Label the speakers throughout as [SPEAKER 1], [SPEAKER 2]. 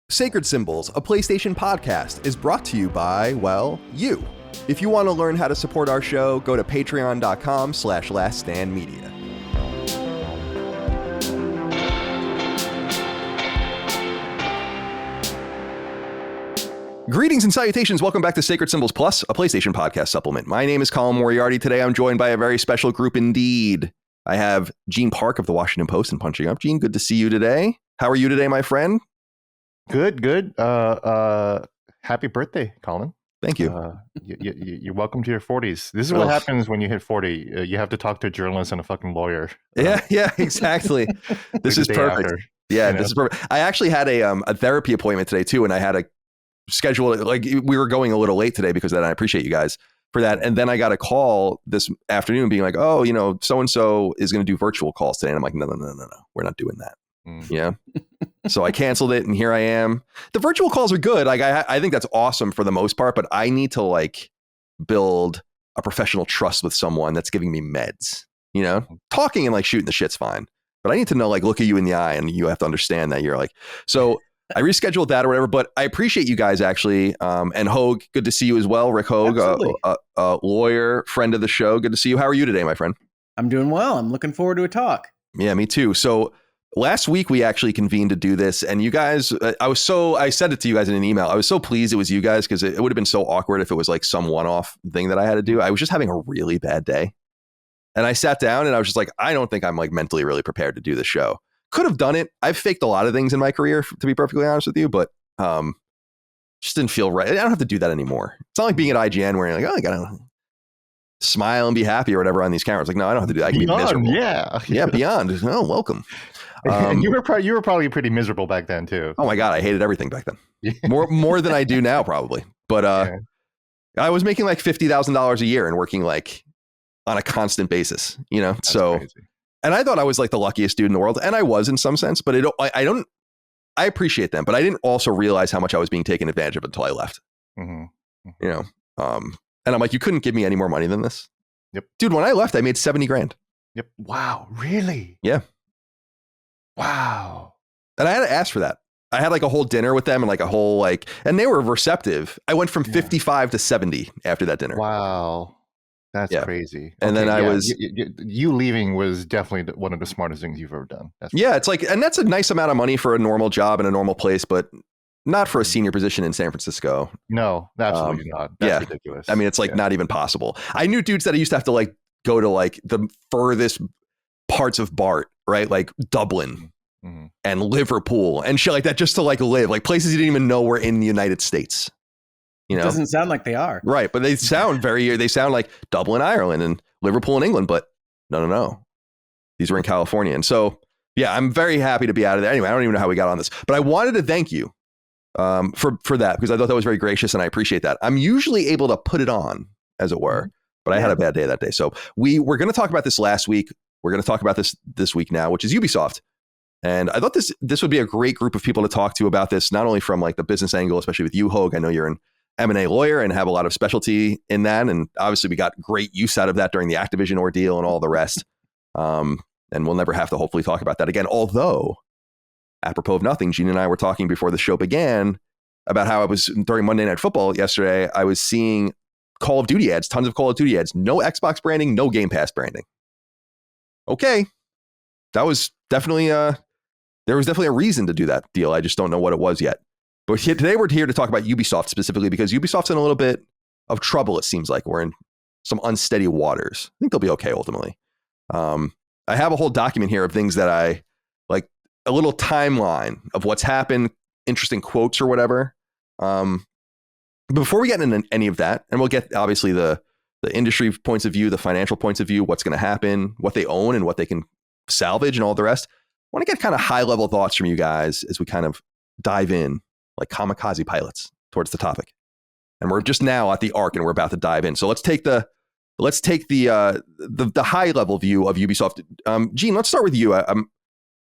[SPEAKER 1] Sacred Symbols, a PlayStation podcast, is brought to you by, well, you. If you want to learn how to support our show, go to patreon.com/laststandmedia. Greetings and salutations. Welcome back to Sacred Symbols Plus, a PlayStation podcast supplement. My name is Colin Moriarty. Today I'm joined by a very special group indeed. I have Gene Park of the Washington Post and Punching Up. Gene, good to see you today. How are you today, my friend?
[SPEAKER 2] Good. Happy birthday, Colin.
[SPEAKER 1] Thank you.
[SPEAKER 2] You're welcome to your 40s. This is what happens when you hit 40. You have to talk to a journalist and a fucking lawyer.
[SPEAKER 1] Yeah, exactly. This is perfect. After, this is perfect. I actually had a therapy appointment today too, and I had to schedule it. Like, we were going a little late today because of that. And I appreciate you guys for that. And then I got a call this afternoon being like, oh, so-and-so is going to do virtual calls today. And I'm like, no, we're not doing that. Yeah. So I canceled it, and here I am. The virtual calls are good. Like, I think that's awesome for the most part, but I need to build a professional trust with someone that's giving me meds. Talking and shooting the shit's fine, but I need to know, look at you in the eye, and you have to understand that you're so I rescheduled that or whatever, but I appreciate you guys actually. And Hoeg, good to see you as well. Rick Hoeg, a lawyer, friend of the show. Good to see you. How are you today, my friend?
[SPEAKER 3] I'm doing well. I'm looking forward to a talk.
[SPEAKER 1] Yeah, me too. So last week we actually convened to do this, and you guys, I said it to you guys in an email. I was so pleased it was you guys, because it would have been so awkward if it was some one-off thing that I had to do. I was just having a really bad day, and I sat down and I was just I don't think I'm mentally really prepared to do this show. Could have done it. I've faked a lot of things in my career, to be perfectly honest with you, but just didn't feel right. I don't have to do that anymore. It's not like being at IGN where you're I gotta smile and be happy or whatever on these cameras. No, I don't have to do that. I can be miserable. Yeah, beyond. Oh, welcome.
[SPEAKER 2] You were probably pretty miserable back then too.
[SPEAKER 1] Oh my God, I hated everything back then. More than I do now, probably. But I was making $50,000 a year and working on a constant basis.
[SPEAKER 2] That's
[SPEAKER 1] so
[SPEAKER 2] crazy.
[SPEAKER 1] And I thought I was the luckiest dude in the world, and I was in some sense. But I appreciate them, but I didn't also realize how much I was being taken advantage of until I left. Mm-hmm. And I'm you couldn't give me any more money than this.
[SPEAKER 2] Yep,
[SPEAKER 1] dude. When I left, I made $70,000.
[SPEAKER 2] Yep. Wow. Really?
[SPEAKER 1] Yeah.
[SPEAKER 2] Wow.
[SPEAKER 1] And I had to ask for that. I had a whole dinner with them and a whole and they were receptive. I went from 55 to 70 after that dinner.
[SPEAKER 2] Wow. That's crazy.
[SPEAKER 1] And then
[SPEAKER 2] you leaving was definitely one of the smartest things you've ever done.
[SPEAKER 1] It's and that's a nice amount of money for a normal job in a normal place, but not for a senior position in San Francisco.
[SPEAKER 2] No, absolutely not. That's ridiculous.
[SPEAKER 1] I mean, it's not even possible. I knew dudes that I used to have to go to the furthest parts of BART, right? Dublin and Liverpool and shit like that, just to live, places you didn't even know were in the United States.
[SPEAKER 3] It doesn't sound like they are.
[SPEAKER 1] Right. But they sound like Dublin, Ireland, and Liverpool in England. But no. These were in California. And so, yeah, I'm very happy to be out of there. Anyway, I don't even know how we got on this, but I wanted to thank you for that, because I thought that was very gracious and I appreciate that. I'm usually able to put it on, as it were, but I had a bad day that day. So we were going to talk about this last week. We're going to talk about this week now, which is Ubisoft. And I thought this would be a great group of people to talk to about this, not only from the business angle, especially with you, Hoeg. I know you're an M&A lawyer and have a lot of specialty in that. And obviously we got great use out of that during the Activision ordeal and all the rest. And we'll never have to hopefully talk about that again. Although, apropos of nothing, Gene and I were talking before the show began about how I was, during Monday Night Football yesterday, I was seeing Call of Duty ads, tons of Call of Duty ads, no Xbox branding, no Game Pass branding. Okay. That was definitely, there was definitely a reason to do that deal. I just don't know what it was yet. But today we're here to talk about Ubisoft specifically, because Ubisoft's in a little bit of trouble, it seems like. We're in some unsteady waters. I think they'll be okay ultimately. I have a whole document here of things that I like, a little timeline of what's happened, interesting quotes or whatever. Before we get into any of that, and we'll get obviously the industry points of view, the financial points of view, what's going to happen, what they own and what they can salvage and all the rest. I want to get kind of high level thoughts from you guys as we kind of dive in like kamikaze pilots towards the topic. And we're just now at the arc and we're about to dive in. So let's take the high level view of Ubisoft. Gene, let's start with you.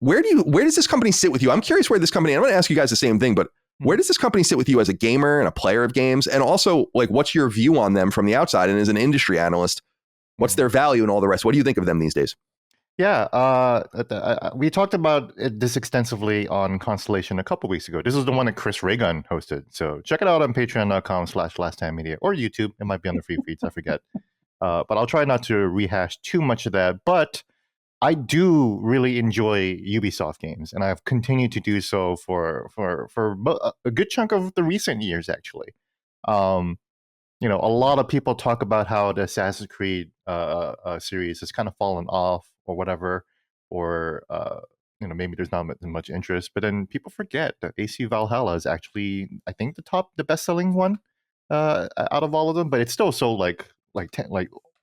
[SPEAKER 1] Where does this company sit with you? I'm curious where this company, I'm going to ask you guys the same thing, but where does this company sit with you as a gamer and a player of games? And also, what's your view on them from the outside? And as an industry analyst, what's their value and all the rest? What do you think of them these days?
[SPEAKER 2] Yeah, we talked about this extensively on Constellation a couple weeks ago. This is the one that Chris Reagan hosted. So check it out on patreon.com/lasttimemedia or YouTube. It might be on the free feeds, I forget. But I'll try not to rehash too much of that. But I do really enjoy Ubisoft games, and I've continued to do so for a good chunk of the recent years, actually. Um, a lot of people talk about how the Assassin's Creed series has kind of fallen off or whatever, or maybe there's not much interest. But then people forget that AC Valhalla is actually, I think, the best-selling one out of all of them. But it's still sold like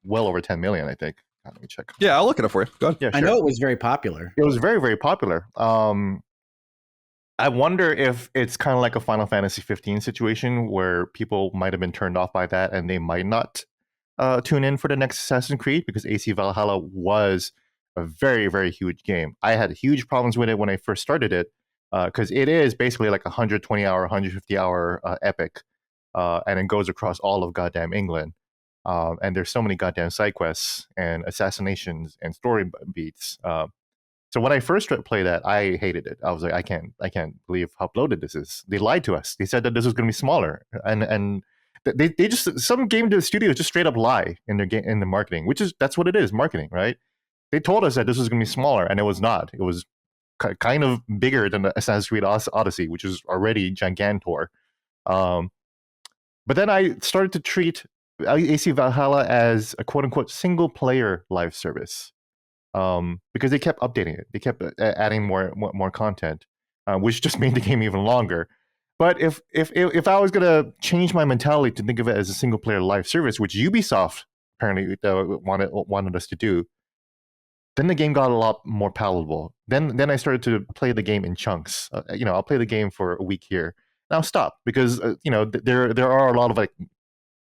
[SPEAKER 2] well over 10 million, I think. Let me check.
[SPEAKER 1] Yeah, I'll look it up for you. Go ahead.
[SPEAKER 2] Yeah, sure.
[SPEAKER 3] I know it was very popular.
[SPEAKER 2] It was very, very popular. I wonder if it's kind of like a Final Fantasy 15 situation where people might have been turned off by that and they might not tune in for the next Assassin's Creed, because AC Valhalla was a very, very huge game. I had huge problems with it when I first started it, because it is basically like a 120-hour, 150-hour epic, and it goes across all of goddamn England. And there's so many goddamn side quests and assassinations and story beats. So when I first played that, I hated it. I was like, I can't believe how bloated this is. They lied to us. They said that this was going to be smaller, and they just, some game studios just straight up lie in their game, in the marketing, that's what it is, marketing, right? They told us that this was going to be smaller, and it was not. It was kind of bigger than the Assassin's Creed Odyssey, which is already gigantor. But then I started to treat AC Valhalla as a quote unquote single player live service. Because they kept updating it, they kept adding more content, which just made the game even longer. But if I was gonna change my mentality to think of it as a single player live service, which Ubisoft apparently wanted us to do, then the game got a lot more palatable. Then I started to play the game in chunks. I'll play the game for a week here, and I'll stop because there are a lot of like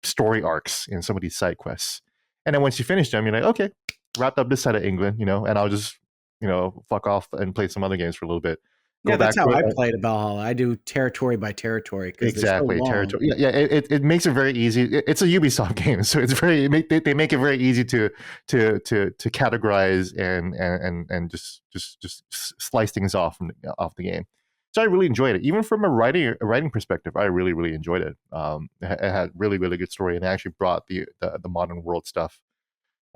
[SPEAKER 2] story arcs in some of these side quests, and then once you finish them, you're like, okay, wrapped up this side of England, and I'll just, fuck off and play some other games for a little bit.
[SPEAKER 3] Yeah, that's how I played Valhalla. I do territory by territory.
[SPEAKER 2] Exactly, so territory. Yeah, it makes it very easy. It's a Ubisoft game, so it's very they make it very easy to categorize and just slice things off the game. So I really enjoyed it, even from a writing perspective. I really, really enjoyed it. It had really, really good story, and it actually brought the modern world stuff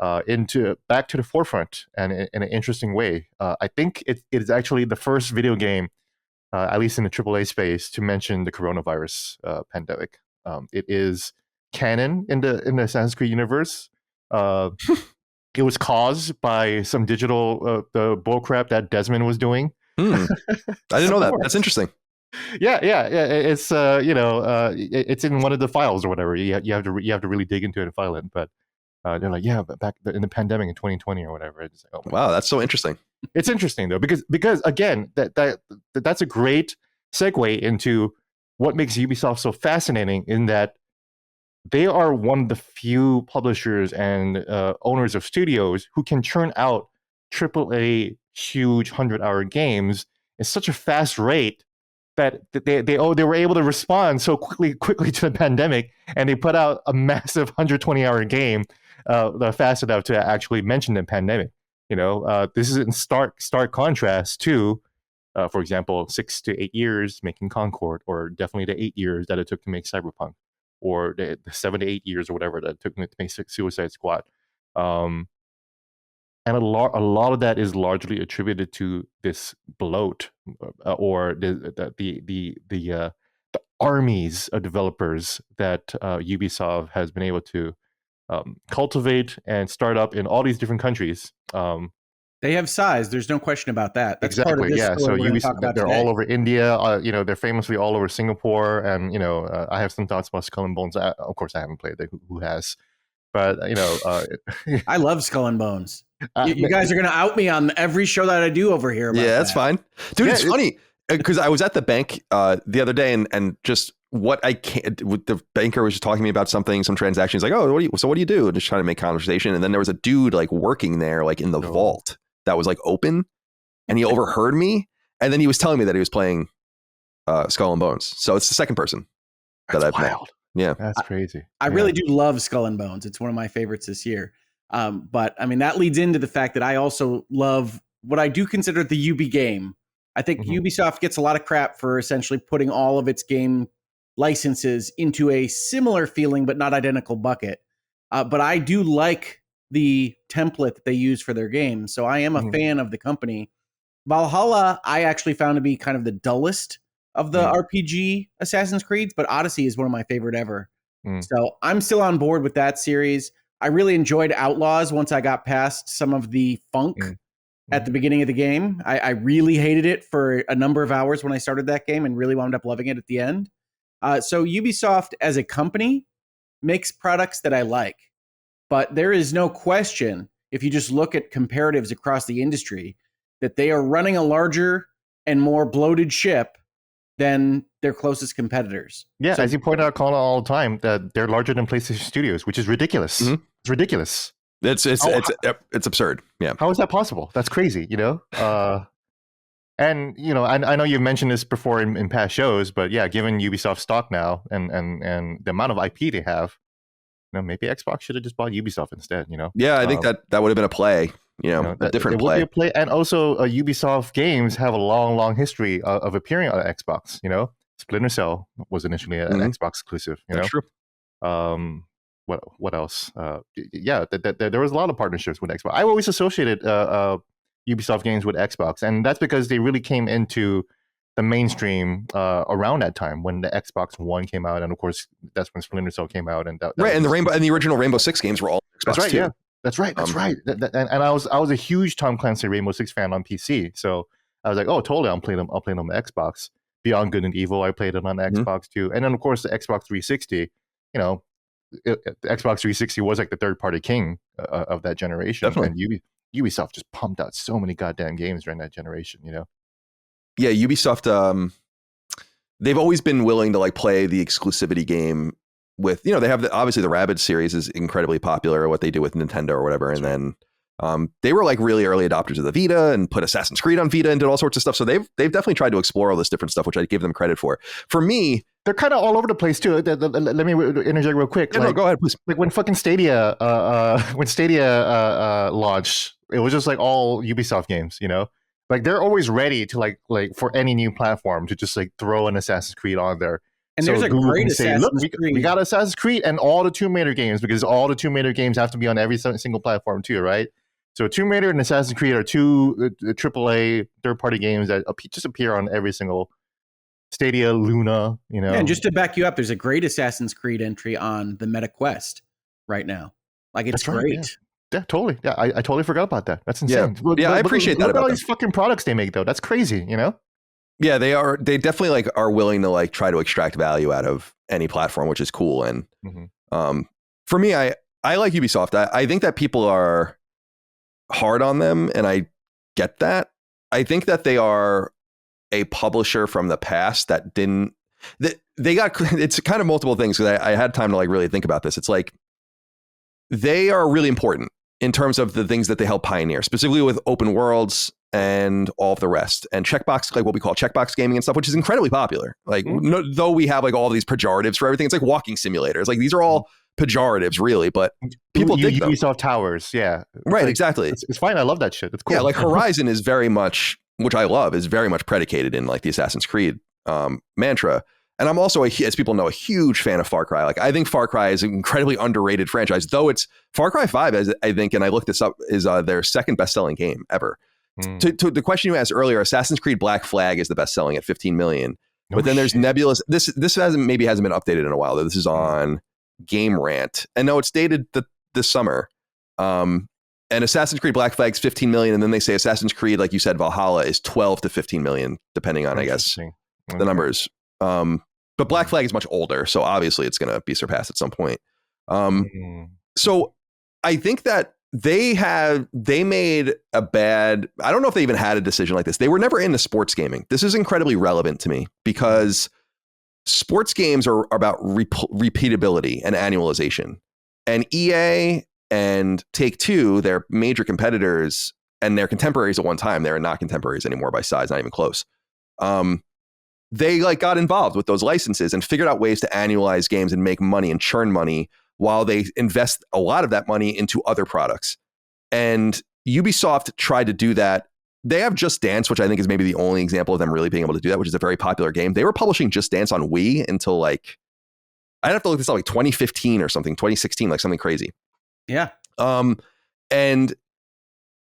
[SPEAKER 2] back to the forefront, and in an interesting way. I think it is actually the first video game, at least in the AAA space, to mention the coronavirus pandemic. It is canon in the Assassin's Creed universe. It was caused by some digital the bullcrap that Desmond was doing.
[SPEAKER 1] I didn't know that. That's interesting.
[SPEAKER 2] Yeah. It's it's in one of the files or whatever. You have to really dig into it and file it, but. They're like, yeah, but back in the pandemic in 2020 or whatever. It's like, oh
[SPEAKER 1] wow, that's so interesting.
[SPEAKER 2] It's interesting though, because again, that's a great segue into what makes Ubisoft so fascinating, in that they are one of the few publishers and owners of studios who can churn out AAA huge 100-hour games at such a fast rate that they were able to respond so quickly to the pandemic, and they put out a massive 120-hour game fast enough to actually mention the pandemic. This is in stark contrast to, for example, 6 to 8 years making Concord, or definitely the 8 years that it took to make Cyberpunk, or the 7 to 8 years or whatever that it took to make Suicide Squad. And a lot of that is largely attributed to this bloat, or the armies of developers that Ubisoft has been able to cultivate and start up in all these different countries.
[SPEAKER 3] They have size. There's no question about that. That's
[SPEAKER 2] exactly.
[SPEAKER 3] Part of this
[SPEAKER 2] yeah. So
[SPEAKER 3] Ubisoft,
[SPEAKER 2] they're all over India. They're famously all over Singapore, and I have some thoughts about Skull and Bones. Of course, I haven't played it. Who has? But
[SPEAKER 3] I love Skull and Bones. You guys are going to out me on every show that I do over here.
[SPEAKER 1] That's fine, dude. Yeah, it's funny because I was at the bank the other day, and just what I can't. The banker was just talking to me about some transactions. Like, oh, what do you do? And just trying to make conversation. And then there was a dude like working there, like in the vault that was like open, and he overheard me. And then he was telling me that he was playing Skull and Bones. So it's the second person that I've met.
[SPEAKER 2] Yeah, that's crazy.
[SPEAKER 3] I really do love Skull and Bones. It's one of my favorites this year. But I mean, that leads into the fact that I also love what I do consider the Ubi game. I think Ubisoft gets a lot of crap for essentially putting all of its game licenses into a similar feeling but not identical bucket. But I do like the template that they use for their games. So I am a fan of the company. Valhalla, I actually found to be kind of the dullest of the RPG Assassin's Creeds, but Odyssey is one of my favorite ever. So I'm still on board with that series. I really enjoyed Outlaws once I got past some of the funk at the beginning of the game. I really hated it for a number of hours when I started that game and really wound up loving it at the end. So Ubisoft as a company makes products that I like. But there is no question, if you just look at comparatives across the industry, that they are running a larger and more bloated ship than their closest competitors.
[SPEAKER 2] Yeah, so, as you point out, Colin, all the time, that they're larger than PlayStation Studios, which is ridiculous. It's ridiculous.
[SPEAKER 1] It's absurd. Yeah.
[SPEAKER 2] How is that possible? That's crazy, you know? And, you know, I know you've mentioned this before in past shows, but yeah, given Ubisoft stock now and the amount of IP they have, you know, maybe Xbox should have just bought Ubisoft instead, you know?
[SPEAKER 1] Yeah, I think that would have been a play, a different play.
[SPEAKER 2] Would be a play. And also, Ubisoft games have a long history of appearing on Xbox, you know? Splinter Cell was initially an Xbox exclusive, you know?
[SPEAKER 1] That's true.
[SPEAKER 2] What else? There was a lot of partnerships with Xbox. I always associated Ubisoft games with Xbox, and that's because they really came into the mainstream around that time when the Xbox One came out, and of course that's when Splinter Cell came out, and
[SPEAKER 1] the original Rainbow Six games were all Xbox.
[SPEAKER 2] That's right,
[SPEAKER 1] too.
[SPEAKER 2] yeah, that's right. And I was a huge Tom Clancy Rainbow Six fan on PC, so I was like, oh, totally, I'll play them on Xbox. Beyond Good and Evil, I played it on Xbox too, and then of course the Xbox 360. You know, the Xbox 360 was like the third party king of that generation.
[SPEAKER 1] Definitely.
[SPEAKER 2] And Ubisoft just pumped out so many goddamn games during that generation, you know?
[SPEAKER 1] Yeah, Ubisoft, they've always been willing to like play the exclusivity game with, you know, they have obviously the Rabbids series is incredibly popular, what they do with Nintendo or whatever. And then they were like really early adopters of the Vita and put Assassin's Creed on Vita and did all sorts of stuff. So they've definitely tried to explore all this different stuff, which I give them credit for. For me,
[SPEAKER 2] they're kind of all over the place too. Let me interject real quick.
[SPEAKER 1] Yeah, no, go ahead, please.
[SPEAKER 2] Like when fucking Stadia, launched, it was just like all Ubisoft games, you know. Like they're always ready to like for any new platform to just like throw an Assassin's Creed on there.
[SPEAKER 3] And so there's a great Assassin's Creed.
[SPEAKER 2] We got Assassin's Creed and all the Tomb Raider games, because all the Tomb Raider games have to be on every single platform too, right? So Tomb Raider and Assassin's Creed are two AAA third-party games that just appear on every single Stadia, Luna, you know.
[SPEAKER 3] Yeah, and just to back you up, there's a great Assassin's Creed entry on the Meta Quest right now. Like it's great.
[SPEAKER 2] Right, yeah, totally. Yeah, I totally forgot about that. That's insane.
[SPEAKER 1] Yeah, I appreciate that.
[SPEAKER 2] Look at all these fucking products they make, though. That's crazy, you know?
[SPEAKER 1] Yeah, they are. They definitely like are willing to like try to extract value out of any platform, which is cool. And for me, I like Ubisoft. I think that people are hard on them, and I get that. I think that they are a publisher from the past that didn't. They got. It's kind of multiple things, because I had time to like really think about this. It's like they are really important in terms of the things that they help pioneer, specifically with open worlds and all of the rest, and checkbox, like what we call checkbox gaming and stuff, which is incredibly popular. Like, though we have like all these pejoratives for everything, it's like walking simulators. Like these are all pejoratives, really, but people dig them.
[SPEAKER 2] Ubisoft Towers, yeah,
[SPEAKER 1] right,
[SPEAKER 2] like,
[SPEAKER 1] exactly.
[SPEAKER 2] It's fine. I love that shit. It's cool.
[SPEAKER 1] Yeah, like Horizon is very much, which I love, is very much predicated in like the Assassin's Creed mantra. And I'm also, as people know, a huge fan of Far Cry. Like, I think Far Cry is an incredibly underrated franchise, though it's Far Cry 5, I think, and I looked this up, is their second best-selling game ever. To the question you asked earlier, Assassin's Creed Black Flag is the best-selling at 15 million. But then there's Nebulous. This hasn't been updated in a while, though. This is on Game Rant. And no, it's dated this summer. And Assassin's Creed Black Flag's 15 million. And then they say Assassin's Creed, like you said, Valhalla is 12 to 15 million, depending on, I guess, the numbers. But Black Flag is much older, so obviously it's going to be surpassed at some point. So I think that they made a bad, I don't know if they even had a decision like this. They were never into sports gaming. This is incredibly relevant to me, because sports games are about repeatability and annualization. And EA and Take-Two, their major competitors and their contemporaries at one time, they're not contemporaries anymore by size, not even close. They like got involved with those licenses and figured out ways to annualize games and make money and churn money while they invest a lot of that money into other products. And Ubisoft tried to do that. They have Just Dance, which I think is maybe the only example of them really being able to do that, which is a very popular game. They were publishing Just Dance on Wii until like, I'd have to look this up, like 2015 or something, 2016, like something crazy.
[SPEAKER 3] Yeah.
[SPEAKER 1] And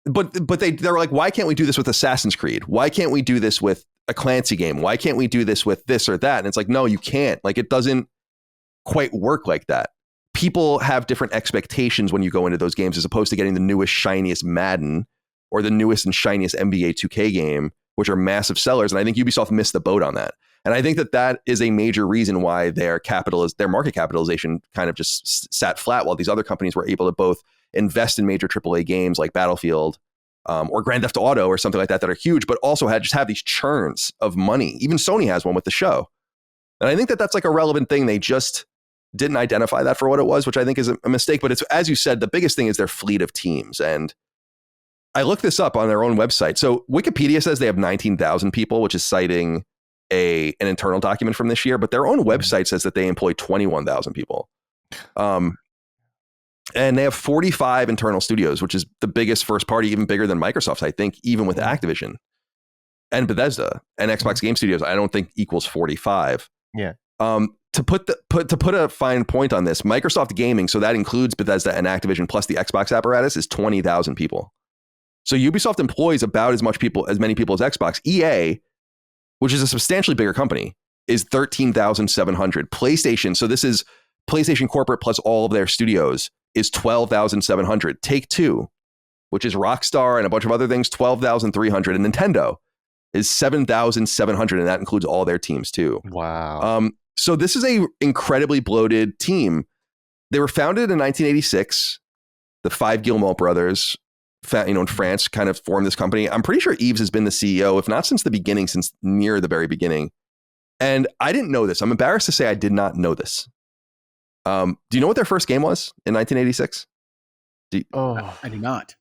[SPEAKER 1] but they're like, why can't we do this with Assassin's Creed? Why can't we do this with a Clancy game? Why can't we do this with this or that? And it's like, no, you can't. Like, it doesn't quite work like that. People have different expectations when you go into those games, as opposed to getting the newest, shiniest Madden or the newest and shiniest NBA 2K game, which are massive sellers. And I think Ubisoft missed the boat on that. And I think that that is a major reason why their market capitalization kind of just sat flat, while these other companies were able to both invest in major AAA games like Battlefield or Grand Theft Auto or something like that are huge, but also have these churns of money. Even Sony has one with the show. And I think that that's like a relevant thing. They just didn't identify that for what it was, which I think is a mistake. But it's, as you said, the biggest thing is their fleet of teams. And I looked this up on their own website. So Wikipedia says they have 19,000 people, which is citing an internal document from this year, but their own website says that they employ 21,000 people. And they have 45 internal studios, which is the biggest first party, even bigger than Microsoft's, I think, even with Activision and Bethesda and Xbox Game Studios. I don't think equals 45.
[SPEAKER 2] Yeah.
[SPEAKER 1] To put a fine point on this, Microsoft Gaming, so that includes Bethesda and Activision plus the Xbox apparatus, is 20,000 people. So Ubisoft employs about as many people as Xbox. EA, which is a substantially bigger company, is 13,700. PlayStation, so this is PlayStation corporate plus all of their studios, is 12,700. Take-Two, which is Rockstar and a bunch of other things, 12,300. And Nintendo is 7,700, and that includes all their teams too.
[SPEAKER 2] Wow.
[SPEAKER 1] So this is a incredibly bloated team. They were founded in 1986. The five Guillemot brothers, in France, kind of formed this company. I'm pretty sure Yves has been the CEO, if not since the beginning, since near the very beginning. And I didn't know this. I'm embarrassed to say I did not know this. Do you know what their first game was in 1986?
[SPEAKER 3] I do not.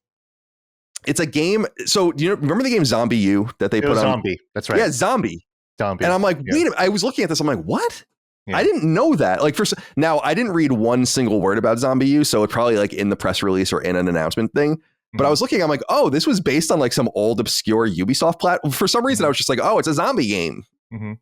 [SPEAKER 1] It's a game. So do you remember the game Zombie U that they put on?
[SPEAKER 2] Zombie. That's right.
[SPEAKER 1] Yeah, Zombie.
[SPEAKER 2] Zombie.
[SPEAKER 1] And I'm like, wait a minute. I was looking at this. I'm like, what? Yeah. I didn't know that. Like, now I didn't read one single word about Zombie U, so it's probably like in the press release or in an announcement thing. But I was looking, I'm like, oh, this was based on like some old obscure Ubisoft platform. For some reason, I was just like, oh, it's a zombie game. And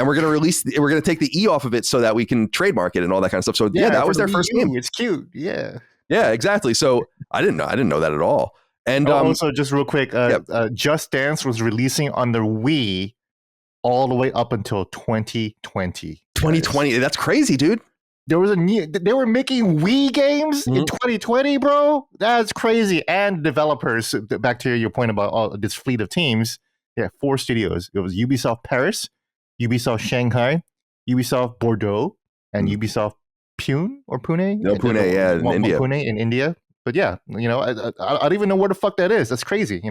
[SPEAKER 1] we're going to take the E off of it so that we can trademark it and all that kind of stuff. So yeah, that was their first game.
[SPEAKER 2] It's cute. Yeah.
[SPEAKER 1] Yeah, exactly. So I didn't know that at all. And
[SPEAKER 2] also, just real quick, Just Dance was releasing on the Wii all the way up until 2020.
[SPEAKER 1] 2020. That's crazy, dude.
[SPEAKER 2] They were making Wii games in 2020, bro. That's crazy. And developers, back to your point about all this fleet of teams, 4 studios. It was Ubisoft Paris, Ubisoft Shanghai, Ubisoft Bordeaux, and Ubisoft Pune.
[SPEAKER 1] No, Pune, yeah, in India.
[SPEAKER 2] Pune in India. But yeah, I don't even know where the fuck that is. That's crazy,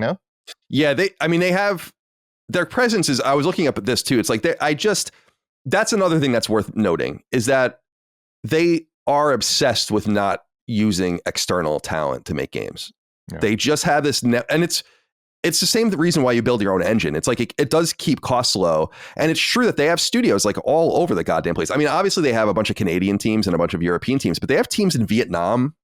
[SPEAKER 1] Yeah, they have their presence is. I was looking up at this too. It's like that's another thing that's worth noting is that they are obsessed with not using external talent to make games. Yeah. They just have this, and it's the same reason why you build your own engine. It's like it does keep costs low, and it's true that they have studios like all over the goddamn place. I mean, obviously they have a bunch of Canadian teams and a bunch of European teams, but they have teams in Vietnam,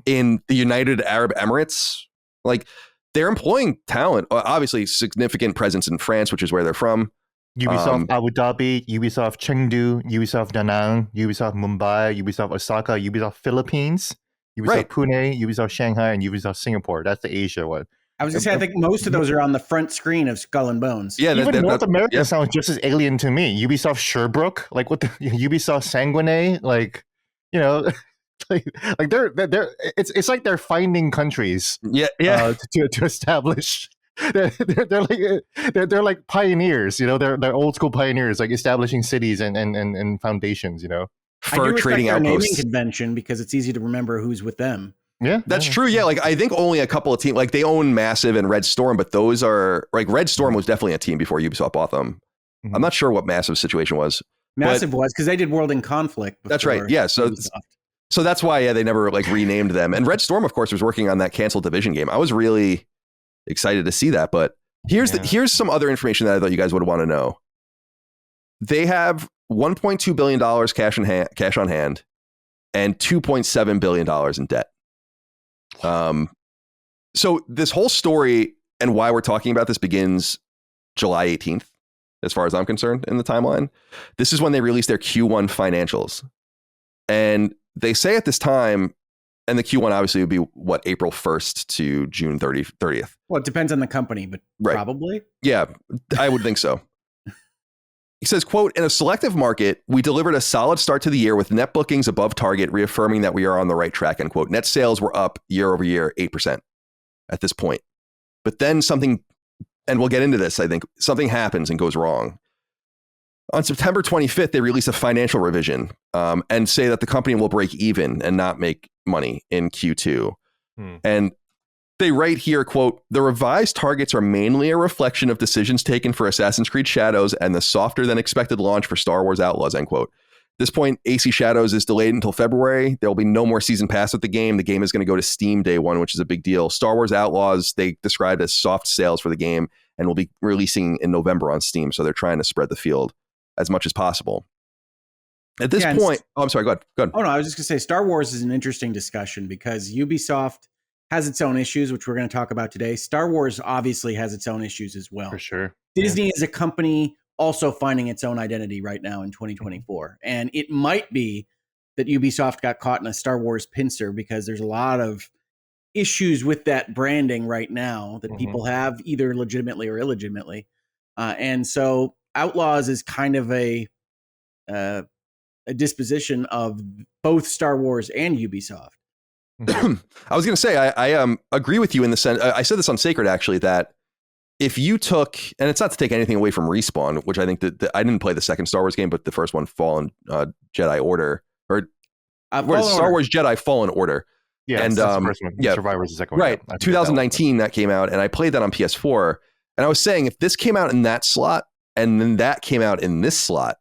[SPEAKER 1] in the United Arab Emirates. Like they're employing talent. Obviously, significant presence in France, which is where they're from.
[SPEAKER 2] Ubisoft Abu Dhabi, Ubisoft Chengdu, Ubisoft Da Nang, Ubisoft Mumbai, Ubisoft Osaka, Ubisoft Philippines, Ubisoft Pune, Ubisoft Shanghai, and Ubisoft Singapore. That's the Asia one.
[SPEAKER 3] I was going to say, I think most of those are on the front screen of Skull and Bones.
[SPEAKER 1] Yeah,
[SPEAKER 2] even North America sounds just as alien to me. Ubisoft Sherbrooke, like what the Ubisoft Sanguinet, like like they're it's like they're finding countries. To establish. They're like pioneers, they're old school pioneers, like establishing cities and foundations,
[SPEAKER 1] Fur trading outposts.
[SPEAKER 3] Naming convention because it's easy to remember who's with them.
[SPEAKER 2] Yeah,
[SPEAKER 1] that's true. Yeah, like I think only a couple of teams, like they own Massive and Red Storm, but those are like Red Storm was definitely a team before Ubisoft bought them. I'm not sure what Massive's situation was.
[SPEAKER 3] Massive was because they did World in Conflict.
[SPEAKER 1] That's right. Yeah, so that's why they never like renamed them. And Red Storm, of course, was working on that canceled Division game. I was really excited to see that, but here's some other information that I thought you guys would want to know. They have $1.2 billion cash on hand. and $2.7 billion in debt. So this whole story and why we're talking about this begins July 18th, as far as I'm concerned, in the timeline. This is when they released their Q1 financials. And they say at this time, and the Q1 obviously would be what, April 1st to June 30th.
[SPEAKER 3] Well, it depends on the company, but probably.
[SPEAKER 1] Yeah, I would think so. He says, quote, in a selective market, we delivered a solid start to the year with net bookings above target, reaffirming that we are on the right track, end quote. Net sales were up year over year, 8% at this point. But then something, and we'll get into this, I think, something happens and goes wrong. On September 25th, they release a financial revision and say that the company will break even and not make money in Q2. And they write here, quote, the revised targets are mainly a reflection of decisions taken for Assassin's Creed Shadows and the softer than expected launch for Star Wars Outlaws, end quote. At this point, AC Shadows is delayed until February. There will be no more season pass with the game. The game is going to go to Steam day one, which is a big deal. Star Wars Outlaws, they described as soft sales for the game and will be releasing in November on Steam. So they're trying to spread the field as much as possible. At this point, I'm sorry, go ahead.
[SPEAKER 3] Oh, no, I was just going to say Star Wars is an interesting discussion because Ubisoft has its own issues, which we're going to talk about today. Star Wars obviously has its own issues as well.
[SPEAKER 2] For sure.
[SPEAKER 3] Disney is a company also finding its own identity right now in 2024. And it might be that Ubisoft got caught in a Star Wars pincer because there's a lot of issues with that branding right now that people have either legitimately or illegitimately. And so Outlaws is kind of a disposition of both Star Wars and Ubisoft.
[SPEAKER 1] I was going to say, I agree with you in the sense, I said this on Sacred actually, that if you took, and it's not to take anything away from Respawn, which I think that I didn't play the second Star Wars game, but the first one, Fallen Jedi Order, or Star Wars Jedi Fallen Order.
[SPEAKER 2] Yeah,
[SPEAKER 1] and
[SPEAKER 2] that's the first one.
[SPEAKER 1] Yeah,
[SPEAKER 2] Survivor's the second one.
[SPEAKER 1] Right, 2019 that came out, and I played that on PS4. And I was saying, if this came out in that slot, and then that came out in this slot,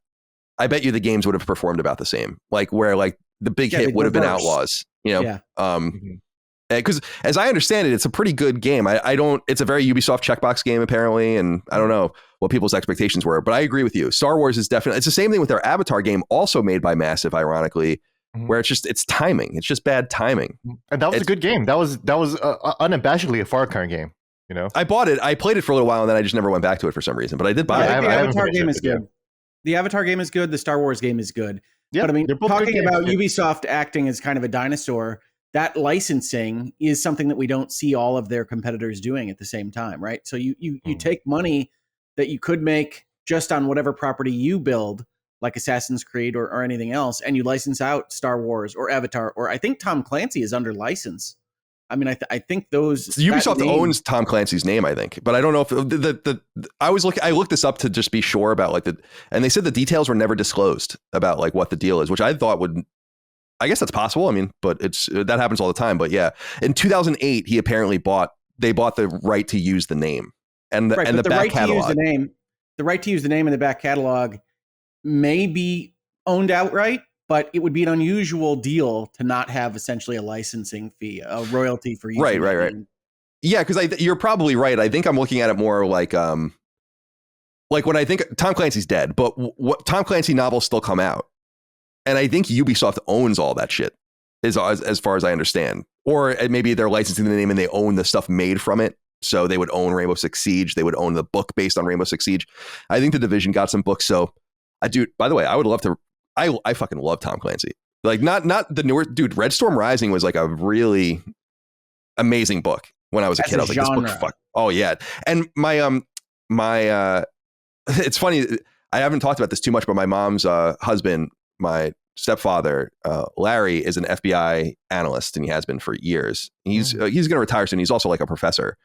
[SPEAKER 1] I bet you the games would have performed about the same. Like where like the big hit would have been Outlaws. You know, because as I understand it, it's a pretty good game. It's a very Ubisoft checkbox game apparently, and I don't know what people's expectations were, but I agree with you. Star Wars is definitely, it's the same thing with their Avatar game, also made by Massive, ironically, where it's timing. It's just bad timing.
[SPEAKER 2] And that was a good game. That was unabashedly a Far Cry game. You know,
[SPEAKER 1] I bought it. I played it for a little while, and then I just never went back to it for some reason. But I did buy it.
[SPEAKER 3] The Avatar game is good. The Avatar game is good. The Star Wars game is good.
[SPEAKER 2] Yeah,
[SPEAKER 3] but I mean, talking about Ubisoft acting as kind of a dinosaur, that licensing is something that we don't see all of their competitors doing at the same time, right? So you take money that you could make just on whatever property you build, like Assassin's Creed or anything else, and you license out Star Wars or Avatar, or I think Tom Clancy is under license. I mean, I think those
[SPEAKER 1] Ubisoft owns Tom Clancy's name, I think, but I don't know if I looked this up to just be sure about and they said the details were never disclosed about like what the deal is, which I thought I guess that's possible. I mean, but that happens all the time. But yeah, in 2008, he apparently bought the right to use the name and the back catalog.
[SPEAKER 3] The right to use the name in the back catalog may be owned outright, but it would be an unusual deal to not have essentially a licensing fee, a royalty for using it.
[SPEAKER 1] Right. Yeah, because you're probably right. I think I'm looking at it more like when I think Tom Clancy's dead, but what Tom Clancy novels still come out, and I think Ubisoft owns all that shit, as far as I understand, or maybe they're licensing the name and they own the stuff made from it. So they would own Rainbow Six Siege. They would own the book based on Rainbow Six Siege. I think the Division got some books. So, dude, by the way, I would love to. I fucking love Tom Clancy. Like not the newer dude. Red Storm Rising was like a really amazing book when I was a kid. I was like, this book, fuck. Oh yeah. And my it's funny. I haven't talked about this too much, but my mom's husband, my stepfather, Larry, is an FBI analyst, and he has been for years. He's going to retire soon. He's also like a professor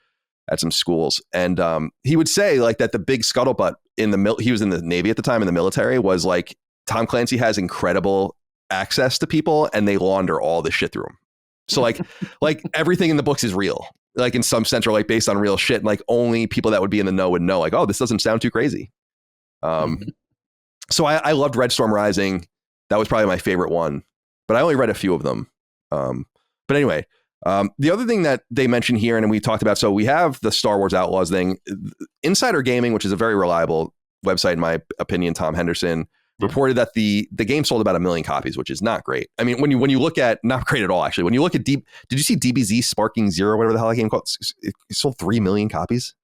[SPEAKER 1] at some schools, and he would say like that the big scuttlebutt he was in the Navy at the time, in the military, was like Tom Clancy has incredible access to people and they launder all the shit through him. So like everything in the books is real, like in some sense, or like based on real shit. And like only people that would be in the know would know, like, oh, this doesn't sound too crazy. So I loved Red Storm Rising. That was probably my favorite one, but I only read a few of them. But anyway, the other thing that they mentioned here, and we talked about, so we have the Star Wars Outlaws thing. Insider Gaming, which is a very reliable website, in my opinion, Tom Henderson reported that the game sold about 1 million copies, which is not great. I mean, when you look at, not great at all, actually. When you look at did you see DBZ Sparking Zero, whatever the hell that game called? It sold 3 million copies.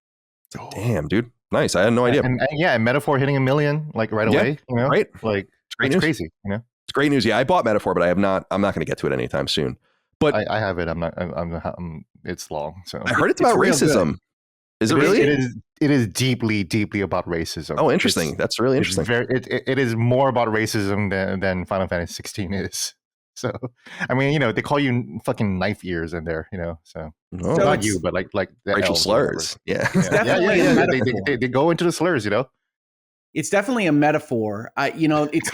[SPEAKER 1] It's like, damn, dude. Nice. I had no idea.
[SPEAKER 2] And Metaphor hitting 1 million like right away, you know?
[SPEAKER 1] Right.
[SPEAKER 2] Like
[SPEAKER 1] It's great
[SPEAKER 2] it's
[SPEAKER 1] news.
[SPEAKER 2] crazy, you know?
[SPEAKER 1] It's great news. Yeah, I bought Metaphor, but I'm not going to get to it anytime soon. But
[SPEAKER 2] I have it. It's long. So
[SPEAKER 1] I heard it's about racism. Is it really?
[SPEAKER 2] It is deeply, deeply about racism.
[SPEAKER 1] Oh, interesting. That's really interesting.
[SPEAKER 2] It is more about racism than Final Fantasy 16 is. So, I mean, you know, they call you fucking knife ears in there, you know. So not you, but like the
[SPEAKER 1] racial
[SPEAKER 2] elves
[SPEAKER 1] slurs. Yeah.
[SPEAKER 2] They go into the slurs, you know.
[SPEAKER 3] It's definitely a metaphor. It's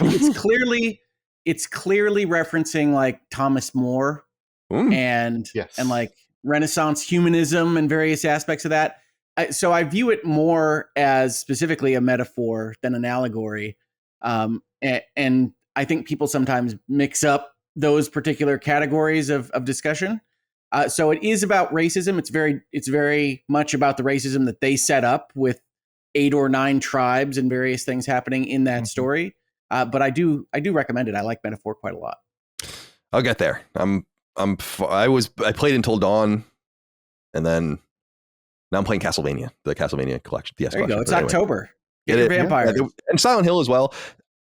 [SPEAKER 3] clearly referencing like Thomas More and like Renaissance humanism and various aspects of that. So I view it more as specifically a metaphor than an allegory. And I think people sometimes mix up those particular categories of discussion. So it is about racism. It's very much about the racism that they set up with 8 or 9 tribes and various things happening in that story. But I do recommend it. I like Metaphor quite a lot.
[SPEAKER 1] I'll get there. I played Until Dawn, and then now I'm playing Castlevania, the Castlevania collection.
[SPEAKER 3] There you go. It's October. Get your vampires.
[SPEAKER 1] And Silent Hill as well.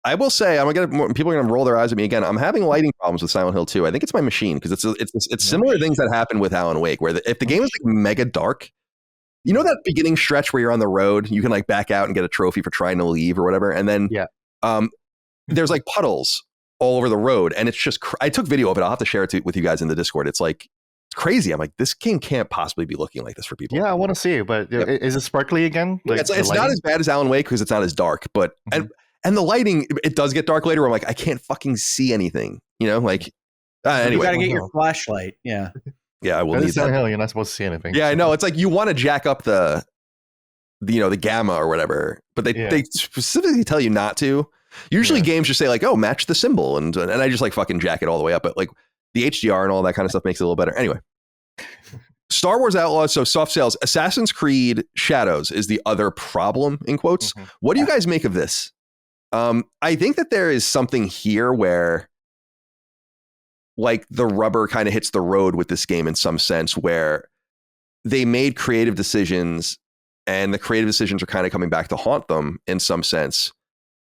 [SPEAKER 1] I will say, people are going to roll their eyes at me again. I'm having lighting problems with Silent Hill 2. I think it's my machine, because it's similar things that happened with Alan Wake, where if the game is like mega dark, you know that beginning stretch where you're on the road, you can like back out and get a trophy for trying to leave or whatever, and then there's like puddles all over the road, and it's just I took video of it. I'll have to share it with you guys in the Discord. It's like, it's crazy. I'm like, this game can't possibly be looking like this for people.
[SPEAKER 2] Yeah, I want to see it, but is it sparkly again? Like,
[SPEAKER 1] it's not as bad as Alan Wake because it's not as dark, but and the lighting, it does get dark later where I'm like, I can't fucking see anything, you know, like anyway.
[SPEAKER 3] You got to get your flashlight. Yeah.
[SPEAKER 1] Yeah, I will need that.
[SPEAKER 2] Hill, you're not supposed to see anything.
[SPEAKER 1] Yeah, I know. It's like you want to jack up the gamma or whatever, but they specifically tell you not to. Usually games just say like, oh, match the symbol, and I just like fucking jack it all the way up, but like the HDR and all that kind of stuff makes it a little better. Anyway. Star Wars Outlaws, so soft sales. Assassin's Creed Shadows is the other problem, in quotes. What do you guys make of this? I think that there is something here where like the rubber kind of hits the road with this game in some sense, where they made creative decisions and the creative decisions are kind of coming back to haunt them in some sense.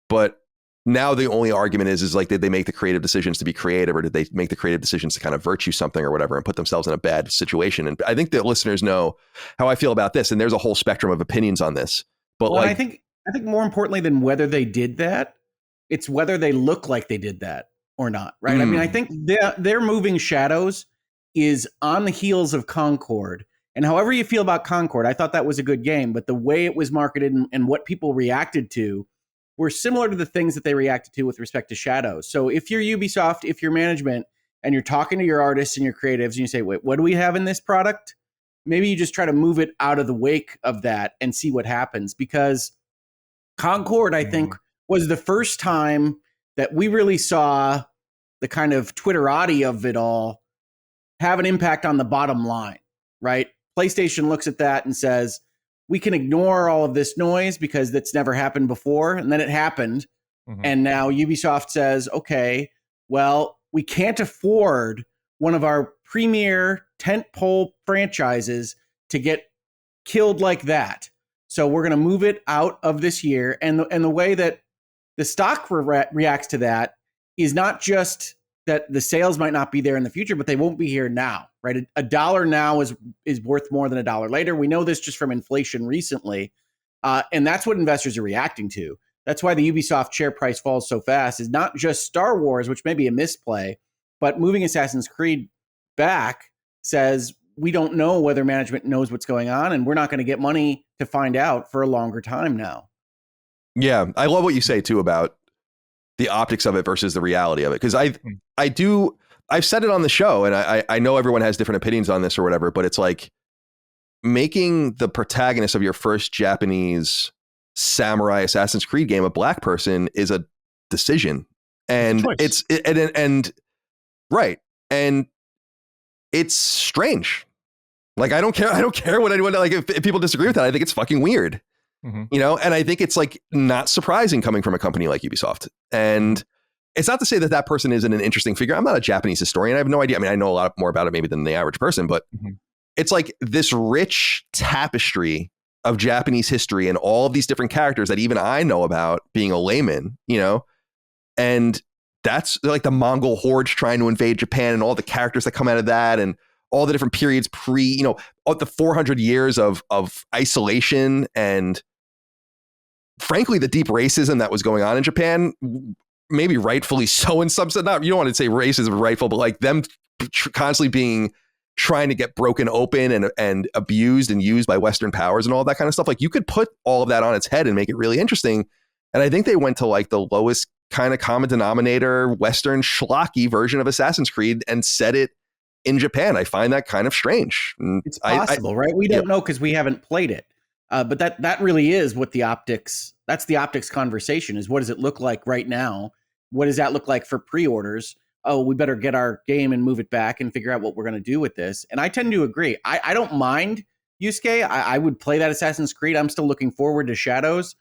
[SPEAKER 1] But now the only argument is like, did they make the creative decisions to be creative, or did they make the creative decisions to kind of virtue something or whatever and put themselves in a bad situation? And I think that listeners know how I feel about this, and there's a whole spectrum of opinions on this. But
[SPEAKER 3] I think more importantly than whether they did that, it's whether they look like they did that or not, right? I mean, I think their moving Shadows is on the heels of Concord. And however you feel about Concord, I thought that was a good game, but the way it was marketed and what people reacted to were similar to the things that they reacted to with respect to Shadows. So if you're Ubisoft, if you're management, and you're talking to your artists and your creatives, and you say, wait, what do we have in this product? Maybe you just try to move it out of the wake of that and see what happens. Because Concord, I think, was the first time that we really saw the kind of Twitterati of it all have an impact on the bottom line, right? PlayStation looks at that and says, we can ignore all of this noise because that's never happened before. And then it happened. And now Ubisoft says, okay, well, we can't afford one of our premier tentpole franchises to get killed like that. So we're going to move it out of this year. And the way that the stock reacts to that is not just that the sales might not be there in the future, but they won't be here now, right? A dollar now is worth more than a dollar later. We know this just from inflation recently. And that's what investors are reacting to. That's why the Ubisoft share price falls so fast, is not just Star Wars, which may be a misplay, but moving Assassin's Creed back says we don't know whether management knows what's going on, and we're not going to get money to find out for a longer time now.
[SPEAKER 1] Yeah, I love what you say too about the optics of it versus the reality of it. Because I've said it on the show, and I know everyone has different opinions on this or whatever, but it's like making the protagonist of your first Japanese samurai Assassin's Creed game a black person is a decision, and right, and it's strange. Like I don't care what anyone, like if people disagree with that, I think it's fucking weird. you know, and I think it's like not surprising coming from a company like Ubisoft. And it's not to say that that person isn't an interesting figure. I'm not a Japanese historian. I have no idea. I mean, I know a lot more about it maybe than the average person, but it's like this rich tapestry of Japanese history and all of these different characters that even I know about being a layman, you know, and that's like the Mongol hordes trying to invade Japan and all the characters that come out of that and all the different periods you know, the 400 years of isolation and frankly, the deep racism that was going on in Japan, maybe rightfully so in some sense. Not, you don't want to say racism rightful, but like them constantly trying to get broken open and abused and used by Western powers and all that kind of stuff. Like you could put all of that on its head and make it really interesting. And I think they went to like the lowest kind of common denominator, Western schlocky version of Assassin's Creed and set it in Japan. I find that kind of strange.
[SPEAKER 3] It's possible, right? We don't know because we haven't played it. But that really is what that's the optics conversation is. What does it look like right now? What does that look like for pre-orders? Oh, we better get our game and move it back and figure out what we're going to do with this. And I tend to agree. I don't mind Yusuke. I would play that Assassin's Creed. I'm still looking forward to Shadows.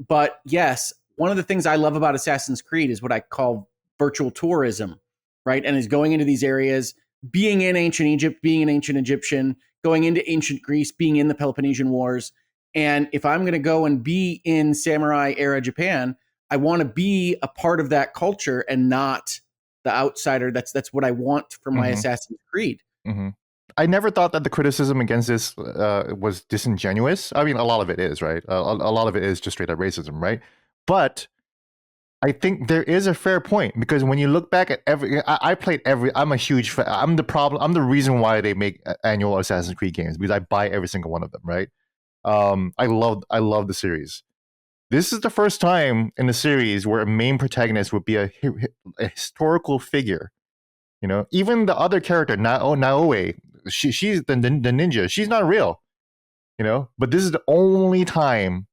[SPEAKER 3] But yes, one of the things I love about Assassin's Creed is what I call virtual tourism, right? And is going into these areas, being in ancient Egypt, being an ancient Egyptian, going into ancient Greece, being in the Peloponnesian Wars. And if I'm going to go and be in samurai era Japan, I want to be a part of that culture and not the outsider. That's what I want from my Assassin's Creed.
[SPEAKER 2] I never thought that the criticism against this was disingenuous. I mean, a lot of it is, right? A lot of it is just straight up racism, right? But I think there is a fair point because when you look back at I played I'm a huge fan. I'm the reason why they make annual Assassin's Creed games because I buy every single one of them, right? I love the series. This is the first time in the series where a main protagonist would be a historical figure. You know, even the other character, Naoe, she's the ninja. She's not real. You know, but this is the only time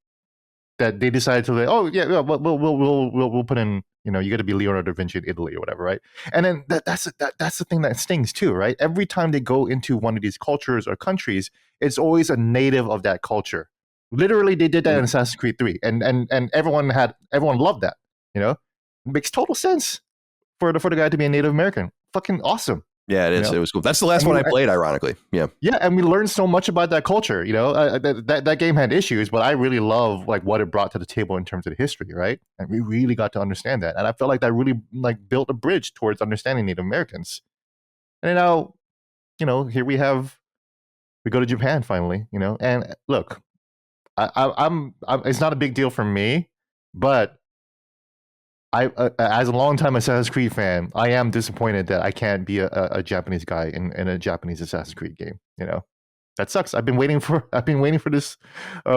[SPEAKER 2] that they decided to like, oh yeah, we'll put in. You know, you got to be Leonardo da Vinci in Italy or whatever, right? And then that's the thing that stings too, right? Every time they go into one of these cultures or countries, it's always a native of that culture. Literally, they did that in Assassin's Creed 3, and everyone loved that. You know, it makes total sense for the guy to be a Native American. Fucking awesome.
[SPEAKER 1] Yeah, it is. You know? It was cool. That's the last one I played, ironically. Yeah.
[SPEAKER 2] Yeah, and we learned so much about that culture. You know, that game had issues, but I really love like what it brought to the table in terms of the history, right? And we really got to understand that, and I felt like that really like built a bridge towards understanding Native Americans. And now, you know, here we go to Japan finally. You know, and look, I'm it's not a big deal for me, but I as a longtime Assassin's Creed fan, I am disappointed that I can't be a Japanese guy in a Japanese Assassin's Creed game. You know, that sucks. I've been waiting for this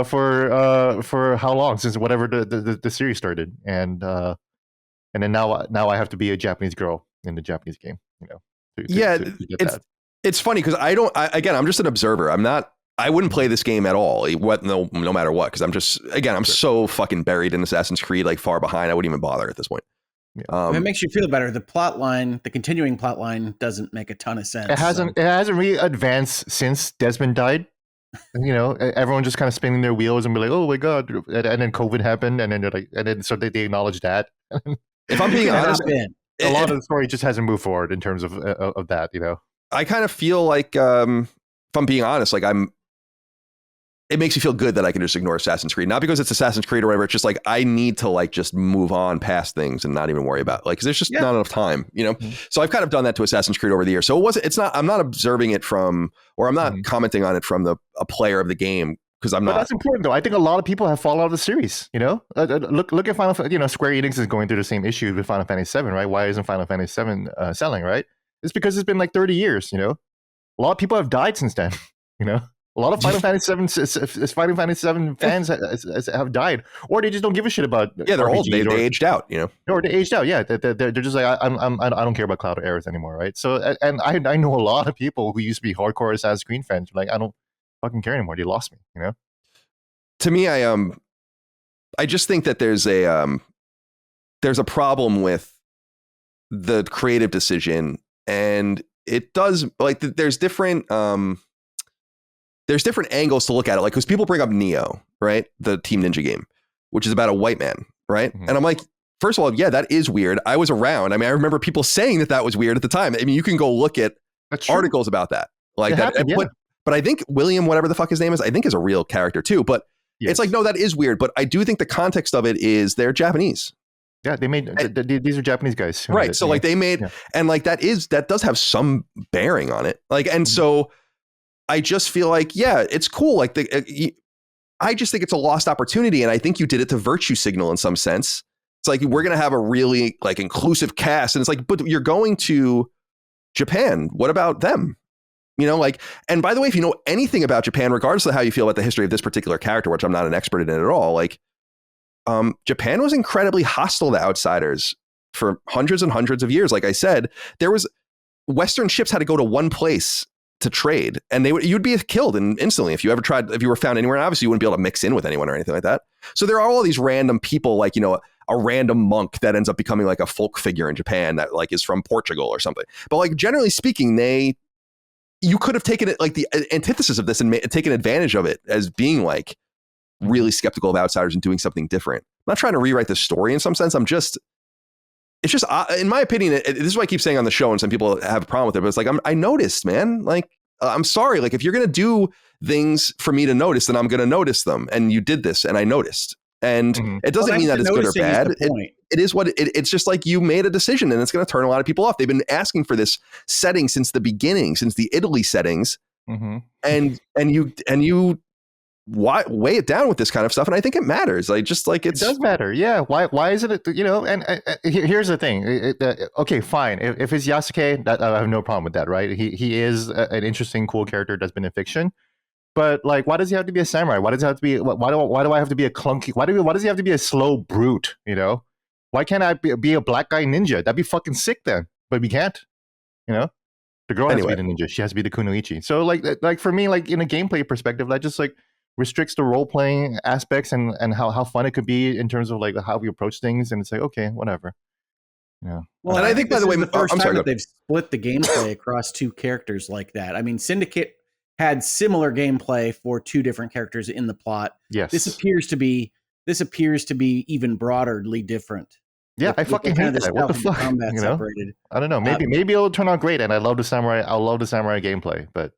[SPEAKER 2] for how long, since whatever the series started, and then now I have to be a Japanese girl in the Japanese game. You know,
[SPEAKER 1] it's funny because I'm just an observer. I wouldn't play this game at all, no matter what, because I'm so fucking buried in Assassin's Creed, like far behind. I wouldn't even bother at this point.
[SPEAKER 3] Yeah. It makes you feel better. The continuing plot line doesn't make a ton of sense.
[SPEAKER 2] It hasn't really advanced since Desmond died. You know, everyone just kind of spinning their wheels and be like, "Oh my god!" And then COVID happened, and then they're like, and then so they acknowledge that.
[SPEAKER 1] If I'm being honest,
[SPEAKER 2] a lot of the story just hasn't moved forward in terms of that. You know,
[SPEAKER 1] I kind of feel like, if I'm being honest, like it makes me feel good that I can just ignore Assassin's Creed, not because it's Assassin's Creed or whatever. It's just like I need to like just move on past things and not even worry about because there's just not enough time, you know. So I've kind of done that to Assassin's Creed over the years. So I'm not observing it from, or I'm not commenting on it from a player of the game because I'm not.
[SPEAKER 2] But that's important though. I think a lot of people have fallen out of the series. You know, look at Final. You know, Square Enix is going through the same issues with Final Fantasy VII, right? Why isn't Final Fantasy VII selling? Right? It's because it's been like 30 years. You know, a lot of people have died since then. You know. A lot of Final Fantasy VII fans have died, or they just don't give a shit about.
[SPEAKER 1] Yeah, they're old. They aged out, you know.
[SPEAKER 2] Or they aged out. Yeah, they're just like I don't care about Cloud of Aerith anymore, right? So, and I know a lot of people who used to be hardcore Assassin's Creed fans. Like I don't fucking care anymore. They lost me, you know.
[SPEAKER 1] To me, I just think that there's a problem with the creative decision, and it does like there's different there's different angles to look at it. Like, because people bring up Neo, right? The Team Ninja game, which is about a white man, right? And I'm like, first of all, yeah, that is weird. I was around. I mean, I remember people saying that was weird at the time. I mean, you can go look at articles about that. Like that.
[SPEAKER 2] Happened,
[SPEAKER 1] But I think William, whatever the fuck his name is, I think is a real character too. But it's like, no, that is weird. But I do think the context of it is they're Japanese.
[SPEAKER 2] Yeah, they made these are Japanese guys,
[SPEAKER 1] right? So like they made, and like that does have some bearing on it. Like, and so I just feel like, yeah, it's cool. Like I just think it's a lost opportunity, and I think you did it to virtue signal in some sense. It's like, we're gonna have a really like inclusive cast, and it's like, but you're going to Japan. What about them? You know, like, and by the way, if you know anything about Japan, regardless of how you feel about the history of this particular character, which I'm not an expert in it at all, like, Japan was incredibly hostile to outsiders for hundreds and hundreds of years. Like I said, Western ships had to go to one place to trade, and you'd be killed instantly if you were found anywhere. And obviously you wouldn't be able to mix in with anyone or anything like that. So there are all these random people, like, you know, a random monk that ends up becoming like a folk figure in Japan that like is from Portugal or something. But like, generally speaking, you could have taken it like the antithesis of this and taken advantage of it as being like really skeptical of outsiders and doing something different. I'm not trying to rewrite the story in some sense. It's just, in my opinion, this is what I keep saying on the show, and some people have a problem with it, but it's like, I noticed, man, like, I'm sorry. Like, if you're going to do things for me to notice, then I'm going to notice them. And you did this, and I noticed. And it doesn't mean that it's good or bad. It is what it's just like, you made a decision, and it's going to turn a lot of people off. They've been asking for this setting since the beginning, since the Italy settings. And you weigh it down with this kind of stuff, and I think it matters. Like, just like it
[SPEAKER 2] does matter. Yeah. Why is it? You know, and here's the thing. Okay, fine. If it's Yasuke, I have no problem with that, right? He is an interesting, cool character that's been in fiction. But like, why does he have to be a samurai? Why does he have to be? Why do I have to be a clunky? Why does he have to be a slow brute? You know, why can't I be a black guy ninja? That'd be fucking sick then. But we can't. You know, the girl has to be the ninja. She has to be the kunoichi. So like for me, like in a gameplay perspective, that just like restricts the role playing aspects and how fun it could be in terms of like how we approach things. And it's like, okay, whatever. Yeah.
[SPEAKER 3] Well, and I think by the way, the first time that they've split the gameplay across two characters like that. I mean, Syndicate had similar gameplay for two different characters in the plot.
[SPEAKER 2] Yes.
[SPEAKER 3] This appears to be even broaderly different.
[SPEAKER 2] Yeah, I fucking hate that. What the fuck? You know? Separated. I don't know. Maybe it'll turn out great, and I love the samurai gameplay, but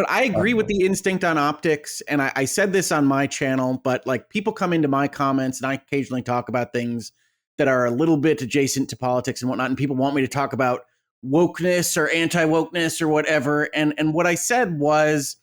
[SPEAKER 3] I agree with the instinct on optics, and I said this on my channel, but like, people come into my comments, and I occasionally talk about things that are a little bit adjacent to politics and whatnot, and people want me to talk about wokeness or anti-wokeness or whatever. And what I said was,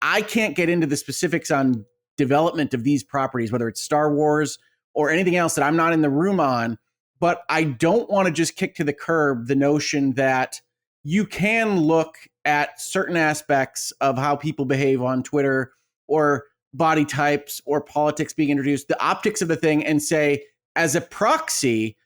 [SPEAKER 3] I can't get into the specifics on development of these properties, whether it's Star Wars or anything else that I'm not in the room on, but I don't want to just kick to the curb the notion that you can look at certain aspects of how people behave on Twitter or body types or politics being introduced, the optics of the thing, and say, as a proxy,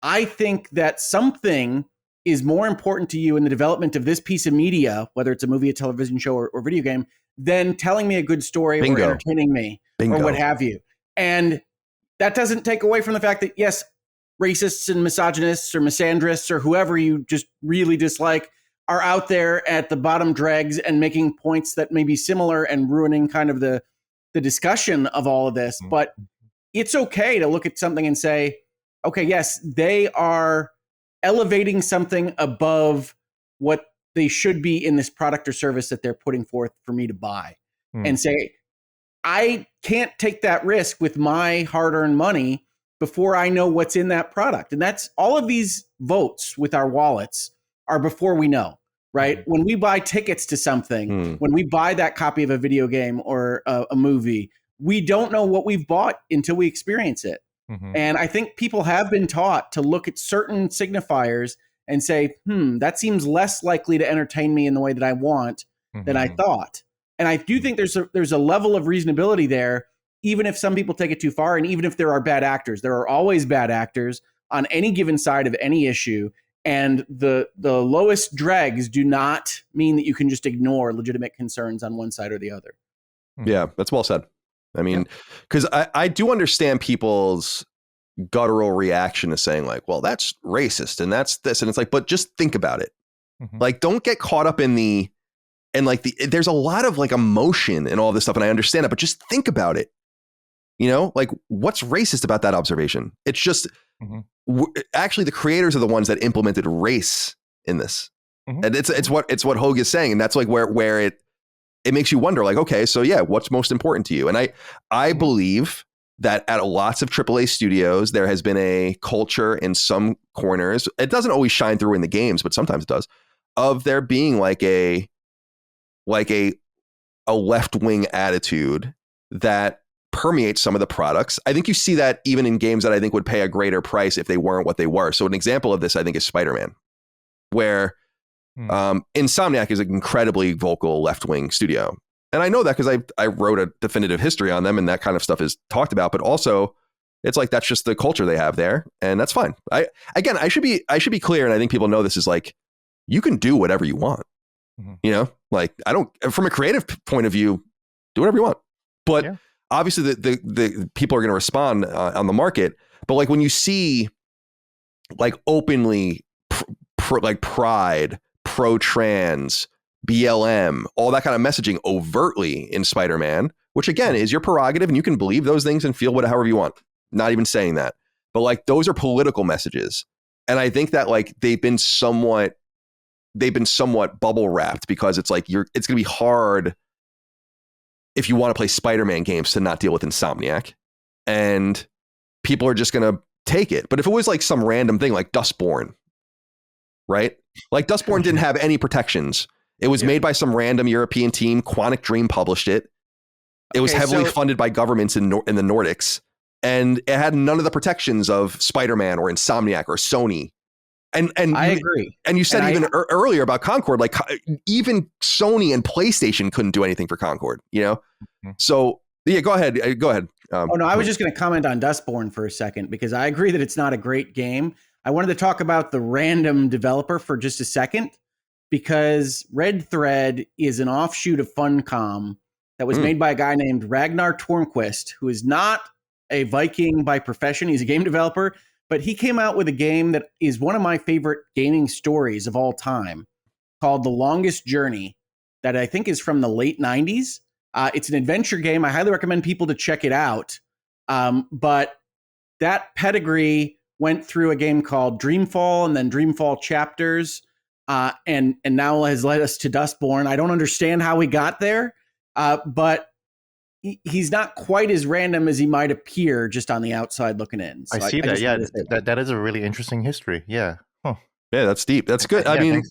[SPEAKER 3] I think that something is more important to you in the development of this piece of media, whether it's a movie, a television show, or video game, than telling me a good story or entertaining me or what have you. And that doesn't take away from the fact that, yes, racists and misogynists or misandrists or whoever you just really dislike are out there at the bottom dregs and making points that may be similar and ruining kind of the discussion of all of this. But it's okay to look at something and say, okay, yes, they are elevating something above what they should be in this product or service that they're putting forth for me to buy, and say, I can't take that risk with my hard-earned money before I know what's in that product. And that's all of these votes with our wallets are before we know, right? When we buy tickets to something, when we buy that copy of a video game or a movie, we don't know what we've bought until we experience it. And I think people have been taught to look at certain signifiers and say, that seems less likely to entertain me in the way that I want than I thought. And I do think there's a level of reasonability there, even if some people take it too far, and even if there are bad actors. There are always bad actors on any given side of any issue. And the lowest dregs do not mean that you can just ignore legitimate concerns on one side or the other.
[SPEAKER 1] Yeah, that's well said. I mean, because I do understand people's guttural reaction to saying like, well, that's racist and that's this. And it's like, but just think about it. Like, don't get caught up in the And like there's a lot of like emotion and all this stuff. And I understand it, but just think about it. You know, like what's racist about that observation? It's just actually the creators are the ones that implemented race in this. And it's what Hoeg is saying. And that's like where it makes you wonder, like, okay, so yeah, what's most important to you? And I believe that at lots of AAA studios, there has been a culture in some corners. It doesn't always shine through in the games, but sometimes it does, of there being like a left-wing attitude that permeates some of the products. I think you see that even in games that I think would pay a greater price if they weren't what they were. So an example of this, I think, is Spider-Man, where Insomniac is an incredibly vocal left-wing studio. And I know that because I wrote a definitive history on them and that kind of stuff is talked about, but also it's like, that's just the culture they have there. And that's fine. I should be clear. And I think people know this is like, you can do whatever you want, you know, like from a creative point of view, do whatever you want, but obviously the people are going to respond on the market. But like when you see like openly like pride, pro-trans, BLM, all that kind of messaging overtly in Spider-Man, which again is your prerogative and you can believe those things and feel however you want. Not even saying that, but like those are political messages. And I think that like they've been somewhat bubble wrapped because it's like it's going to be hard if you want to play Spider-Man games to not deal with Insomniac, and people are just going to take it. But if it was like some random thing like Dustborn, right? Like Dustborn didn't have any protections. It was made by some random European team. Quantic Dream published it. It was heavily funded by governments in the Nordics, and it had none of the protections of Spider-Man or Insomniac or Sony. And
[SPEAKER 3] I agree.
[SPEAKER 1] And you said earlier about Concord, like even Sony and PlayStation couldn't do anything for Concord, you know? So yeah, go ahead.
[SPEAKER 3] I was just going to comment on Dustborn for a second, because I agree that it's not a great game. I wanted to talk about the random developer for just a second, because Red Thread is an offshoot of Funcom that was made by a guy named Ragnar Tornquist, who is not a Viking by profession. He's a game developer, but he came out with a game that is one of my favorite gaming stories of all time, called The Longest Journey, that I think is from the late 90s. It's an adventure game. I highly recommend people to check it out. But that pedigree went through a game called Dreamfall and then Dreamfall Chapters, and now has led us to Dustborn. I don't understand how we got there, but he's not quite as random as he might appear just on the outside looking in. So
[SPEAKER 2] I see that. Yeah, that is a really interesting history. Yeah. Huh.
[SPEAKER 1] Yeah, that's deep. That's good. I mean,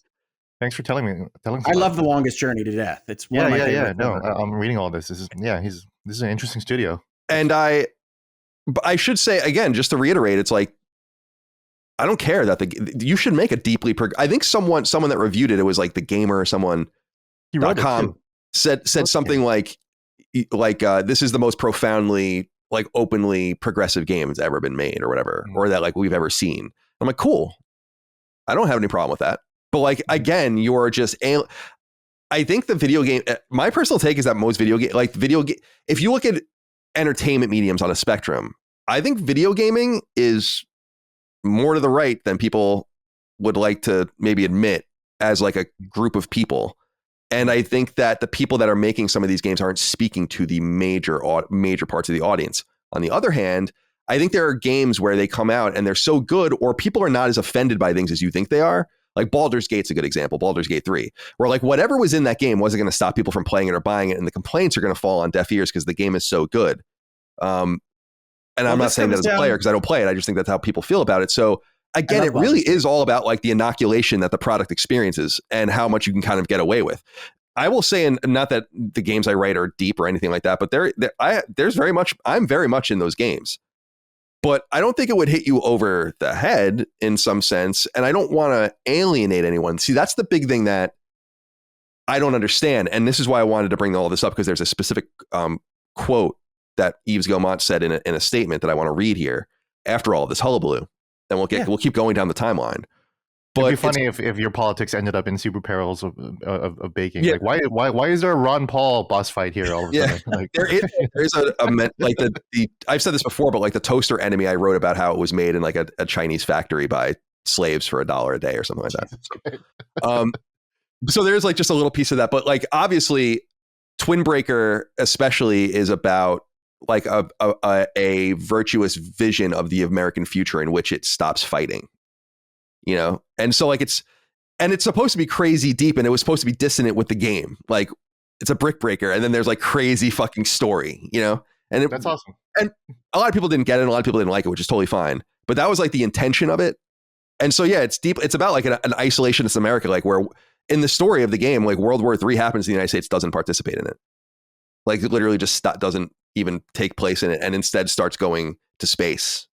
[SPEAKER 2] thanks for telling me.
[SPEAKER 3] I love The Longest Journey to death. It's one of my favorite.
[SPEAKER 2] No, I'm reading all this. This is an interesting studio.
[SPEAKER 1] And I should say again, just to reiterate, it's like, I don't care that you should make a deeply. I think someone that reviewed it was like The Gamer or someone. .com said something like this is the most profoundly like openly progressive game that's ever been made or whatever, or that like we've ever seen. I'm like, cool. I don't have any problem with that. But like again, you're just. I think the video game. My personal take is that most if you look at entertainment mediums on a spectrum, I think video gaming is more to the right than people would like to maybe admit as like a group of people. And I think that the people that are making some of these games aren't speaking to the major parts of the audience. On the other hand, I think there are games where they come out and they're so good, or people are not as offended by things as you think they are. Like Baldur's Gate's a good example, Baldur's Gate 3, where like whatever was in that game wasn't going to stop people from playing it or buying it. And the complaints are going to fall on deaf ears because the game is so good. And I'm not saying that as a player because I don't play it. I just think that's how people feel about it. So again, it really is all about like the inoculation that the product experiences and how much you can kind of get away with. I will say, and not that the games I write are deep or anything like that, but I'm very much in those games. But I don't think it would hit you over the head in some sense. And I don't want to alienate anyone. See, that's the big thing that I don't understand. And this is why I wanted to bring all this up, because there's a specific quote that Yves Guillemot said in a statement that I want to read here after all of this hullabaloo. And we'll keep going down the timeline. But
[SPEAKER 2] it'd be funny if your politics ended up in Super Perils of baking. Yeah. Like why is there a Ron Paul boss fight here all of a sudden? Like,
[SPEAKER 1] there's like I've said this before, but like the toaster enemy, I wrote about how it was made in like a Chinese factory by slaves for $1 a day or something like that. So there's like just a little piece of that, but like obviously Twin Breaker especially is about like a virtuous vision of the American future in which it stops fighting, you know? And so like it's supposed to be crazy deep, and it was supposed to be dissonant with the game. Like it's a brick breaker, and then there's like crazy fucking story, you know? And
[SPEAKER 2] That's awesome.
[SPEAKER 1] And a lot of people didn't get it, and a lot of people didn't like it, which is totally fine. But that was like the intention of it. And so, yeah, it's deep. It's about like an isolationist America, like where in the story of the game, like World War III happens, the United States doesn't participate in it. Like it literally just doesn't even take place in it, and instead starts going to space,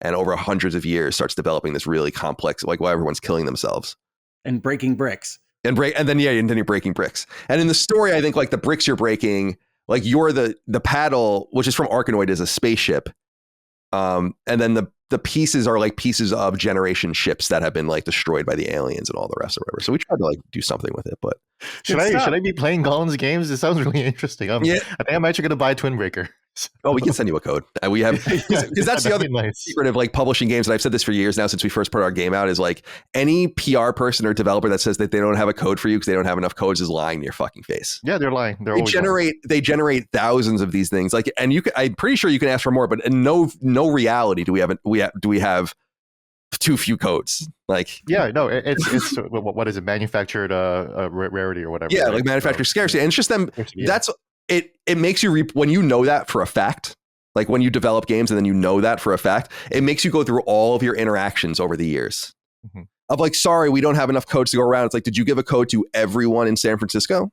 [SPEAKER 1] and over hundreds of years starts developing this really complex, like why everyone's killing themselves
[SPEAKER 3] and breaking bricks.
[SPEAKER 1] And then you're breaking bricks. And in the story, I think like the bricks you're breaking, like you're the paddle, which is from Arkanoid, is a spaceship. And then the pieces are like pieces of generation ships that have been like destroyed by the aliens and all the rest or whatever. So we tried to like do something with it, but
[SPEAKER 2] should I be playing Colin's games? It sounds really interesting.
[SPEAKER 1] Yeah.
[SPEAKER 2] I think I'm actually going to buy Twin Breaker.
[SPEAKER 1] Oh, we can send you a code. We have, because that's the other secret of like publishing games. And I've said this for years now since we first put our game out, is like any PR person or developer that says that they don't have a code for you because they don't have enough codes is lying to your fucking face.
[SPEAKER 2] Yeah, they're lying.
[SPEAKER 1] They generate thousands of these things. Like, and I'm pretty sure you can ask for more, but in no reality do we have too few codes. Like,
[SPEAKER 2] yeah, no, it's what is it? Manufactured rarity or whatever.
[SPEAKER 1] Yeah, right? Like manufactured scarcity. And it's just them. Yeah. That's it makes you when you know that for a fact, like when you develop games and then you know that for a fact, it makes you go through all of your interactions over the years of like, sorry, we don't have enough codes to go around. It's like, did you give a code to everyone in San Francisco?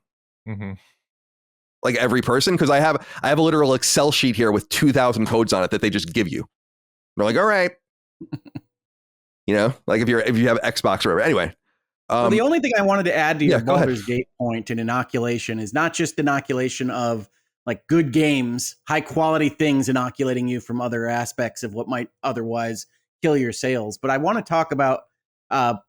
[SPEAKER 1] Like every person? Because I have a literal Excel sheet here with 2,000 codes on it that they just give you. They're like, all right. You know, like if you have Xbox or whatever. Anyway.
[SPEAKER 3] Well, the only thing I wanted to add to your Baldur's Gate point in inoculation is not just inoculation of like good games, high quality things inoculating you from other aspects of what might otherwise kill your sales. But I want to talk about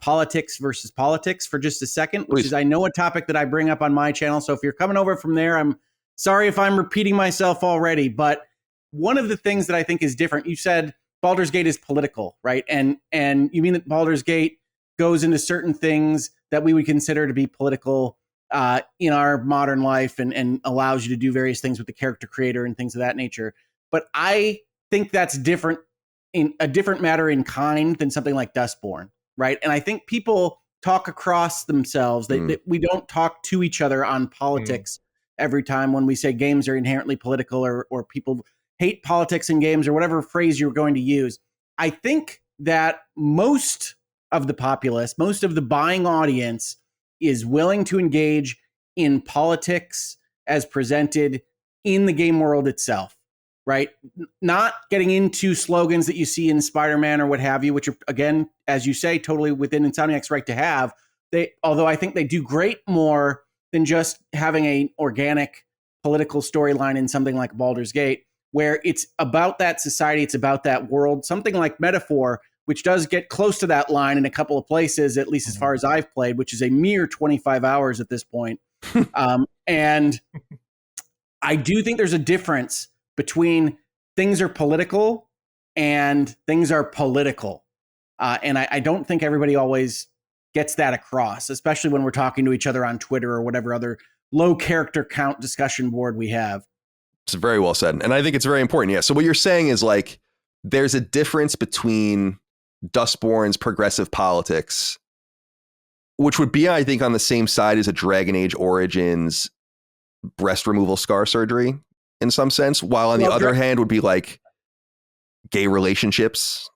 [SPEAKER 3] politics versus politics for just a second, which is, I know, a topic that I bring up on my channel. So if you're coming over from there, I'm sorry if I'm repeating myself already. But one of the things that I think is different, you said Baldur's Gate is political, right? And you mean that Baldur's Gate goes into certain things that we would consider to be political in our modern life and allows you to do various things with the character creator and things of that nature. But I think that's different, in a different matter in kind than something like Dustborn, right? And I think people talk across themselves. That we don't talk to each other on politics every time when we say games are inherently political or people hate politics in games or whatever phrase you're going to use. I think that most of the populace, most of the buying audience is willing to engage in politics as presented in the game world itself, right? Not getting into slogans that you see in Spider-Man or what have you, which are, again, as you say, totally within Insomniac's right to have. Although I think they do great more than just having an organic political storyline in something like Baldur's Gate, where it's about that society, it's about that world. Something like Metaphor, which does get close to that line in a couple of places, at least as far as I've played, which is a mere 25 hours at this point. And I do think there's a difference between things are political and things are political. And I don't think everybody always gets that across, especially when we're talking to each other on Twitter or whatever other low character count discussion board we have.
[SPEAKER 1] It's very well said. And I think it's very important. Yeah. So what you're saying is like, there's a difference between Dustborn's progressive politics, which would be, I think, on the same side as a Dragon Age Origins breast removal scar surgery in some sense, while on the other hand would be like gay relationships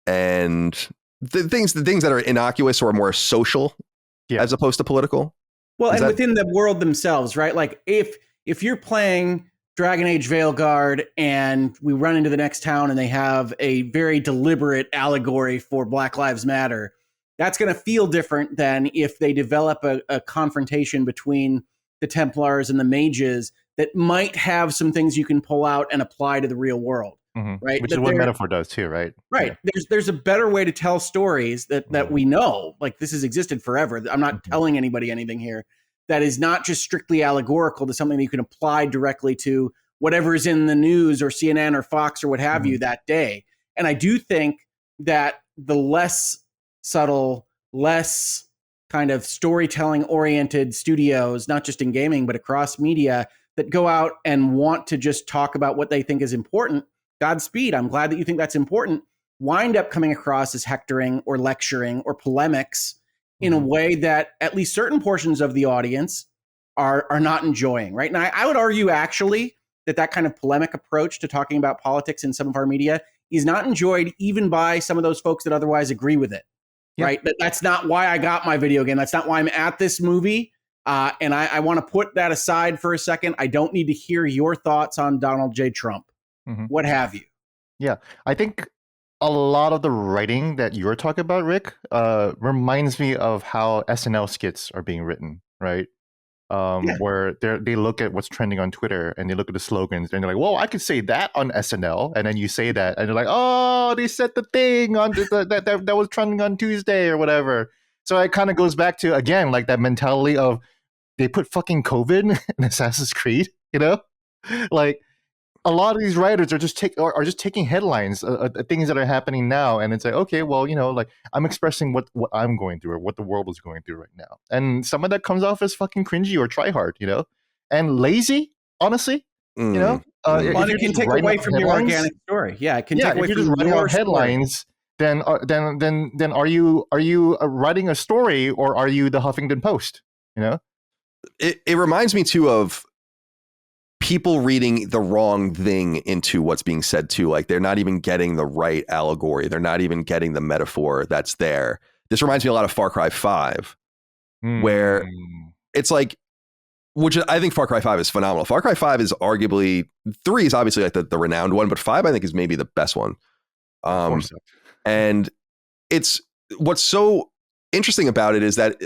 [SPEAKER 1] and the things that are innocuous or more social as opposed to political.
[SPEAKER 3] Well, and within the world themselves, right? Like if you're playing Dragon Age Veilguard and we run into the next town and they have a very deliberate allegory for Black Lives Matter, that's going to feel different than if they develop a confrontation between the Templars and the mages that might have some things you can pull out and apply to the real world, right?
[SPEAKER 2] Which is what Metaphor does too, right?
[SPEAKER 3] Right. Yeah. There's a better way to tell stories that we know, like this has existed forever. I'm not telling anybody anything here. That is not just strictly allegorical to something that you can apply directly to whatever is in the news or CNN or Fox or what have you that day. And I do think that the less subtle, less kind of storytelling oriented studios, not just in gaming, but across media, that go out and want to just talk about what they think is important. Godspeed. I'm glad that you think that's important. Wind up coming across as hectoring or lecturing or polemics in a way that at least certain portions of the audience are not enjoying, right? And I would argue actually that kind of polemic approach to talking about politics in some of our media is not enjoyed even by some of those folks that otherwise agree with it, right? But that's not why I got my video game. That's not why I'm at this movie. And I want to put that aside for a second. I don't need to hear your thoughts on Donald J. Trump. What have you?
[SPEAKER 2] Yeah, I think a lot of the writing that you're talking about, Rick, reminds me of how SNL skits are being written, right? Where they look at what's trending on Twitter and they look at the slogans and they're like, "Whoa, I could say that on SNL," and then you say that and they're like, "Oh, they said the thing on that was trending on Tuesday or whatever." So it kind of goes back to again like that mentality of they put fucking COVID in Assassin's Creed, you know, like. A lot of these writers are just taking headlines, things that are happening now, and it's like, okay, well, you know, like I'm expressing what I'm going through or what the world is going through right now, and some of that comes off as fucking cringy or try hard, you know, and lazy, honestly, you know.
[SPEAKER 3] Well, it can take away from your organic story. Yeah, it can take away from your
[SPEAKER 2] headlines. Then are you writing a story or are you the Huffington Post? You know,
[SPEAKER 1] it reminds me too of people reading the wrong thing into what's being said too. Like they're not even getting the right allegory. They're not even getting the metaphor that's there. This reminds me a lot of Far Cry 5, where it's like, which I think Far Cry 5 is phenomenal. Far Cry 5 is arguably, 3 is obviously like the renowned one, but 5 I think is maybe the best one. And it's what's so interesting about it is that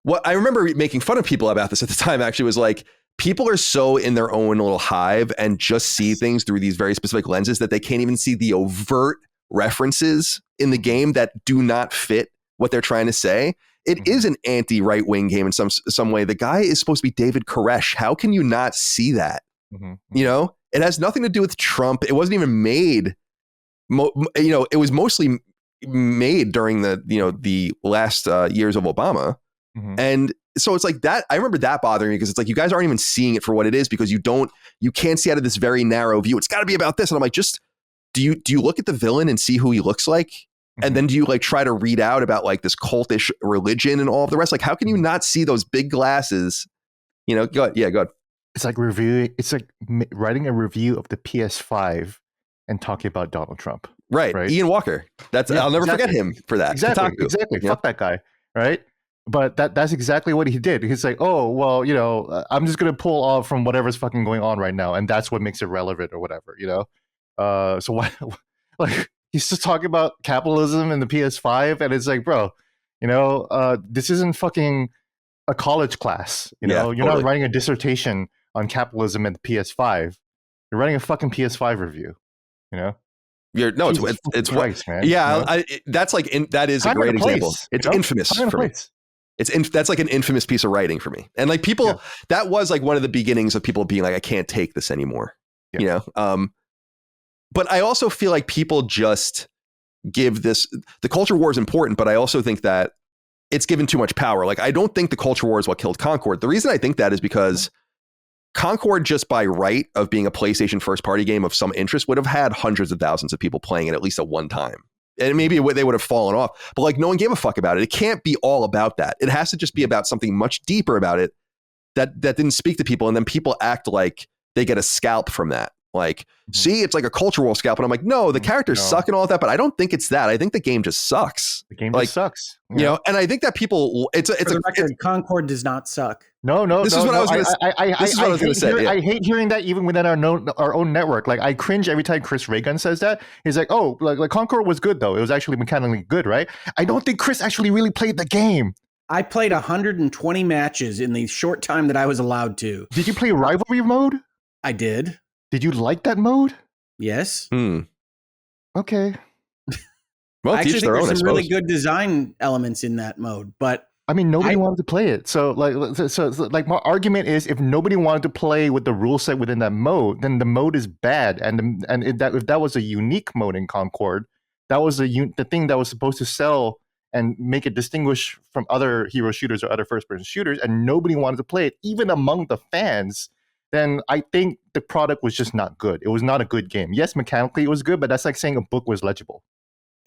[SPEAKER 1] what I remember making fun of people about this at the time actually was like, people are so in their own little hive and just see things through these very specific lenses that they can't even see the overt references in the game that do not fit what they're trying to say. It is an anti-right-wing game in some way. The guy is supposed to be David Koresh. How can you not see that? You know, it has nothing to do with Trump. It wasn't even made. You know, it was mostly made during the last years of Obama, and so it's like that. I remember that bothering me because it's like you guys aren't even seeing it for what it is because you can't see out of this very narrow view. It's got to be about this, and I'm like, just do you look at the villain and see who he looks like, and then do you like try to read out about like this cultish religion and all of the rest? Like, how can you not see those big glasses? You know, go ahead.
[SPEAKER 2] It's like reviewing. It's like writing a review of the PS5 and talking about Donald Trump.
[SPEAKER 1] Right. Ian Walker. I'll never forget him for that.
[SPEAKER 2] Exactly. Fuck that guy. Right. But that's exactly what he did. He's like, oh, well, you know, I'm just going to pull off from whatever's fucking going on right now. And that's what makes it relevant or whatever, you know? So why, like, he's just talking about capitalism and the PS5. And it's like, bro, you know, this isn't fucking a college class. You know, you're not writing a dissertation on capitalism and the PS5. You're writing a fucking PS5 review, you know?
[SPEAKER 1] It's Christ, man. Yeah, you know? That's like that is a great example. It's infamous for me. That's like an infamous piece of writing for me. And like people, that was like one of the beginnings of people being like, I can't take this anymore. Yeah. You know? But I also feel like people just give the culture war is important, but I also think that it's given too much power. Like, I don't think the culture war is what killed Concord. The reason I think that is because Concord, just by right of being a PlayStation first party game of some interest, would have had hundreds of thousands of people playing it at least at one time. And maybe they would have fallen off, but like no one gave a fuck about it. It can't be all about that. It has to just be about something much deeper about it that didn't speak to people. And then people act like they get a scalp from that. Like, see, it's like a cultural scalp. And I'm like, no, the characters suck and all of that, but I don't think it's that. I think the game just sucks.
[SPEAKER 2] The game just sucks.
[SPEAKER 1] You know, and I think that people,
[SPEAKER 3] Concord does not suck.
[SPEAKER 2] No.
[SPEAKER 1] This is what I was going to say.
[SPEAKER 2] I hate hearing that even within our own network. Like, I cringe every time Chris Reagan says that. He's like, oh, like Concord was good, though. It was actually mechanically good, right? I don't think Chris actually really played the game.
[SPEAKER 3] I played 120 matches in the short time that I was allowed to.
[SPEAKER 2] Did you play rivalry mode?
[SPEAKER 3] I did.
[SPEAKER 2] Did you like that mode?
[SPEAKER 3] Yes.
[SPEAKER 2] Okay.
[SPEAKER 1] Well,
[SPEAKER 3] I actually think there's some really good design elements in that mode, but
[SPEAKER 2] I mean, nobody wanted to play it. So like my argument is, if nobody wanted to play with the rule set within that mode, then the mode is bad. If that was a unique mode in Concord, that was the thing that was supposed to sell and make it distinguish from other hero shooters or other first-person shooters, and nobody wanted to play it, even among the fans, then I think the product was just not good. It was not a good game. Yes, mechanically it was good, but that's like saying a book was legible.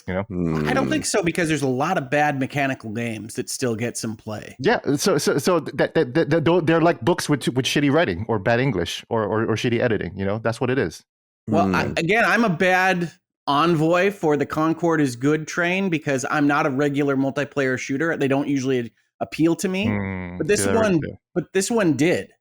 [SPEAKER 2] You know?
[SPEAKER 3] I don't think so, because there's a lot of bad mechanical games that still get some play.
[SPEAKER 2] Yeah, so they're like books with shitty writing or bad English or shitty editing. You know, that's what it is.
[SPEAKER 3] Well, I'm a bad envoy for the Concord is good train, because I'm not a regular multiplayer shooter. They don't usually appeal to me, but this one did,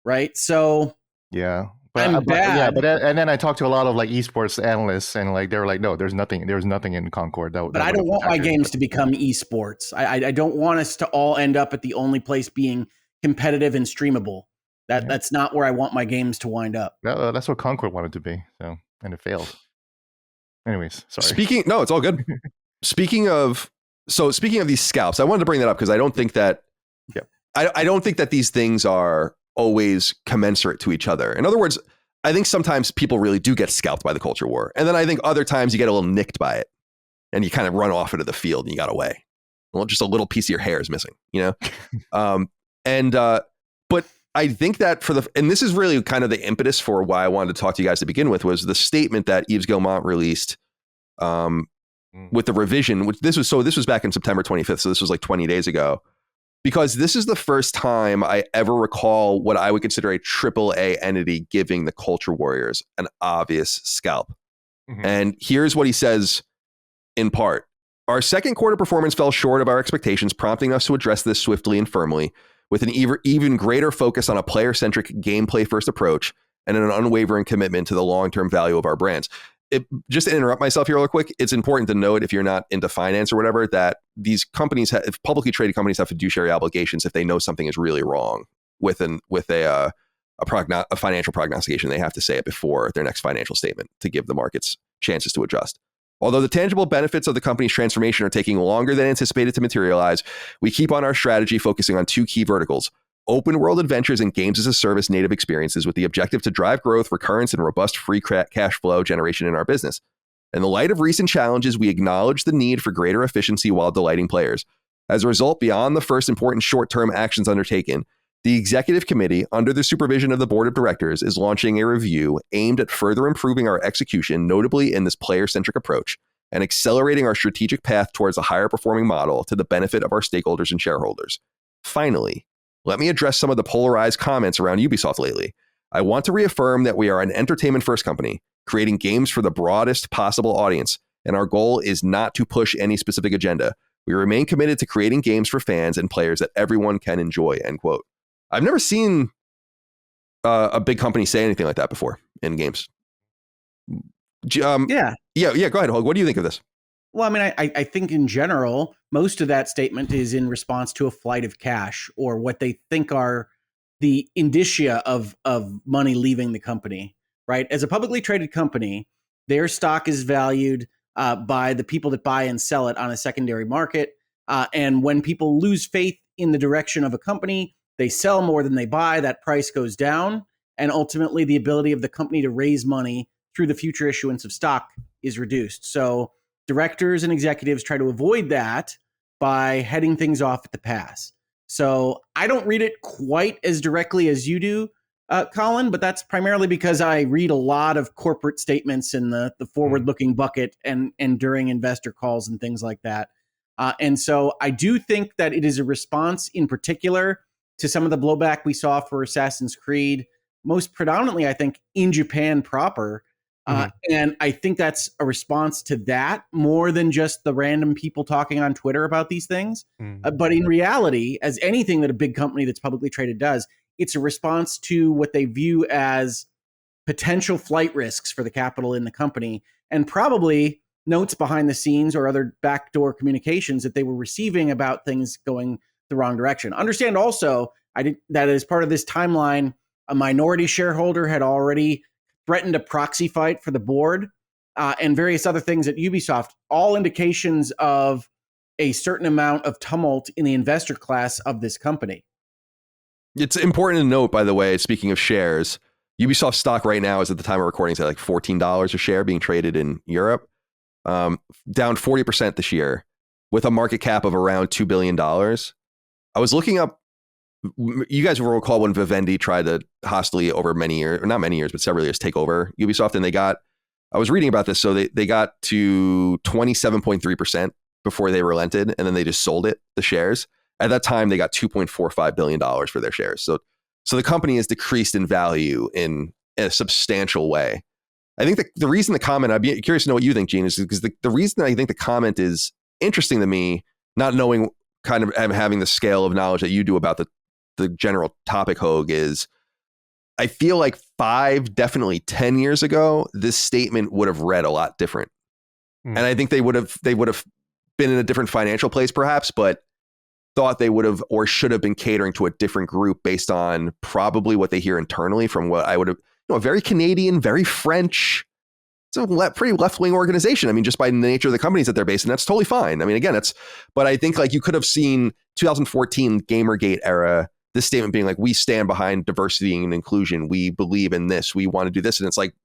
[SPEAKER 3] right? So
[SPEAKER 2] yeah.
[SPEAKER 3] I'm bad.
[SPEAKER 2] And then I talked to a lot of like esports analysts, and like they were like, no, there's nothing in Concord.
[SPEAKER 3] But I don't want my games to become esports. I don't want us to all end up at the only place being competitive and streamable. That's not where I want my games to wind up.
[SPEAKER 2] That's what Concord wanted to be, and it failed. Anyways, sorry.
[SPEAKER 1] No, it's all good. Speaking of these scalps, I wanted to bring that up because I don't think that I don't think that these things are always commensurate to each other. In other words, I think sometimes people really do get scalped by the culture war. And then I think other times you get a little nicked by it and you kind of run off into the field and you got away. Well, just a little piece of your hair is missing, you know? But I think that and this is really kind of the impetus for why I wanted to talk to you guys to begin with, was the statement that Yves Guillemot released with the revision, which this was back in September 25th. So this was like 20 days ago. Because this is the first time I ever recall what I would consider a AAA entity giving the culture warriors an obvious scalp. Mm-hmm. And here's what he says in part. Our second quarter performance fell short of our expectations, prompting us to address this swiftly and firmly, with an even greater focus on a player-centric, gameplay-first approach and an unwavering commitment to the long-term value of our brands. Just to interrupt myself here real quick, it's important to note, if you're not into finance or whatever, that these companies, if publicly traded companies, have fiduciary obligations if they know something is really wrong with a financial prognostication. They have to say it before their next financial statement to give the markets chances to adjust. Although the tangible benefits of the company's transformation are taking longer than anticipated to materialize, we keep on our strategy focusing on two key verticals: open world adventures and games as a service native experiences, with the objective to drive growth, recurrence, and robust free cash flow generation in our business. In the light of recent challenges, we acknowledge the need for greater efficiency while delighting players. As a result, beyond the first important short-term actions undertaken, the executive committee, under the supervision of the board of directors, is launching a review aimed at further improving our execution, notably in this player-centric approach, and accelerating our strategic path towards a higher performing model to the benefit of our stakeholders and shareholders. Finally, let me address some of the polarized comments around Ubisoft lately. I want to reaffirm that we are an entertainment-first company, creating games for the broadest possible audience, and our goal is not to push any specific agenda. We remain committed to creating games for fans and players that everyone can enjoy, end quote. I've never seen a big company say anything like that before in games.
[SPEAKER 3] Yeah,
[SPEAKER 1] go ahead, Hoeg. What do you think of this?
[SPEAKER 3] Well, I mean, I think in general, most of that statement is in response to a flight of cash, or what they think are the indicia of money leaving the company, right? As a publicly traded company, their stock is valued by the people that buy and sell it on a secondary market. And when people lose faith in the direction of a company, they sell more than they buy, that price goes down. And ultimately, the ability of the company to raise money through the future issuance of stock is reduced. So directors and executives try to avoid that by heading things off at the pass. So I don't read it quite as directly as you do, Colin, but that's primarily because I read a lot of corporate statements in the forward-looking bucket and during investor calls and things like that. And so I do think that it is a response in particular to some of the blowback we saw for Assassin's Creed, most predominantly, I think, in Japan proper. And I think that's a response to that more than just the random people talking on Twitter about these things. But in reality, as anything that a big company that's publicly traded does, it's a response to what they view as potential flight risks for the capital in the company, and probably notes behind the scenes or other backdoor communications that they were receiving about things going the wrong direction. Understand also, that as part of this timeline, a minority shareholder had already threatened a proxy fight for the board, and various other things at Ubisoft, all indications of a certain amount of tumult in the investor class of this company.
[SPEAKER 1] It's important to note, by the way, speaking of shares, Ubisoft stock right now is, at the time of recording, is at like $14 a share being traded in Europe, down 40% this year. with a market cap of around $2 billion. I was looking up, you guys will recall when Vivendi tried to hostily over many years, or not many years, but several years, take over Ubisoft. And I was reading about this. So they got to 27.3% before they relented. And then they just sold the shares. At that time, they got $2.45 billion for their shares. So the company has decreased in value in a substantial way. I think the reason the comment, I'd be curious to know what you think, Gene, is because the reason I think the comment is interesting to me, not knowing kind of having the scale of knowledge that you do about the general topic, Hoeg, is I feel like 5, definitely 10 years ago, this statement would have read a lot different. And I think they would have been in a different financial place perhaps, but thought they would have or should have been catering to a different group based on probably what they hear internally from what I would have, a very Canadian, very French, it's a pretty left-wing organization. I mean, just by the nature of the companies that they're based in, that's totally fine. I mean, again, but I think like you could have seen 2014 Gamergate era, this statement being like, we stand behind diversity and inclusion. We believe in this. We want to do this. And it's like,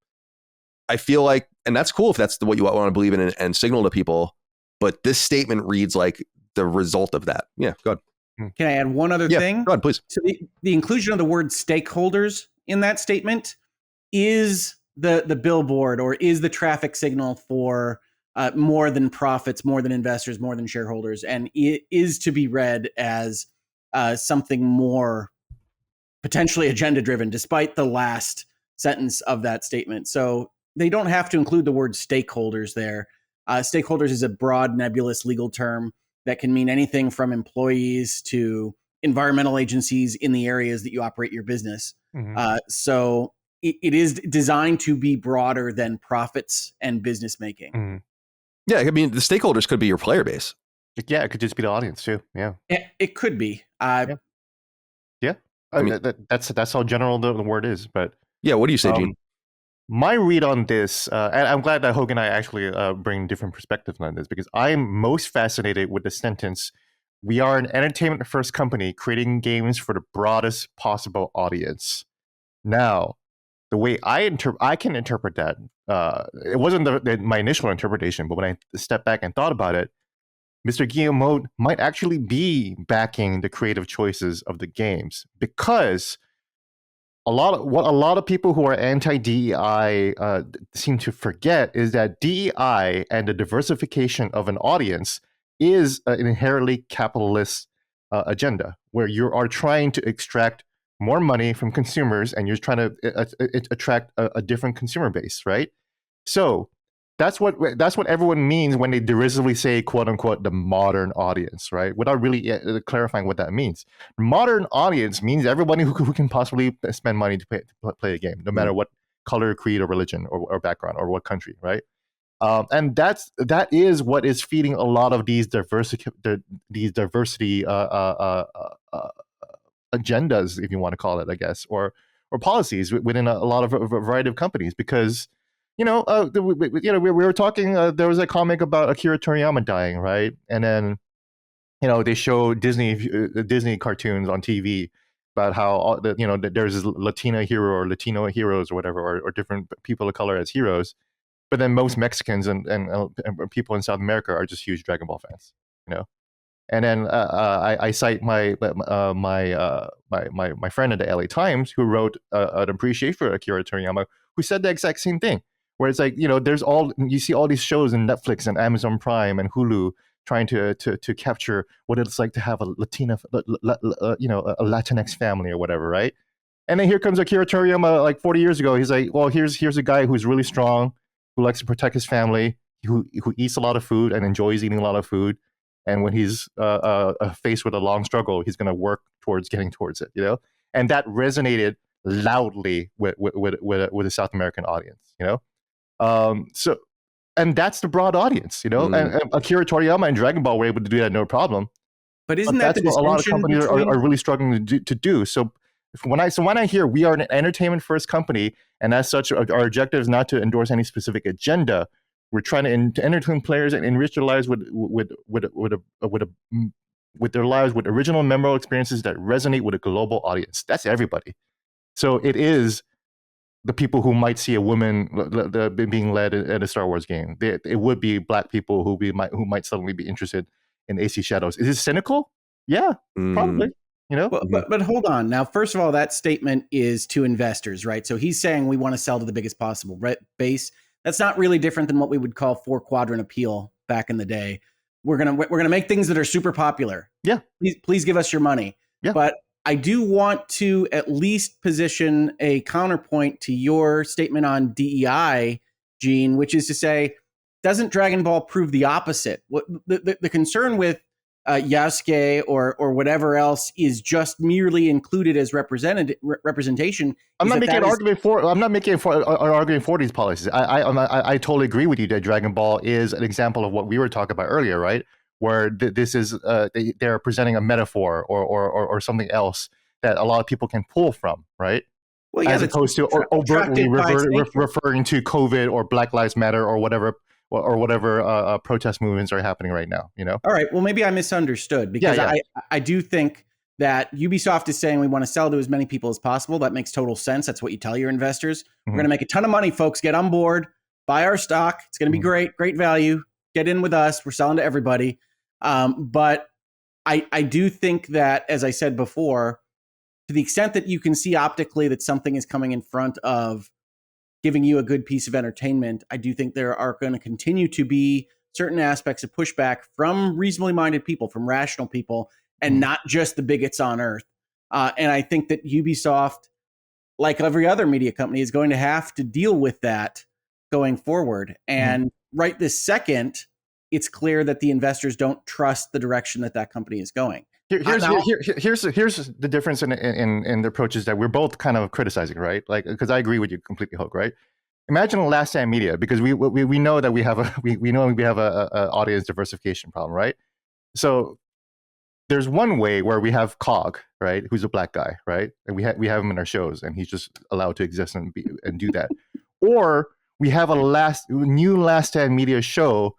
[SPEAKER 1] I feel like, and that's cool if that's what you want to believe in and signal to people. But this statement reads like the result of that. Yeah, go ahead.
[SPEAKER 3] Can I add one other thing?
[SPEAKER 1] Go ahead, please.
[SPEAKER 3] So the inclusion of the word stakeholders in that statement is the billboard or is the traffic signal for more than profits, more than investors, more than shareholders. And it is to be read as something more potentially agenda driven, despite the last sentence of that statement. So they don't have to include the word stakeholders there. Stakeholders is a broad, nebulous legal term that can mean anything from employees to environmental agencies in the areas that you operate your business. Mm-hmm. So it is designed to be broader than profits and business making. Mm-hmm.
[SPEAKER 1] Yeah, I mean, the stakeholders could be your player base.
[SPEAKER 2] Yeah, it could just be the audience too. Yeah,
[SPEAKER 3] it could be.
[SPEAKER 2] Yeah. I mean, that's how general the word is. But
[SPEAKER 1] yeah, what do you say, Gene?
[SPEAKER 2] My read on this, and I'm glad that Hoeg and I actually bring different perspectives on this, because I'm most fascinated with the sentence, "We are an entertainment-first company creating games for the broadest possible audience." Now, the way I can interpret that, it wasn't my initial interpretation, but when I stepped back and thought about it, Mr. Guillemot might actually be backing the creative choices of the games, because what a lot of people who are anti-DEI seem to forget is that DEI and the diversification of an audience is an inherently capitalist agenda, where you are trying to extract more money from consumers and you're trying to attract a different consumer base, right? So that's what everyone means when they derisively say, quote unquote, the modern audience, right? Without really clarifying what that means. Modern audience means everybody who can possibly spend money to play a game, no matter what color, creed, or religion, or background, or what country, right? And that is what is feeding a lot of these diversity agendas, if you want to call it, I guess, or policies within a lot of a variety of companies, because we were talking. There was a comic about Akira Toriyama dying, right? And then, they show Disney cartoons on TV about how there's this Latina hero or Latino heroes or whatever, or different people of color as heroes, but then most Mexicans and people in South America are just huge Dragon Ball fans, And then I cite my friend at the LA Times who wrote an appreciation for Akira Toriyama, who said the exact same thing. Where it's like, you see all these shows in Netflix and Amazon Prime and Hulu trying to capture what it's like to have a Latina, a Latinx family or whatever, right? And then here comes Akira Toriyama, like 40 years ago. He's like, well, here's a guy who's really strong, who likes to protect his family, who eats a lot of food and enjoys eating a lot of food. And when he's faced with a long struggle, he's going to work towards getting towards it, And that resonated loudly with the South American audience, and that's the broad audience, and Akira Toriyama and Dragon Ball were able to do that no problem.
[SPEAKER 3] But that's
[SPEAKER 2] what a lot of companies are really struggling to do. So when I hear we are an entertainment first company, and as such, our objective is not to endorse any specific agenda. We're trying to entertain players and enrich their lives with their lives with original, memorable experiences that resonate with a global audience. That's everybody. So it is the people who might see a woman being led at a Star Wars game. It would be Black people who might suddenly be interested in AC Shadows. Is it cynical? Yeah, probably. You know,
[SPEAKER 3] but hold on. Now, first of all, that statement is to investors, right? So he's saying we want to sell to the biggest possible base. That's not really different than what we would call 4-quadrant appeal back in the day. We're gonna make things that are super popular.
[SPEAKER 2] Yeah.
[SPEAKER 3] Please give us your money.
[SPEAKER 2] Yeah.
[SPEAKER 3] But I do want to at least position a counterpoint to your statement on DEI, Gene, which is to say, doesn't Dragon Ball prove the opposite? What the concern with Yasuke or whatever else is just merely included as representation.
[SPEAKER 2] I'm not making an argument for these policies. I totally agree with you that Dragon Ball is an example of what we were talking about earlier, right? Where this is they're presenting a metaphor or something else that a lot of people can pull from, right?
[SPEAKER 3] Well, yeah,
[SPEAKER 2] as opposed to overtly referring to COVID or Black Lives Matter or whatever protest movements are happening right now, you know?
[SPEAKER 3] All right. Well, maybe I misunderstood because I do think that Ubisoft is saying we want to sell to as many people as possible. That makes total sense. That's what you tell your investors. We're going to make a ton of money, folks. Get on board, buy our stock. It's going to be great value. Get in with us. We're selling to everybody. But I do think that, as I said before, to the extent that you can see optically that something is coming in front of giving you a good piece of entertainment, I do think there are going to continue to be certain aspects of pushback from reasonably minded people, from rational people, and not just the bigots on earth. And I think that Ubisoft, like every other media company, is going to have to deal with that going forward. And right this second, it's clear that the investors don't trust the direction that company is going.
[SPEAKER 2] Here's the difference in the approaches that we're both kind of criticizing, right? Like, because I agree with you completely, Hoeg, right? Imagine a last stand media, because we know that we have a audience diversification problem, right? So there's one way where we have Cog, right, who's a black guy, right, and we have him in our shows, and he's just allowed to exist and do that, or we have a new last stand media show,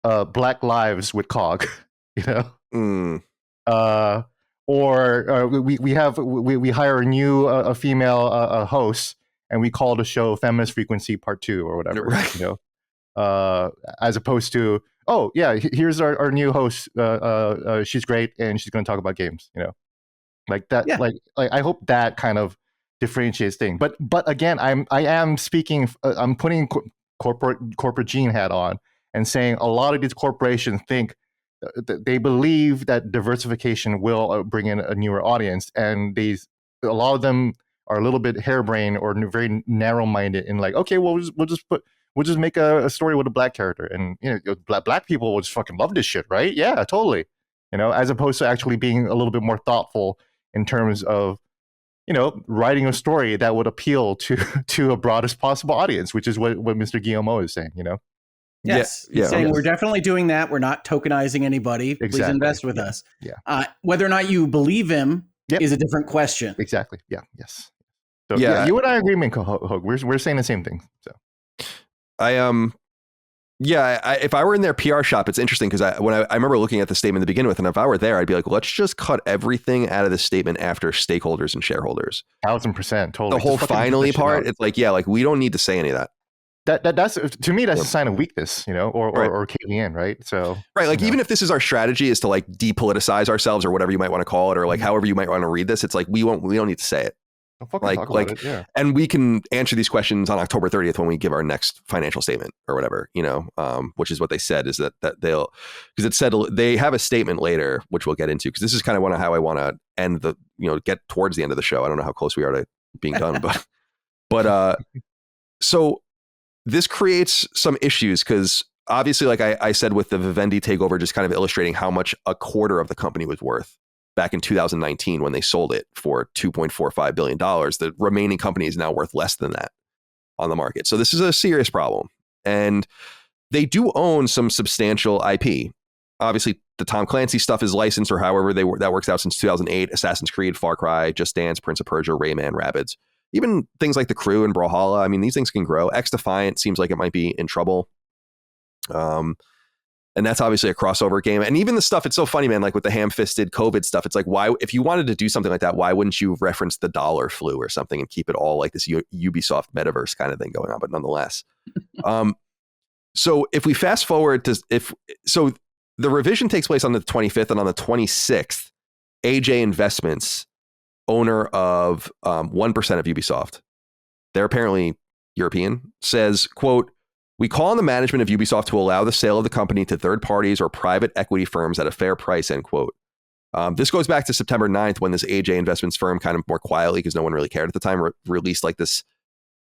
[SPEAKER 2] Black Lives with Cog, you know. Or we hire a new female host, and we call the show Feminist Frequency Part 2 or whatever, right. You know, as opposed to, oh yeah, here's our new host, she's great and she's going to talk about games, you know, like that. Yeah. Like I hope that kind of differentiates thing. But again, I am speaking, I'm putting corporate Gene hat on and saying a lot of these corporations think they believe that diversification will bring in a newer audience, and a lot of them are a little bit harebrained or very narrow-minded in like, okay, well, we'll just make a story with a black character, and you know, black people will just fucking love this shit, right? Yeah, totally. You know, as opposed to actually being a little bit more thoughtful in terms of, you know, writing a story that would appeal to a broadest possible audience, which is what Mr. Guillemot is saying, you know.
[SPEAKER 3] Yes, saying we're definitely doing that. We're not tokenizing anybody. Exactly. Please invest with us. Yeah. Whether or not you believe him is a different question.
[SPEAKER 2] Exactly. Yeah. Yes. So you and I agree, Hoeg. We're saying the same thing. So
[SPEAKER 1] if I were in their PR shop, it's interesting because I remember looking at the statement to begin with, and if I were there, I'd be like, let's just cut everything out of the statement after stakeholders and shareholders.
[SPEAKER 2] 1000%, totally.
[SPEAKER 1] The whole finally part, it's like, like we don't need to say any of that.
[SPEAKER 2] That's to me, that's a sign of weakness, you know, or caving in, right? So
[SPEAKER 1] like even if this is our strategy is to like depoliticize ourselves or whatever you might want to call it, or like however you might want to read this, it's like we don't need to say it.
[SPEAKER 2] Talk about it, yeah. And
[SPEAKER 1] we can answer these questions on October 30th when we give our next financial statement or whatever, you know, which is what they said is that they'll, because it said they have a statement later, which we'll get into, because this is kind of how I want to end the, you know, get towards the end of the show. I don't know how close we are to being done, but so this creates some issues because obviously, like I said, with the Vivendi takeover, just kind of illustrating how much a quarter of the company was worth back in 2019 when they sold it for $2.45 billion. The remaining company is now worth less than that on the market. So this is a serious problem. And they do own some substantial IP. Obviously, the Tom Clancy stuff is licensed or however that works out since 2008. Assassin's Creed, Far Cry, Just Dance, Prince of Persia, Rayman, Rabbids. Even things like The Crew and Brawlhalla, I mean, these things can grow. X-Defiant seems like it might be in trouble. And that's obviously a crossover game. And even the stuff, it's so funny, man, like with the ham-fisted COVID stuff, it's like, why, if you wanted to do something like that, why wouldn't you reference the dollar flu or something and keep it all like this Ubisoft metaverse kind of thing going on? But nonetheless. So if we fast forward to, the revision takes place on the 25th, and on the 26th, AJ Investments, owner of 1% of Ubisoft, they're apparently European, says, quote, "We call on the management of Ubisoft to allow the sale of the company to third parties or private equity firms at a fair price," end quote. This goes back to September 9th when this AJ Investments firm, kind of more quietly, because no one really cared at the time, released like this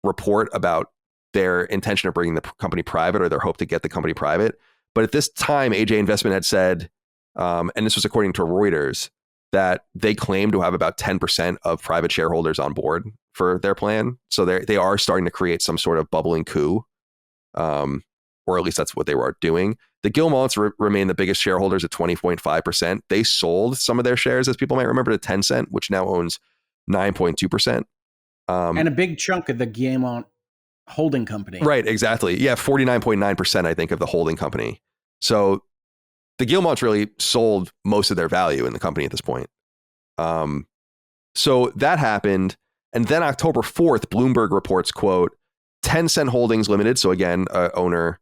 [SPEAKER 1] report about their intention of bringing the company private, or their hope to get the company private. But at this time, AJ Investment had said, and this was according to Reuters, that they claim to have about 10% of private shareholders on board for their plan. So they are starting to create some sort of bubbling coup, or at least that's what they were doing. The Guillemots remain the biggest shareholders at 20.5%. They sold some of their shares, as people might remember, to Tencent, which now owns 9.2%.
[SPEAKER 3] And a big chunk of the Guillemot holding company.
[SPEAKER 1] Right, exactly. Yeah, 49.9%, I think, of the holding company. So the Guillemots really sold most of their value in the company at this point. So that happened. And then October 4th, Bloomberg reports, quote, Tencent Holdings Limited, so again, owner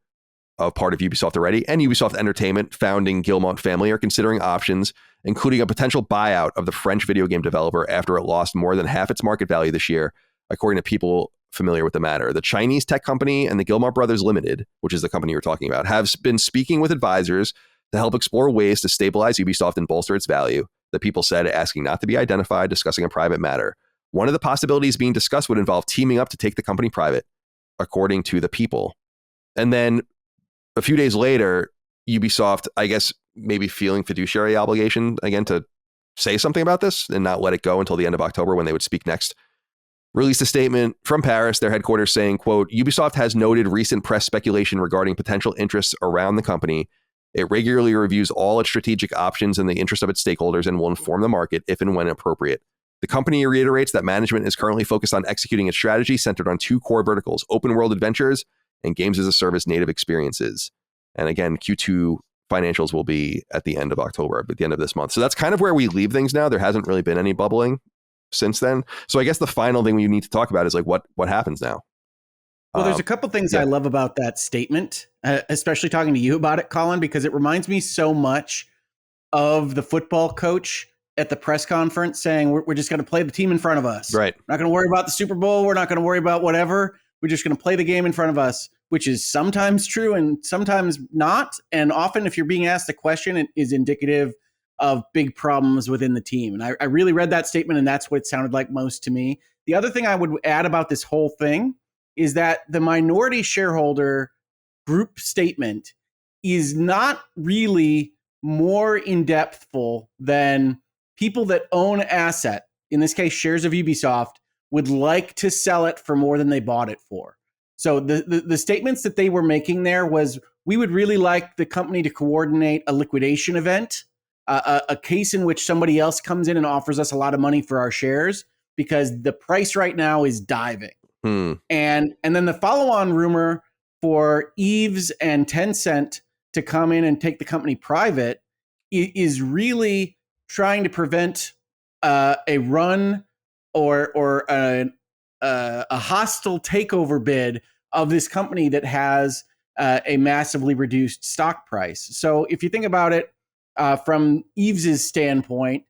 [SPEAKER 1] of part of Ubisoft already, and Ubisoft Entertainment founding Guillemot family are considering options, including a potential buyout of the French video game developer after it lost more than half its market value this year, according to people familiar with the matter. The Chinese tech company and the Guillemot Brothers Limited, which is the company you were talking about, have been speaking with advisors to help explore ways to stabilize Ubisoft and bolster its value, the people said, asking not to be identified, discussing a private matter. One of the possibilities being discussed would involve teaming up to take the company private, according to the people. And then a few days later, Ubisoft, I guess, maybe feeling fiduciary obligation again to say something about this and not let it go until the end of October when they would speak next, released a statement from Paris, their headquarters, saying, quote, Ubisoft has noted recent press speculation regarding potential interests around the company. It regularly reviews all its strategic options in the interest of its stakeholders and will inform the market if and when appropriate. The company reiterates that management is currently focused on executing its strategy centered on two core verticals, open world adventures and games as a service native experiences. And again, Q2 financials will be at the end of October, at the end of this month. So that's kind of where we leave things now. There hasn't really been any bubbling since then. So I guess the final thing we need to talk about is like what happens now.
[SPEAKER 3] Well, there's a couple things I love about that statement, especially talking to you about it, Colin, because it reminds me so much of the football coach at the press conference saying, we're just going to play the team in front of us.
[SPEAKER 1] Right.
[SPEAKER 3] We're not going to worry about the Super Bowl. We're not going to worry about whatever. We're just going to play the game in front of us, which is sometimes true and sometimes not. And often if you're being asked a question, it is indicative of big problems within the team. And I really read that statement, and that's what it sounded like most to me. The other thing I would add about this whole thing is that the minority shareholder group statement is not really more in-depthful than people that own asset, in this case, shares of Ubisoft, would like to sell it for more than they bought it for. So the statements that they were making there was, we would really like the company to coordinate a liquidation event, a case in which somebody else comes in and offers us a lot of money for our shares because the price right now is diving. And then the follow-on rumor for Yves and Tencent to come in and take the company private is really trying to prevent a run or a hostile takeover bid of this company that has a massively reduced stock price. So if you think about it from Yves's standpoint,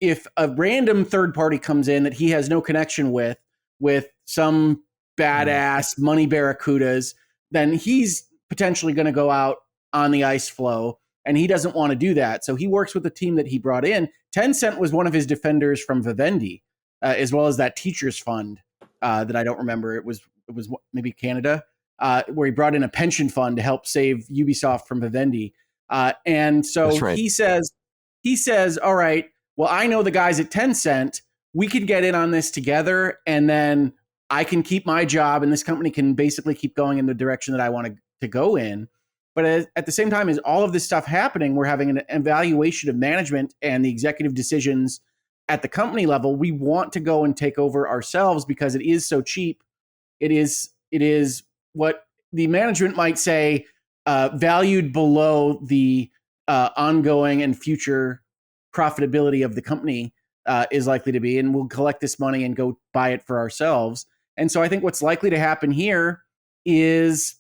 [SPEAKER 3] if a random third party comes in that he has no connection with some badass money barracudas, then he's potentially going to go out on the ice flow, and he doesn't want to do that. So he works with the team that he brought in. Tencent was one of his defenders from Vivendi, as well as that teachers fund that I don't remember. It was maybe Canada, where he brought in a pension fund to help save Ubisoft from Vivendi. And so right. he says, all right, well, I know the guys at Tencent. We could get in on this together, and then I can keep my job, and this company can basically keep going in the direction that I want to go in. But at the same time as all of this stuff happening, we're having an evaluation of management and the executive decisions at the company level. We want to go and take over ourselves because it is so cheap. It is what the management might say valued below the ongoing and future profitability of the company is likely to be, and we'll collect this money and go buy it for ourselves. And so I think what's likely to happen here is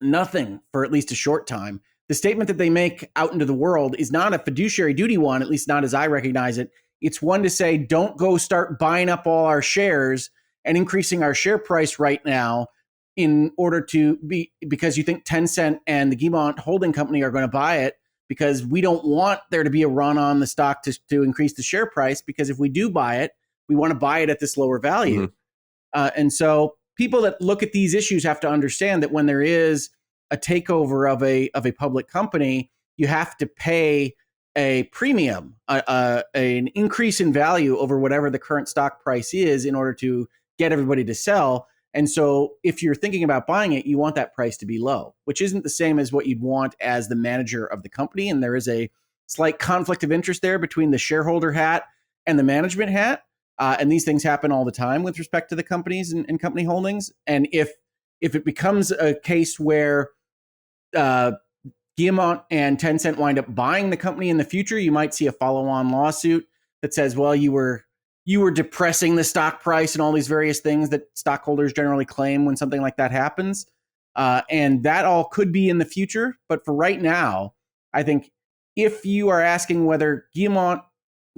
[SPEAKER 3] nothing for at least a short time. the statement that they make out into the world is not a fiduciary duty one, at least not as I recognize it. It's one to say, don't go start buying up all our shares and increasing our share price right now in order to be, because you think Tencent and the Guillemot holding company are going to buy it, because we don't want there to be a run on the stock to increase the share price, because if we do buy it, we want to buy it at this lower value. And so people that look at these issues have to understand that when there is a takeover of a public company, you have to pay a premium, an increase in value over whatever the current stock price is in order to get everybody to sell. And so if you're thinking about buying it, you want that price to be low, which isn't the same as what you'd want as the manager of the company. And there is a slight conflict of interest there between the shareholder hat and the management hat. And these things happen all the time with respect to the companies and company holdings. And if it becomes a case where Guillemot and Tencent wind up buying the company in the future, you might see a follow-on lawsuit that says, well, you were depressing the stock price and all these various things that stockholders generally claim when something like that happens. And that all could be in the future. But for right now, I think if you are asking whether Guillemot,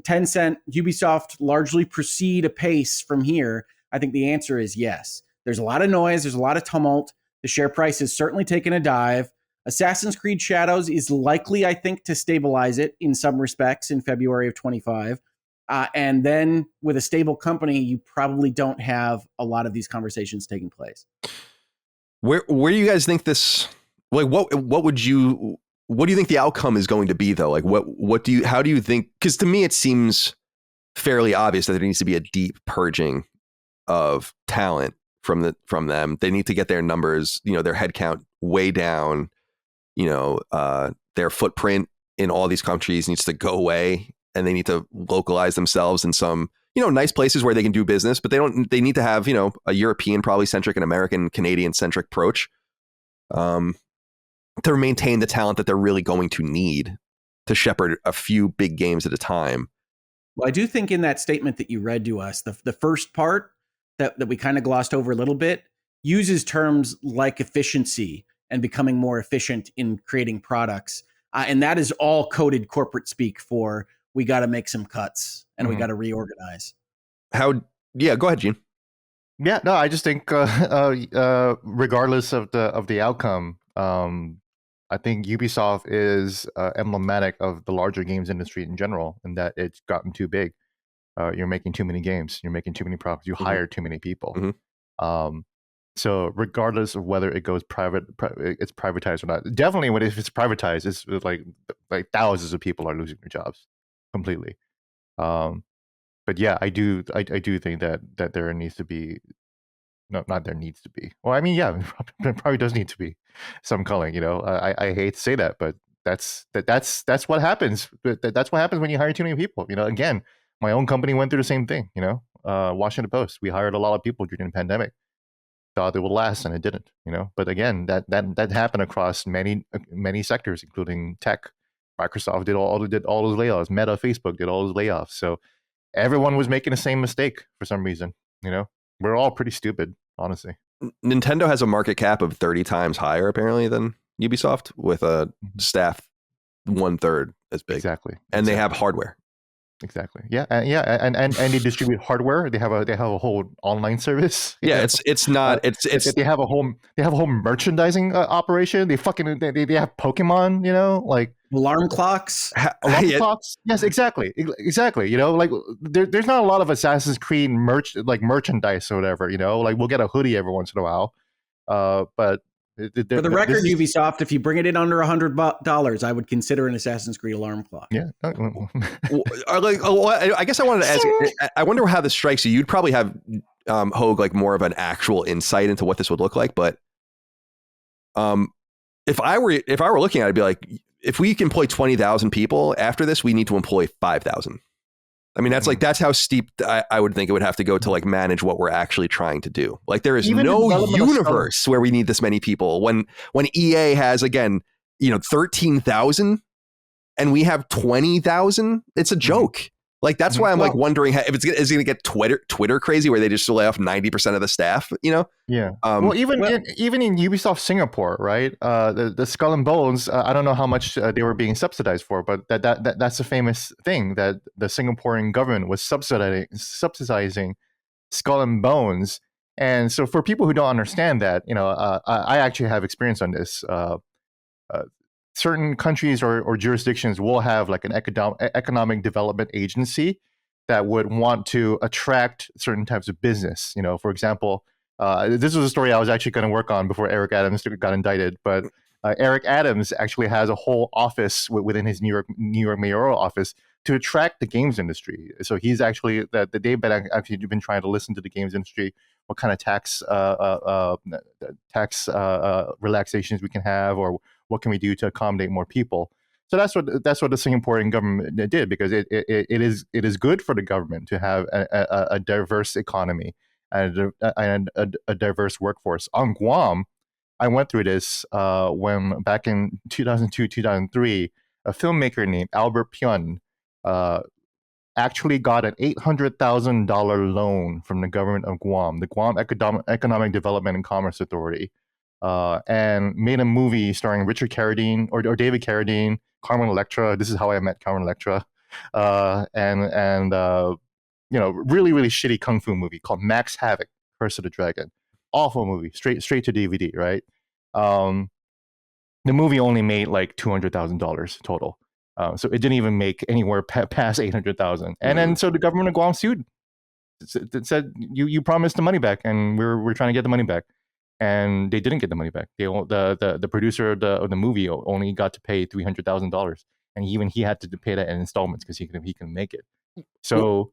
[SPEAKER 3] Tencent, Ubisoft largely proceed apace from here, I think the answer is yes. There's a lot of noise. There's a lot of tumult. The share price has certainly taken a dive. Assassin's Creed Shadows is likely, I think, to stabilize it in some respects in February of 25. And then with a stable company, you probably don't have a lot of these conversations taking place.
[SPEAKER 1] Where do you guys think this, like, what do you think the outcome is going to be though? Like how do you think, because to me it seems fairly obvious that there needs to be a deep purging of talent from them. They need to get their numbers, their headcount way down, their footprint in all these countries needs to go away. And they need to localize themselves in some, nice places where they can do business, but they need to have, a European, probably centric and American, Canadian centric approach to maintain the talent that they're really going to need to shepherd a few big games at a time.
[SPEAKER 3] Well, I do think in that statement that you read to us, the first part that we kind of glossed over a little bit uses terms like efficiency and becoming more efficient in creating products. And that is all coded corporate speak for, we got to make some cuts and we got to reorganize.
[SPEAKER 1] Go ahead, Gene.
[SPEAKER 2] Yeah, no, I just think regardless of the outcome, I think Ubisoft is emblematic of the larger games industry in general, in that it's gotten too big. You're making too many games. You're making too many products. You hire too many people. So regardless of whether it goes private, it's privatized or not. Definitely, if it's privatized, it's like thousands of people are losing their jobs completely. But yeah, I do think that there needs to be, not there needs to be. Well, I mean, yeah, there probably does need to be some culling. I hate to say that, but that's what happens. That's what happens when you hire too many people. Again, my own company went through the same thing. Washington Post, we hired a lot of people during the pandemic. Thought it would last, and it didn't. But again, that happened across many sectors, including tech. Microsoft did all those layoffs. Meta, Facebook did all those layoffs. So everyone was making the same mistake for some reason. We're all pretty stupid, honestly.
[SPEAKER 1] Nintendo has a market cap of 30 times higher apparently than Ubisoft, with a staff 1/3 as big.
[SPEAKER 2] Exactly.
[SPEAKER 1] And they have hardware.
[SPEAKER 2] Exactly. Yeah. And they distribute hardware. They have a whole online service.
[SPEAKER 1] Yeah. It's not. It's
[SPEAKER 2] they have a whole merchandising operation. They have Pokemon. Like
[SPEAKER 3] alarm clocks.
[SPEAKER 2] Alarm clocks. Yes. Exactly. Like there's not a lot of Assassin's Creed merchandise or whatever. Like we'll get a hoodie every once in a while. But
[SPEAKER 3] for the record, Ubisoft, if you bring it in under $100, I would consider an Assassin's Creed alarm clock.
[SPEAKER 2] Yeah.
[SPEAKER 1] I guess I wanted to ask. I wonder how this strikes you. You'd probably have Hoeg like more of an actual insight into what this would look like. But if I were looking at it, I'd be like, if we can employ 20,000 people after this, we need to employ 5,000. I mean, that's how steep I would think it would have to go to like manage what we're actually trying to do. Like there is no universe where we need this many people when EA has, again, 13,000 and we have 20,000. It's a joke. Like that's why I'm like
[SPEAKER 3] Well-
[SPEAKER 1] wondering if is it going to get Twitter crazy where they just lay off 90% of the staff, you know?
[SPEAKER 2] Yeah.
[SPEAKER 1] Um,
[SPEAKER 2] Even in Ubisoft Singapore, right? The Skull and Bones. I don't know how much they were being subsidized for, but that's a famous thing that the Singaporean government was subsidizing Skull and Bones. And so for people who don't understand that, I actually have experience on this. Certain countries or jurisdictions will have like an economic development agency that would want to attract certain types of business. For example, this was a story I was actually going to work on before Eric Adams got indicted. But Eric Adams actually has a whole office within his New York mayoral office to attract the games industry. So he's actually they've actually been trying to listen to the games industry, what kind of tax relaxations we can have, or what can we do to accommodate more people. So that's what the Singaporean government did, because it is good for the government to have a diverse economy and a diverse workforce. On Guam, I went through this when back in 2002, 2003, a filmmaker named Albert Pyun actually got an $800,000 loan from the government of Guam, the Guam Economic Development and Commerce Authority, and made a movie starring Richard Carradine or David Carradine, Carmen Electra. This is how I met Carmen Electra, and really really shitty kung fu movie called Max Havoc: Curse of the Dragon. Awful movie, straight to DVD, right? The movie only made like $200,000 total. So it didn't even make anywhere past 800,000. And then so the government of Guam sued. It said you promised the money back, and we're trying to get the money back, and they didn't get the money back. The producer of the movie only got to pay $300,000, and even he had to pay that in installments because he can make it. So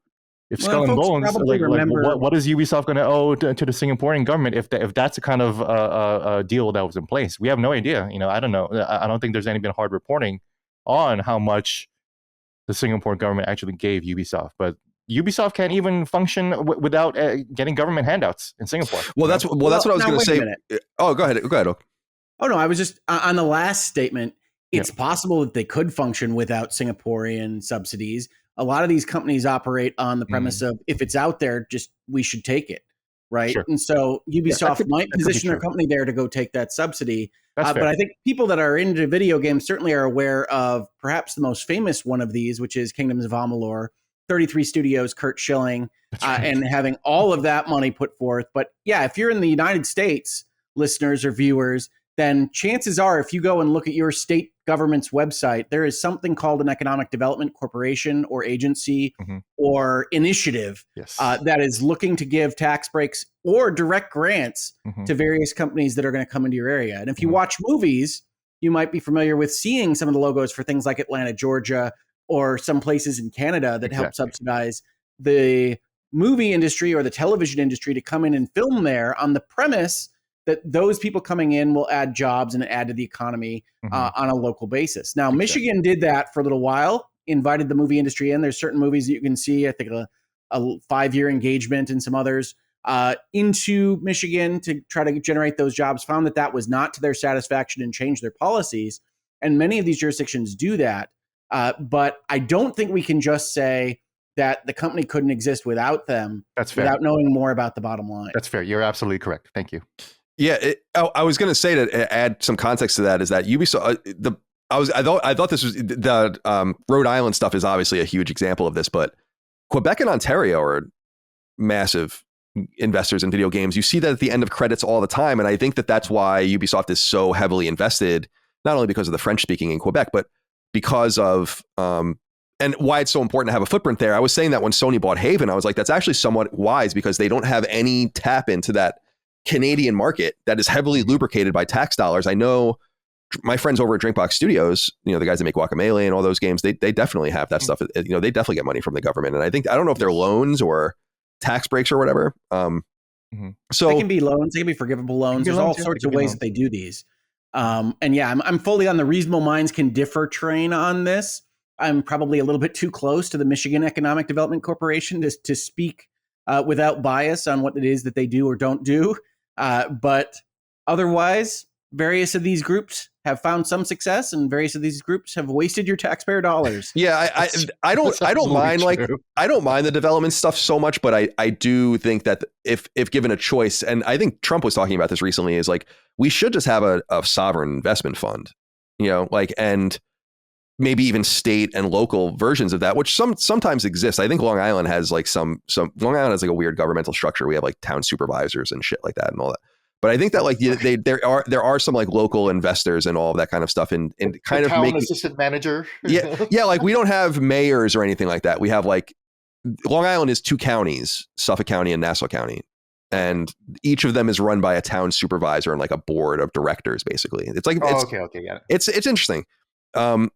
[SPEAKER 2] if Skull and Bones, what is Ubisoft going to owe to the Singaporean government if that's a kind of a deal that was in place? We have no idea. I don't know. I don't think there's any been hard reporting on how much the Singapore government actually gave Ubisoft, but Ubisoft can't even function without getting government handouts in Singapore.
[SPEAKER 1] That's what I was going to say. Oh, go ahead.
[SPEAKER 3] Oh no, I was just on the last statement. It's possible that they could function without Singaporean subsidies. A lot of these companies operate on the premise of if it's out there, just we should take it, right? Sure. And so Ubisoft might position their company there to go take that subsidy. But I think people that are into video games certainly are aware of perhaps the most famous one of these, which is Kingdoms of Amalur, 33 Studios, Kurt Schilling, and having all of that money put forth. But yeah, if you're in the United States, listeners or viewers, then chances are if you go and look at your state government's website, there is something called an economic development corporation or agency or initiative that is looking to give tax breaks or direct grants to various companies that are going to come into your area. And if you watch movies, you might be familiar with seeing some of the logos for things like Atlanta, Georgia, or some places in Canada that help subsidize the movie industry or the television industry to come in and film there on the premise that those people coming in will add jobs and add to the economy on a local basis. Now, Michigan did that for a little while, invited the movie industry in. There's certain movies that you can see, I think a 5-year engagement and some others into Michigan to try to generate those jobs, found that was not to their satisfaction and changed their policies. And many of these jurisdictions do that. But I don't think we can just say that the company couldn't exist without them. That's fair. Without knowing more about the bottom line.
[SPEAKER 2] That's fair. You're absolutely correct. Thank you.
[SPEAKER 1] Yeah, I was going to say to add some context to that is that Ubisoft. I thought this was the Rhode Island stuff is obviously a huge example of this, but Quebec and Ontario are massive investors in video games. You see that at the end of credits all the time, and I think that's why Ubisoft is so heavily invested, not only because of the French speaking in Quebec, but because of and why it's so important to have a footprint there. I was saying that when Sony bought Haven, I was like, that's actually somewhat wise because they don't have any tap into that Canadian market that is heavily lubricated by tax dollars. I know my friends over at Drinkbox Studios, the guys that make Guacamelee and all those games, they definitely have that stuff. They definitely get money from the government. And I don't know if they're loans or tax breaks or whatever. So
[SPEAKER 3] they can be loans, they can be forgivable loans. There's all sorts of ways that they do these. And yeah, I'm fully on the reasonable minds can differ train on this. I'm probably a little bit too close to the Michigan Economic Development Corporation to speak without bias on what it is that they do or don't do. But otherwise, various of these groups have found some success, and various of these groups have wasted your taxpayer dollars.
[SPEAKER 1] Yeah, I don't mind I don't mind the development stuff so much, but I do think that if given a choice, and I think Trump was talking about this recently, is like we should just have a sovereign investment fund, and maybe even state and local versions of that, which sometimes exist. I think Long Island has like Long Island has like a weird governmental structure. We have like town supervisors and shit like that and all that. But I think that like there are some like local investors and all of that kind of stuff and kind of
[SPEAKER 2] town assistant manager.
[SPEAKER 1] Yeah, like we don't have mayors or anything like that. We have like Long Island is 2 counties, Suffolk County and Nassau County. And each of them is run by a town supervisor and like a board of directors, basically. It's like
[SPEAKER 2] okay, yeah.
[SPEAKER 1] It's interesting. So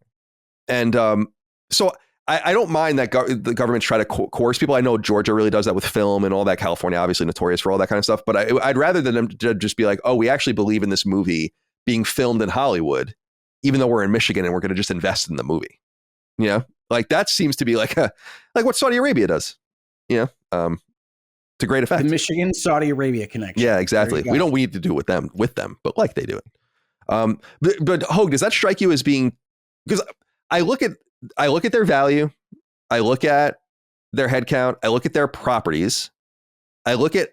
[SPEAKER 1] I don't mind that the government try to coerce people. I know Georgia really does that with film and all that. California, obviously notorious for all that kind of stuff. But I'd rather than them to just be like, oh, we actually believe in this movie being filmed in Hollywood, even though we're in Michigan and we're going to just invest in the movie. Like that seems to be like what Saudi Arabia does. To great effect.
[SPEAKER 3] The Michigan Saudi Arabia connection.
[SPEAKER 1] Yeah, exactly. We don't need to do it with them, but like they do it. But Hoeg, does that strike you as being, because I look at their value, I look at their headcount, I look at their properties, I look at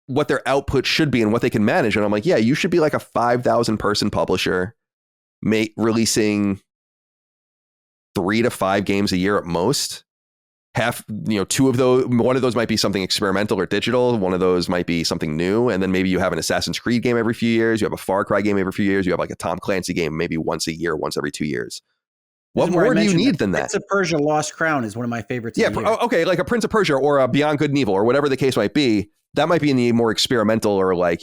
[SPEAKER 1] what their output should be and what they can manage, and I'm like, yeah, you should be like a 5,000 person publisher, releasing 3 to 5 games a year at most. Two of those, one of those might be something experimental or digital, one of those might be something new, and then maybe you have an Assassin's Creed game every few years, you have a Far Cry game every few years, you have like a Tom Clancy game maybe once a year, once every 2 years. What more do you need than that?
[SPEAKER 3] Prince of Persia Lost Crown is one of my favorites.
[SPEAKER 1] Yeah, okay, like a Prince of Persia or a Beyond Good and Evil or whatever the case might be. That might be in the more experimental or like,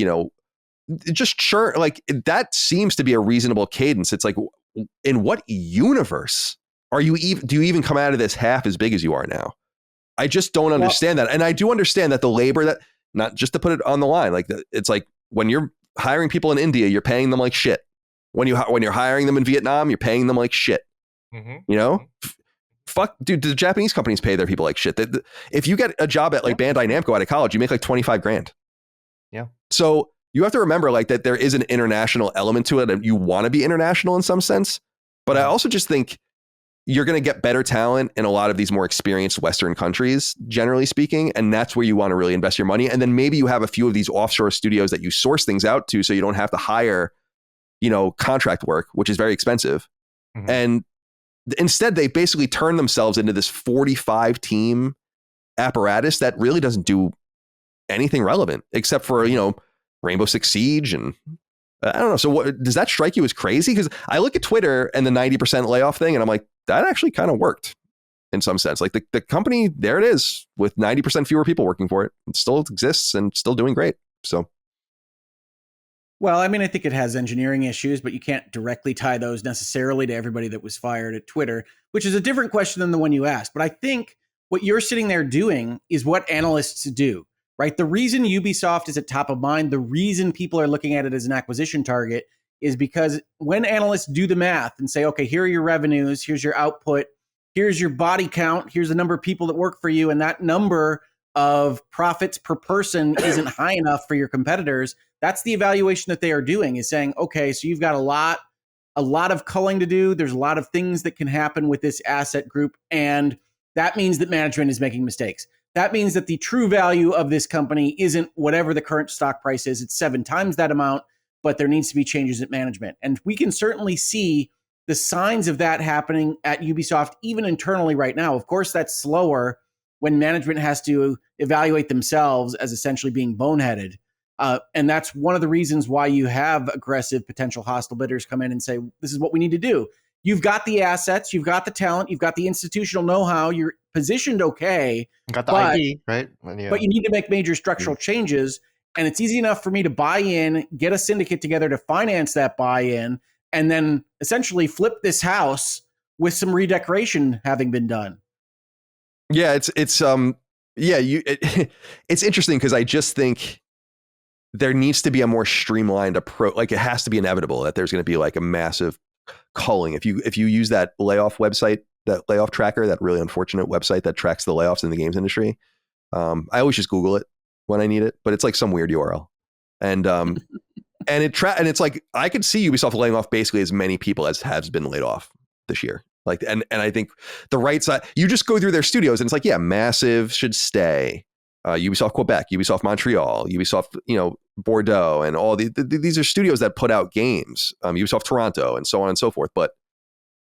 [SPEAKER 1] just sure. Like that seems to be a reasonable cadence. It's like, in what universe do you even come out of this half as big as you are now? I just don't understand that. And I do understand that the labor that, not just to put it on the line, like it's like when you're hiring people in India, you're paying them like shit. When you're hiring them in Vietnam, you're paying them like shit. Mm-hmm. Fuck, dude, the Japanese companies pay their people like shit. If you get a job at like Bandai Namco out of college, you make like 25 grand.
[SPEAKER 2] Yeah.
[SPEAKER 1] So you have to remember like that there is an international element to it and you want to be international in some sense. But I also just think you're going to get better talent in a lot of these more experienced Western countries, generally speaking. And that's where you want to really invest your money. And then maybe you have a few of these offshore studios that you source things out to, so you don't have to hire, contract work, which is very expensive. Mm-hmm. And instead, they basically turn themselves into this 45 team apparatus that really doesn't do anything relevant except for, Rainbow Six Siege. And I don't know. So what does that strike you as crazy? Because I look at Twitter and the 90% layoff thing and I'm like, that actually kind of worked in some sense. Like the company, there it is with 90% fewer people working for it. It still exists and still doing great. So.
[SPEAKER 3] Well, I mean, I think it has engineering issues, but you can't directly tie those necessarily to everybody that was fired at Twitter, which is a different question than the one you asked. But I think what you're sitting there doing is what analysts do, right? The reason Ubisoft is at top of mind, the reason people are looking at it as an acquisition target is because when analysts do the math and say, okay, here are your revenues, here's your output, here's your body count, here's the number of people that work for you, and that number of profits per person isn't high enough for your competitors. That's the evaluation that they are doing, is saying, okay, so you've got a lot of culling to do. There's a lot of things that can happen with this asset group. And that means that management is making mistakes. That means that the true value of this company isn't whatever the current stock price is. It's 7 times that amount, but there needs to be changes at management. And we can certainly see the signs of that happening at Ubisoft, even internally right now. Of course, that's slower when management has to evaluate themselves as essentially being boneheaded. And that's one of the reasons why you have aggressive potential hostile bidders come in and say, this is what we need to do. You've got the assets, you've got the talent, you've got the institutional know-how, you're positioned okay.
[SPEAKER 2] Got the IP, right?
[SPEAKER 3] Yeah. But you need to make major structural changes. And it's easy enough for me to buy in, get a syndicate together to finance that buy-in, and then essentially flip this house with some redecoration having been done.
[SPEAKER 1] Yeah, it's interesting because I just think there needs to be a more streamlined approach. Like it has to be inevitable that there's going to be like a massive culling. If you use that layoff website, that layoff tracker, that really unfortunate website that tracks the layoffs in the games industry, I always just Google it when I need it, but it's like some weird URL. And And it's like I could see Ubisoft laying off basically as many people as has been laid off this year. Like, and I think the right side, you just go through their studios and it's like, yeah, Massive should stay. Ubisoft Quebec, Ubisoft Montreal, Ubisoft, Bordeaux, and all these are studios that put out games. Ubisoft Toronto, and so on and so forth. But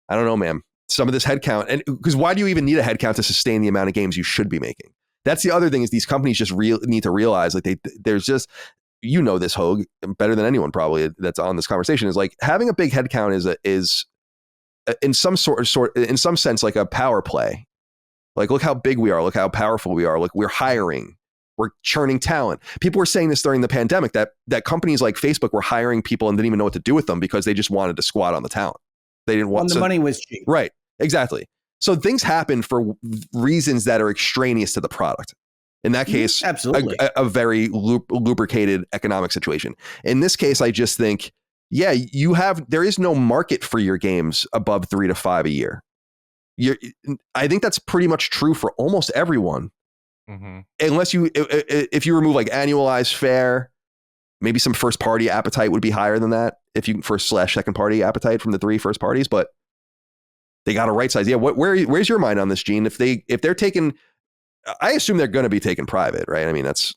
[SPEAKER 1] I don't know, man. Some of this headcount, and because why do you even need a headcount to sustain the amount of games you should be making? That's the other thing is these companies just need to realize like there's just, this Hoeg better than anyone probably that's on this conversation, is like having a big headcount is in some in some sense like a power play. Like, look how big we are, look how powerful we are. Like, we're hiring, we're churning talent. People were saying this during the pandemic that companies like Facebook were hiring people and didn't even know what to do with them because they just wanted to squat on the talent. They didn't want
[SPEAKER 3] the money was cheap.
[SPEAKER 1] Right. Exactly. So things happen for reasons that are extraneous to the product. In that case,
[SPEAKER 3] absolutely,
[SPEAKER 1] a very lubricated economic situation. In this case, I just think, yeah, there is no market for your games above 3 to 5 a year. I think that's pretty much true for almost everyone.
[SPEAKER 2] Mm-hmm.
[SPEAKER 1] Unless if you remove like annualized fare, maybe some first party appetite would be higher than that. If you /second party appetite from the 3 first parties, but they got a right size. Yeah. Where's your mind on this, Gene? If they're taken, I assume they're going to be taken private, right? I mean, that's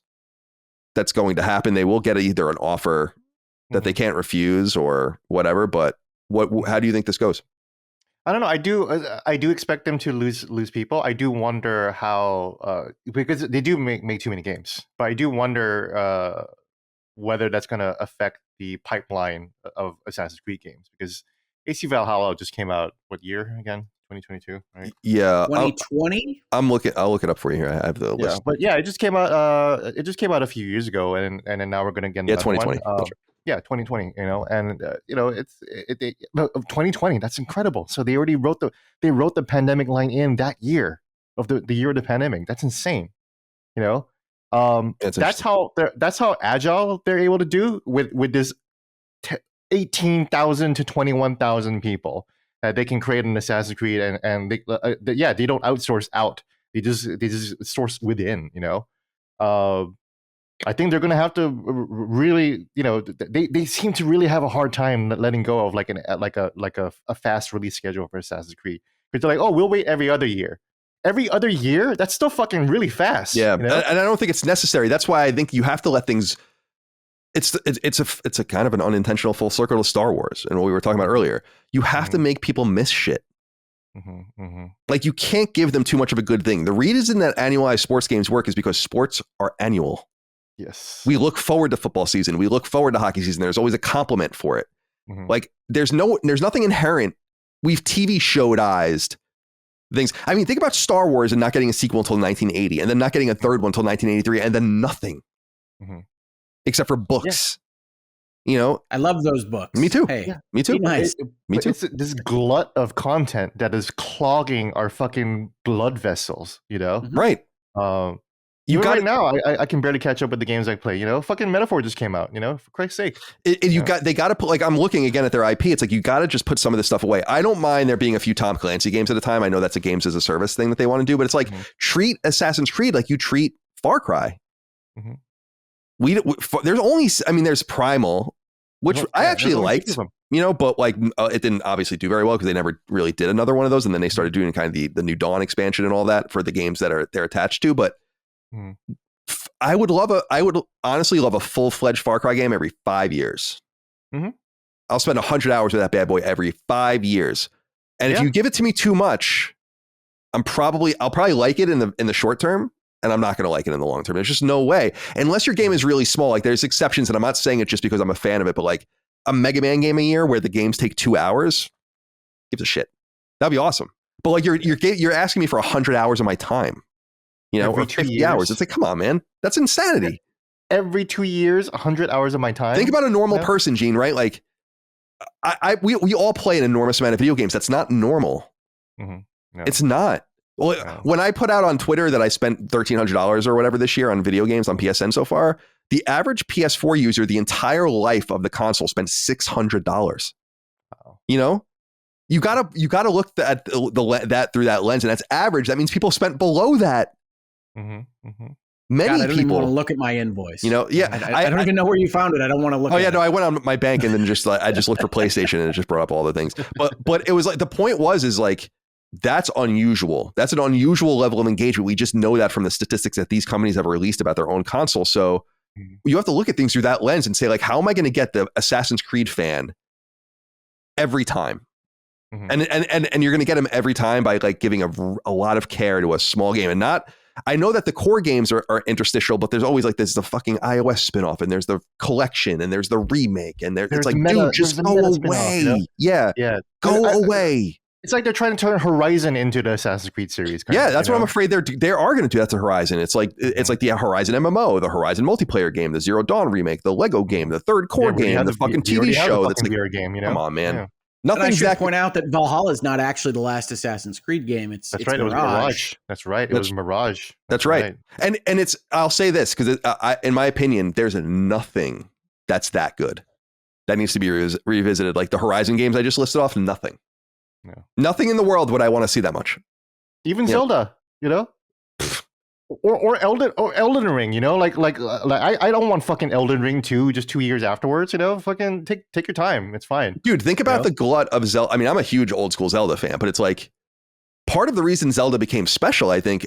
[SPEAKER 1] going to happen. They will get either an offer that they can't refuse or whatever. But how do you think this goes?
[SPEAKER 2] I don't know. I do expect them to lose people. I do wonder how because they do make too many games, but I do wonder whether that's going to affect the pipeline of Assassin's Creed games, because AC Valhalla just came out. What year again? 2022, right?
[SPEAKER 1] Yeah,
[SPEAKER 3] 2020.
[SPEAKER 1] I'll look it up for you here. I have the list.
[SPEAKER 2] But yeah, it just came out. It just came out a few years ago, and then now we're going to get
[SPEAKER 1] 2020.
[SPEAKER 2] Yeah, 2020. And 2020. That's incredible. So they already wrote the pandemic line in that year of the year of the pandemic. That's insane. That's how agile they're able to do with this 18,000 to 21,000 people. They can create an Assassin's Creed, and they don't outsource out. They just source within. I think they're going to have to really, they seem to really have a hard time letting go of like a fast release schedule for Assassin's Creed, because they're like, oh, we'll wait every other year. Every other year? That's still fucking really fast.
[SPEAKER 1] Yeah, and I don't think it's necessary. That's why I think you have to let things. It's a kind of an unintentional full circle to Star Wars and what we were talking about earlier. You have to make people miss shit. Like, you can't give them too much of a good thing. The reason that annualized sports games work is because sports are annual.
[SPEAKER 2] Yes.
[SPEAKER 1] We look forward to football season. We look forward to hockey season. There's always a complement for it. Like, there's nothing inherent. We've TV showedized things. I mean, think about Star Wars and not getting a sequel until 1980, and then not getting a third one until 1983, and then nothing. Except for books.
[SPEAKER 3] I love those books.
[SPEAKER 1] Me too.
[SPEAKER 3] Hey,
[SPEAKER 1] yeah. Me too.
[SPEAKER 3] Nice.
[SPEAKER 1] Me too.
[SPEAKER 2] It's this glut of content that is clogging our fucking blood vessels.
[SPEAKER 1] Right.
[SPEAKER 2] You got right now. I can barely catch up with the games I play. Fucking Metaphor just came out. For Christ's sake.
[SPEAKER 1] They got to put, like, I'm looking again at their IP. It's like, you got to just put some of this stuff away. I don't mind there being a few Tom Clancy games at a time. I know that's a games as a service thing that they want to do, but it's like, treat Assassin's Creed like you treat Far Cry. There's Primal, which I actually liked, but like it didn't obviously do very well because they never really did another one of those, and then they started doing kind of the New Dawn expansion and all that for the games that they're attached to. But I would honestly love a full-fledged Far Cry game every 5 years. I'll spend 100 hours with that bad boy every 5 years, and if you give it to me too much, I'll probably like it in the short term. And I'm not going to like it in the long term. There's just no way. Unless your game is really small. Like, there's exceptions, and I'm not saying it just because I'm a fan of it, but like a Mega Man game a year where the games take 2 hours, gives a shit. That'd be awesome. But like, you're asking me for 100 hours of my time,
[SPEAKER 2] every
[SPEAKER 1] or 50 hours. It's like, come on, man. That's insanity.
[SPEAKER 2] Every 2 years, 100 hours of my time.
[SPEAKER 1] Think about a normal person, Gene, right? Like, we all play an enormous amount of video games. That's not normal. No. It's not. Well, when I put out on Twitter that I spent $1,300 or whatever this year on video games on PSN so far, the average PS4 user, the entire life of the console, spent $600. Wow. You gotta look at that through that lens, and that's average. That means people spent below that. Many
[SPEAKER 3] God, I don't even want to
[SPEAKER 1] people,
[SPEAKER 3] look at my invoice.
[SPEAKER 1] you know, yeah,
[SPEAKER 3] I don't even know where you found it. I don't want to look.
[SPEAKER 1] Oh
[SPEAKER 3] at
[SPEAKER 1] yeah,
[SPEAKER 3] it.
[SPEAKER 1] no, I went on my bank and then I just looked for PlayStation and it just brought up all the things. But it was like the point is like that's unusual. That's an unusual level of engagement. We just know that from the statistics that these companies have released about their own console. So you have to look at things through that lens and say like, how am I going to get the Assassin's Creed fan every time? And you're going to get them every time by like giving a lot of care to a small game and not. I know that the core games are interstitial, but there's always like there's the fucking iOS spinoff and there's the collection and there's the remake and it's like, dude, just go away. You know? Yeah. Go away.
[SPEAKER 2] It's like they're trying to turn Horizon into the Assassin's Creed series.
[SPEAKER 1] Yeah, that's what I'm afraid they are going to do that to Horizon. It's like the Horizon MMO, the Horizon multiplayer game, the Zero Dawn remake, the Lego game, the third core game, the fucking TV show. That's like
[SPEAKER 2] VR game, you know?
[SPEAKER 1] Come on, man.
[SPEAKER 3] Yeah. Nothing. I should point out that Valhalla is not actually the last Assassin's Creed game. It's
[SPEAKER 2] right.
[SPEAKER 3] Mirage.
[SPEAKER 2] It was Mirage. That's right. It was Mirage.
[SPEAKER 1] That's right. And it's. I'll say this because in my opinion, there's nothing that's that good that needs to be revisited. Like the Horizon games I just listed off, nothing. No. Nothing in the world would I want to see that much.
[SPEAKER 2] Even Zelda, you know. Or Elden Ring, you know, like I don't want fucking Elden Ring 2 just 2 years afterwards, you know, fucking take your time. It's fine.
[SPEAKER 1] Dude, think about the glut of Zelda. I mean, I'm a huge old school Zelda fan, but it's like part of the reason Zelda became special, I think,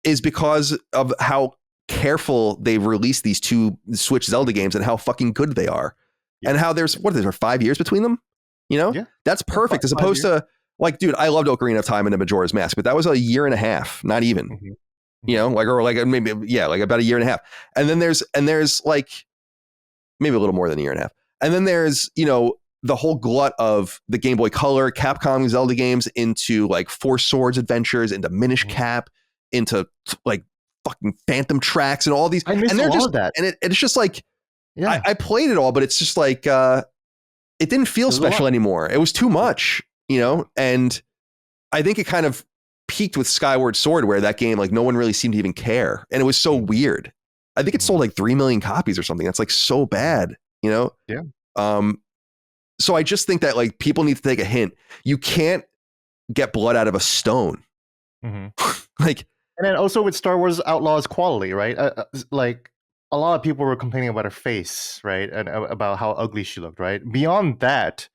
[SPEAKER 1] is because of how careful they've released these two Switch Zelda games and how fucking good they are. Yeah. And how there's 5 years between them? You know, that's perfect as opposed to like, dude, I loved Ocarina of Time and the Majora's Mask, but that was a year and a half, not even, you know, like maybe, like about a year and a half. And then there's like maybe a little more than a year and a half. And then there's, you know, the whole glut of the Game Boy Color, Capcom Zelda games into like Four Swords Adventures, into Minish Cap, into like fucking Phantom Tracks and all these.
[SPEAKER 2] I miss all of that.
[SPEAKER 1] And it's just like, I played it all, but it's just like, it didn't feel special anymore. It was too much. You know, and I think it kind of peaked with Skyward Sword, where that game, like, no one really seemed to even care, and it was so weird. I think it sold like 3 million copies or something. That's like so bad, you know.
[SPEAKER 2] Yeah.
[SPEAKER 1] So I just think that like people need to take a hint. You can't get blood out of a stone. Like,
[SPEAKER 2] and then also with Star Wars Outlaws quality, right? Like a lot of people were complaining about her face, right, and about how ugly she looked, right? Beyond that.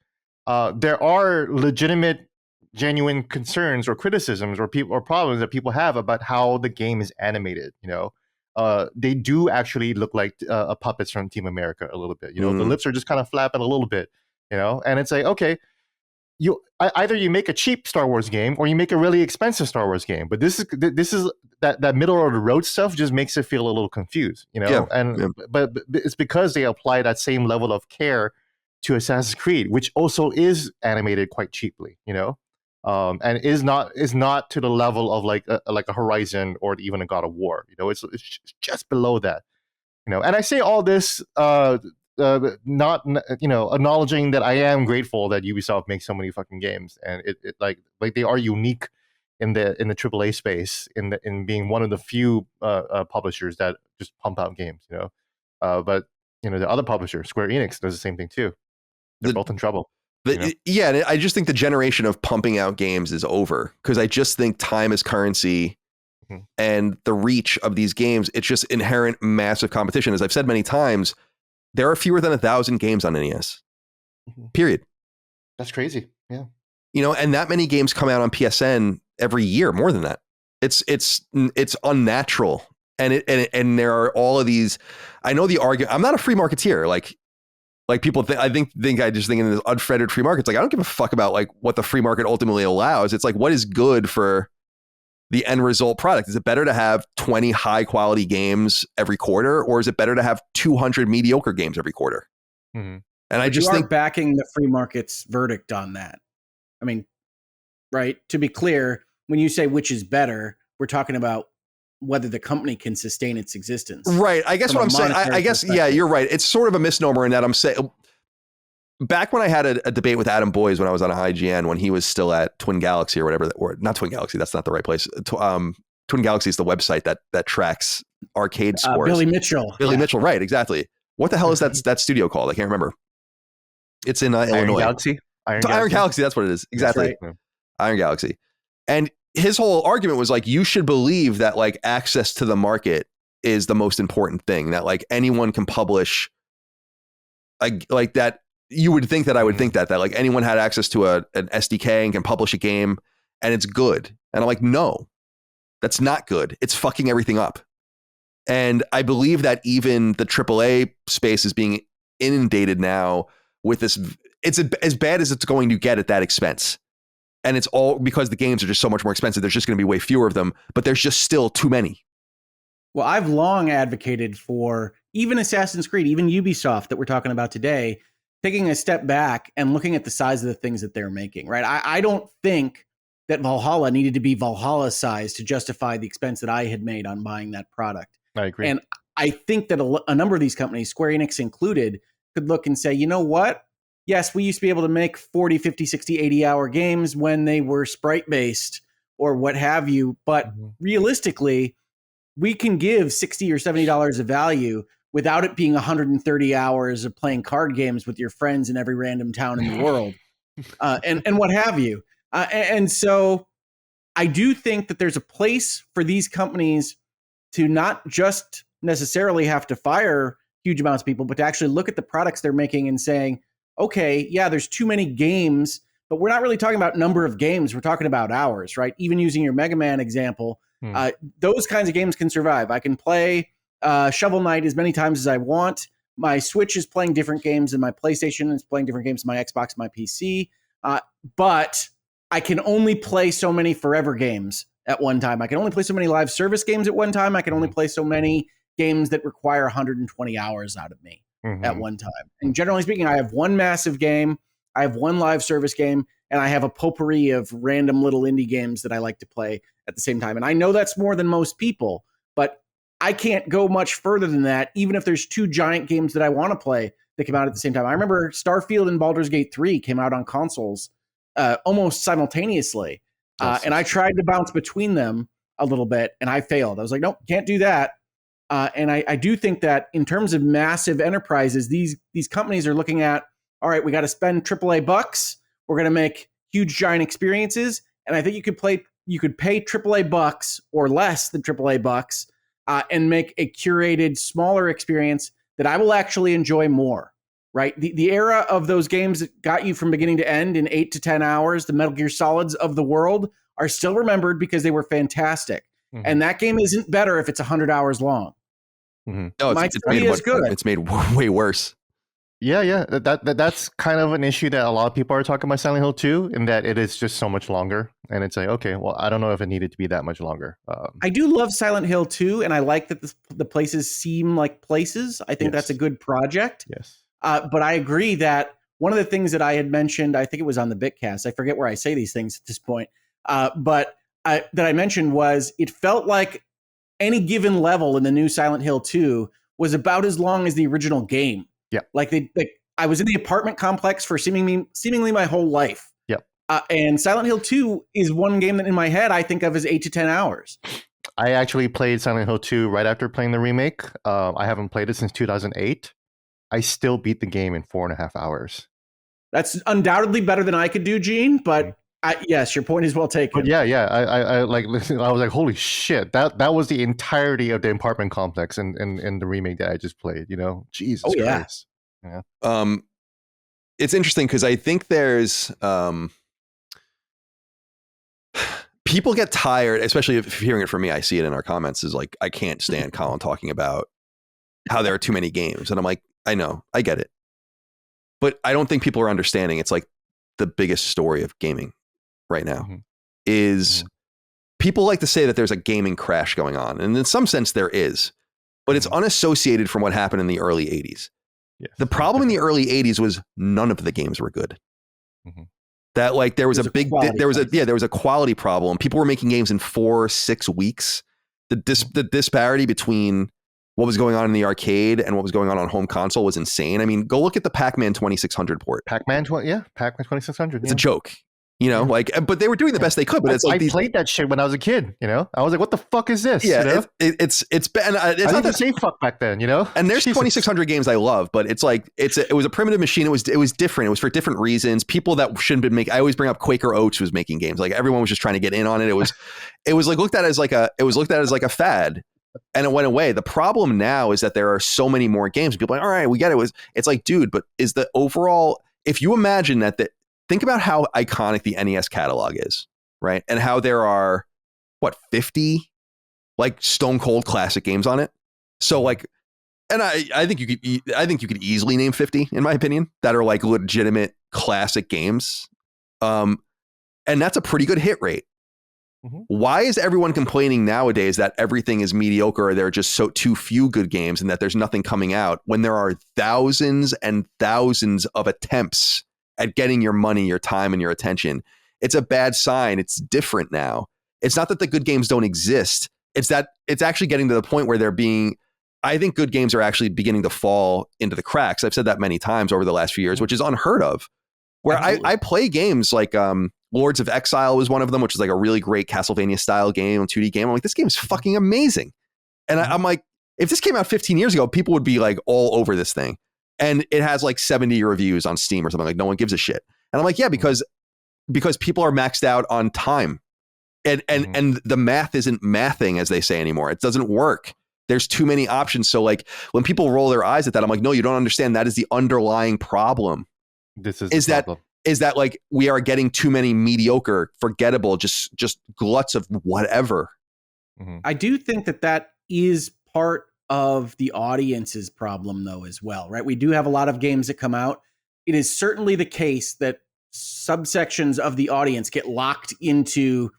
[SPEAKER 2] There are legitimate, genuine concerns or criticisms or problems that people have about how the game is animated. You know, they do actually look like puppets from Team America a little bit. You know, the lips are just kind of flapping a little bit. You know, and it's like, okay, either you make a cheap Star Wars game or you make a really expensive Star Wars game. But this is that middle of the road stuff just makes it feel a little confused. You know, but it's because they apply that same level of care to Assassin's Creed, which also is animated quite cheaply, you know, and is not to the level of like a Horizon or even a God of War. You know, it's just below that, you know. And I say all this not, you know, acknowledging that I am grateful that Ubisoft makes so many fucking games, and it like they are unique in the AAA space in being one of the few publishers that just pump out games, you know. But you know, the other publisher, Square Enix, does the same thing too. They're both in trouble.
[SPEAKER 1] Yeah, I just think the generation of pumping out games is over because I just think time is currency and the reach of these games, it's just inherent massive competition. As I've said many times, there are fewer than 1,000 games on NES. Period.
[SPEAKER 2] That's crazy. Yeah.
[SPEAKER 1] You know, and that many games come out on PSN every year, more than that. It's unnatural. And there are all of these. I know the argument. I'm not a free marketeer. Like people think, I just think in this unfettered free market, it's like, I don't give a fuck about like what the free market ultimately allows. It's like, what is good for the end result product? Is it better to have 20 high quality games every quarter, or is it better to have 200 mediocre games every quarter? And I just think
[SPEAKER 3] backing the free market's verdict on that. I mean, right. To be clear, when you say which is better, we're talking about whether the company can sustain its existence.
[SPEAKER 1] Right. I guess what I'm saying, I guess, yeah, you're right. It's sort of a misnomer in that I'm saying, back when I had a debate with Adam Boyes when I was on IGN, when he was still at Twin Galaxy or whatever, or not Twin Galaxy, that's not the right place. Twin Galaxy is the website that tracks arcade scores.
[SPEAKER 3] Billy Mitchell.
[SPEAKER 1] Mitchell, right, exactly. What the hell is that studio called? I can't remember. It's in Illinois.
[SPEAKER 2] Galaxy?
[SPEAKER 1] Iron Galaxy, that's what it is. Exactly. Right. Iron Galaxy. And his whole argument was like, you should believe that like access to the market is the most important thing, that like anyone can publish like that. You would think that I would think that like anyone had access to an SDK and can publish a game and it's good. And I'm like, no, that's not good. It's fucking everything up. And I believe that even the AAA space is being inundated now with this. It's as bad as it's going to get at that expense. And it's all because the games are just so much more expensive. There's just going to be way fewer of them, but there's just still too many.
[SPEAKER 3] Well, I've long advocated for even Assassin's Creed, even Ubisoft that we're talking about today, taking a step back and looking at the size of the things that they're making, right? I don't think that Valhalla needed to be Valhalla size to justify the expense that I had made on buying that product.
[SPEAKER 2] I agree.
[SPEAKER 3] And I think that a number of these companies, Square Enix included, could look and say, you know what? Yes, we used to be able to make 40, 50, 60, 80-hour games when they were sprite-based or what have you. But realistically, we can give $60 or $70 of value without it being 130 hours of playing card games with your friends in every random town in the world and what have you. And so I do think that there's a place for these companies to not just necessarily have to fire huge amounts of people, but to actually look at the products they're making and saying, okay, yeah, there's too many games, but we're not really talking about number of games. We're talking about hours, right? Even using your Mega Man example, those kinds of games can survive. I can play Shovel Knight as many times as I want. My Switch is playing different games than my PlayStation is playing different games than my Xbox, my PC. But I can only play so many forever games at one time. I can only play so many live service games at one time. I can only play so many games that require 120 hours out of me at one time. And generally speaking, I have one massive game, I have one live service game, and I have a potpourri of random little indie games that I like to play at the same time. And I know that's more than most people, but I can't go much further than that, even if there's two giant games that I want to play that come out at the same time. I remember Starfield and Baldur's Gate 3 came out on consoles almost simultaneously. And I tried to bounce between them a little bit, and I failed. I was like, nope, can't do that. And I do think that in terms of massive enterprises, these companies are looking at, all right, we got to spend AAA bucks. We're going to make huge, giant experiences. And I think you could pay AAA bucks or less than AAA bucks and make a curated, smaller experience that I will actually enjoy more, right? The era of those games that got you from beginning to end in 8 to 10 hours, the Metal Gear Solids of the world, are still remembered because they were fantastic. And that game isn't better if it's 100 hours long.
[SPEAKER 1] No, it's
[SPEAKER 3] good.
[SPEAKER 1] It's made way worse.
[SPEAKER 2] Yeah. That's kind of an issue that a lot of people are talking about Silent Hill 2, in that it is just so much longer. And it's like, okay, well, I don't know if it needed to be that much longer.
[SPEAKER 3] I do love Silent Hill 2, and I like that the places seem like places. I think that's a good project.
[SPEAKER 2] Yes.
[SPEAKER 3] But I agree that one of the things that I had mentioned, I think it was on the Bitcast, I forget where I say these things at this point, that I mentioned was it felt like any given level in the new Silent Hill 2 was about as long as the original game.
[SPEAKER 2] Yeah.
[SPEAKER 3] Like I was in the apartment complex for seemingly my whole life.
[SPEAKER 2] Yep.
[SPEAKER 3] And Silent Hill 2 is one game that in my head I think of as 8 to 10 hours.
[SPEAKER 2] I actually played Silent Hill 2 right after playing the remake. I haven't played it since 2008. I still beat the game in 4.5 hours.
[SPEAKER 3] That's undoubtedly better than I could do, Gene, but yes, your point is well taken.
[SPEAKER 2] But yeah. I like listen. I was like, holy shit! That was the entirety of the apartment complex in the remake that I just played. You know, Jesus Christ. Yeah.
[SPEAKER 1] It's interesting because I think there's people get tired, especially if hearing it from me. I see it in our comments. Is like, I can't stand Colin talking about how there are too many games, and I'm like, I know, I get it, but I don't think people are understanding. It's like the biggest story of gaming right now is people like to say that there's a gaming crash going on. And in some sense there is, but it's unassociated from what happened in the early 80s. Yes. The problem in the early 80s was none of the games were good. That like there was a quality problem. People were making games in 4-6 weeks. The disparity between what was going on in the arcade and what was going on home console was insane. I mean, go look at the Pac-Man 2600 port.
[SPEAKER 2] Pac-Man 2600.
[SPEAKER 1] It's a joke. You know, like, but they were doing the best they could. But it's like
[SPEAKER 2] I played that shit when I was a kid. You know, I was like, "What the fuck is this?"
[SPEAKER 1] Yeah,
[SPEAKER 2] you know?
[SPEAKER 1] it's been. It's
[SPEAKER 2] I
[SPEAKER 1] not
[SPEAKER 2] didn't
[SPEAKER 1] that
[SPEAKER 2] say fuck back then. You know,
[SPEAKER 1] and there's
[SPEAKER 2] Jesus.
[SPEAKER 1] 2,600 games I love, but it's like it was a primitive machine. It was different. It was for different reasons. People that shouldn't have been making. I always bring up Quaker Oats was making games. Like everyone was just trying to get in on it. It was like looked at as like a fad, and it went away. The problem now is that there are so many more games. People are like, all right, we get it. It's like, dude, but is the overall? If you imagine that, think about how iconic the NES catalog is. Right. And how there are, 50 like stone cold classic games on it. So like, and I think you could easily name 50, in my opinion, that are like legitimate classic games. And that's a pretty good hit rate. Mm-hmm. Why is everyone complaining nowadays that everything is mediocre or there are just too few good games and that there's nothing coming out when there are thousands and thousands of attempts at getting your money, your time, and your attention? It's a bad sign. It's different now. It's not that the good games don't exist. It's that it's actually getting to the point where I think good games are actually beginning to fall into the cracks. I've said that many times over the last few years, which is unheard of. Where I play games like Lords of Exile was one of them, which is like a really great Castlevania style game, 2D game. I'm like, this game is fucking amazing. And I'm like, if this came out 15 years ago, people would be like all over this thing. And it has like 70 reviews on Steam or something. Like no one gives a shit. And I'm like, yeah, because people are maxed out on time and the math isn't mathing, as they say anymore. It doesn't work. There's too many options. So like when people roll their eyes at that, I'm like, no, you don't understand. That is the underlying problem. Is that like we are getting too many mediocre, forgettable, just gluts of whatever.
[SPEAKER 3] Mm-hmm. I do think that is part of the audience's problem though, as well, right? We do have a lot of games that come out. It is certainly the case that subsections of the audience get locked into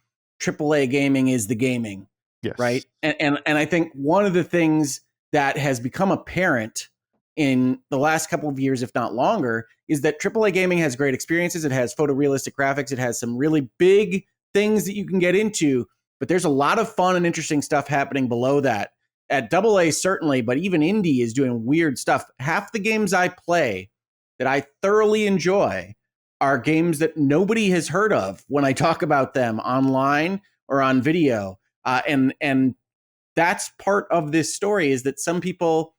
[SPEAKER 3] AAA gaming is the gaming, yes. Right? And I think one of the things that has become apparent in the last couple of years, if not longer, is that AAA gaming has great experiences. It has photorealistic graphics. It has some really big things that you can get into, but there's a lot of fun and interesting stuff happening below that. At AA, certainly, but even indie is doing weird stuff. Half the games I play that I thoroughly enjoy are games that nobody has heard of when I talk about them online or on video. And that's part of this story, is that some people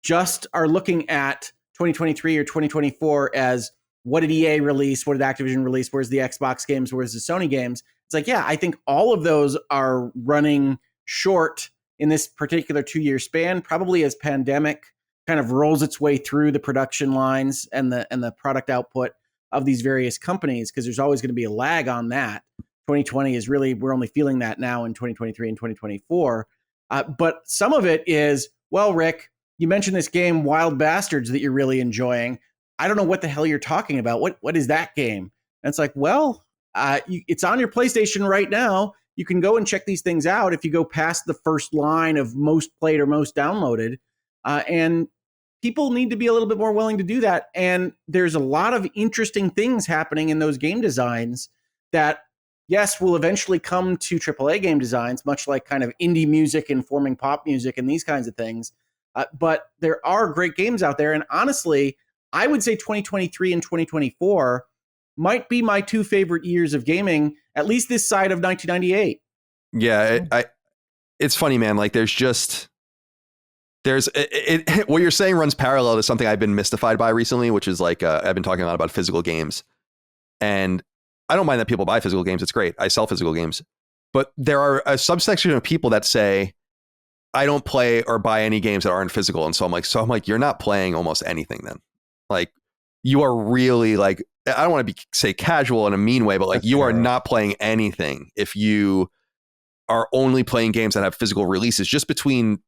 [SPEAKER 3] just are looking at 2023 or 2024 as, what did EA release? What did Activision release? Where's the Xbox games? Where's the Sony games? It's like, yeah, I think all of those are running short in this particular 2-year span, probably as pandemic kind of rolls its way through the production lines and the product output of these various companies, because there's always going to be a lag on that. 2020 is really, we're only feeling that now in 2023 and 2024. But some of it is, well, Rick, you mentioned this game, Wild Bastards, that you're really enjoying. I don't know what the hell you're talking about. What is that game? And it's like, well, it's on your PlayStation right now. You can go and check these things out if you go past the first line of most played or most downloaded. And people need to be a little bit more willing to do that. And there's a lot of interesting things happening in those game designs that, yes, will eventually come to AAA game designs, much like kind of indie music informing pop music and these kinds of things. But there are great games out there. And honestly, I would say 2023 and 2024 might be my 2 favorite years of gaming, at least this side of 1998.
[SPEAKER 1] Yeah, it's funny, man. Like what you're saying runs parallel to something I've been mystified by recently, which is like, I've been talking a lot about physical games, and I don't mind that people buy physical games. It's great. I sell physical games, but there are a subsection of people that say, I don't play or buy any games that aren't physical. And so I'm like, you're not playing almost anything then. Like, you are really like, I don't want to say casual in a mean way, but like, you are not playing anything if you are only playing games that have physical releases. Just between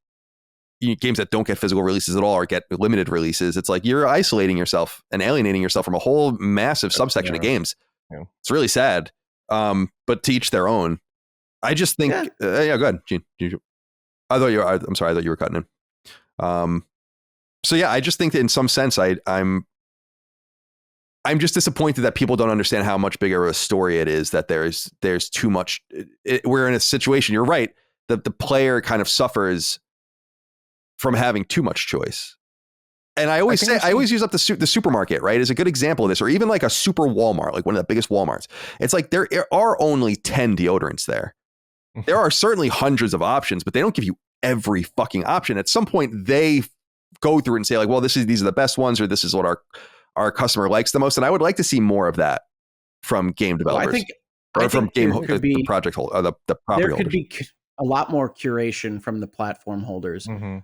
[SPEAKER 1] games that don't get physical releases at all or get limited releases, it's like you're isolating yourself and alienating yourself from a whole massive subsection of games. Yeah. It's really sad, but to each their own. I just think, go ahead, Gene. I'm sorry, I thought you were cutting in. So yeah, I just think that in some sense, I'm just disappointed that people don't understand how much bigger of a story it is, that there's too much. We're in a situation, you're right, that the player kind of suffers from having too much choice. And I always use up the supermarket, right, as a good example of this, or even like a super Walmart, like one of the biggest Walmarts. It's like there are only 10 deodorants there. There are certainly hundreds of options, but they don't give you every fucking option. At some point, they go through and say like, well, these are the best ones, or this is what our customer likes the most. And I would like to see more of that from game developers, the project holder, the property
[SPEAKER 3] there could
[SPEAKER 1] holders.
[SPEAKER 3] be a lot more curation from the platform holders. And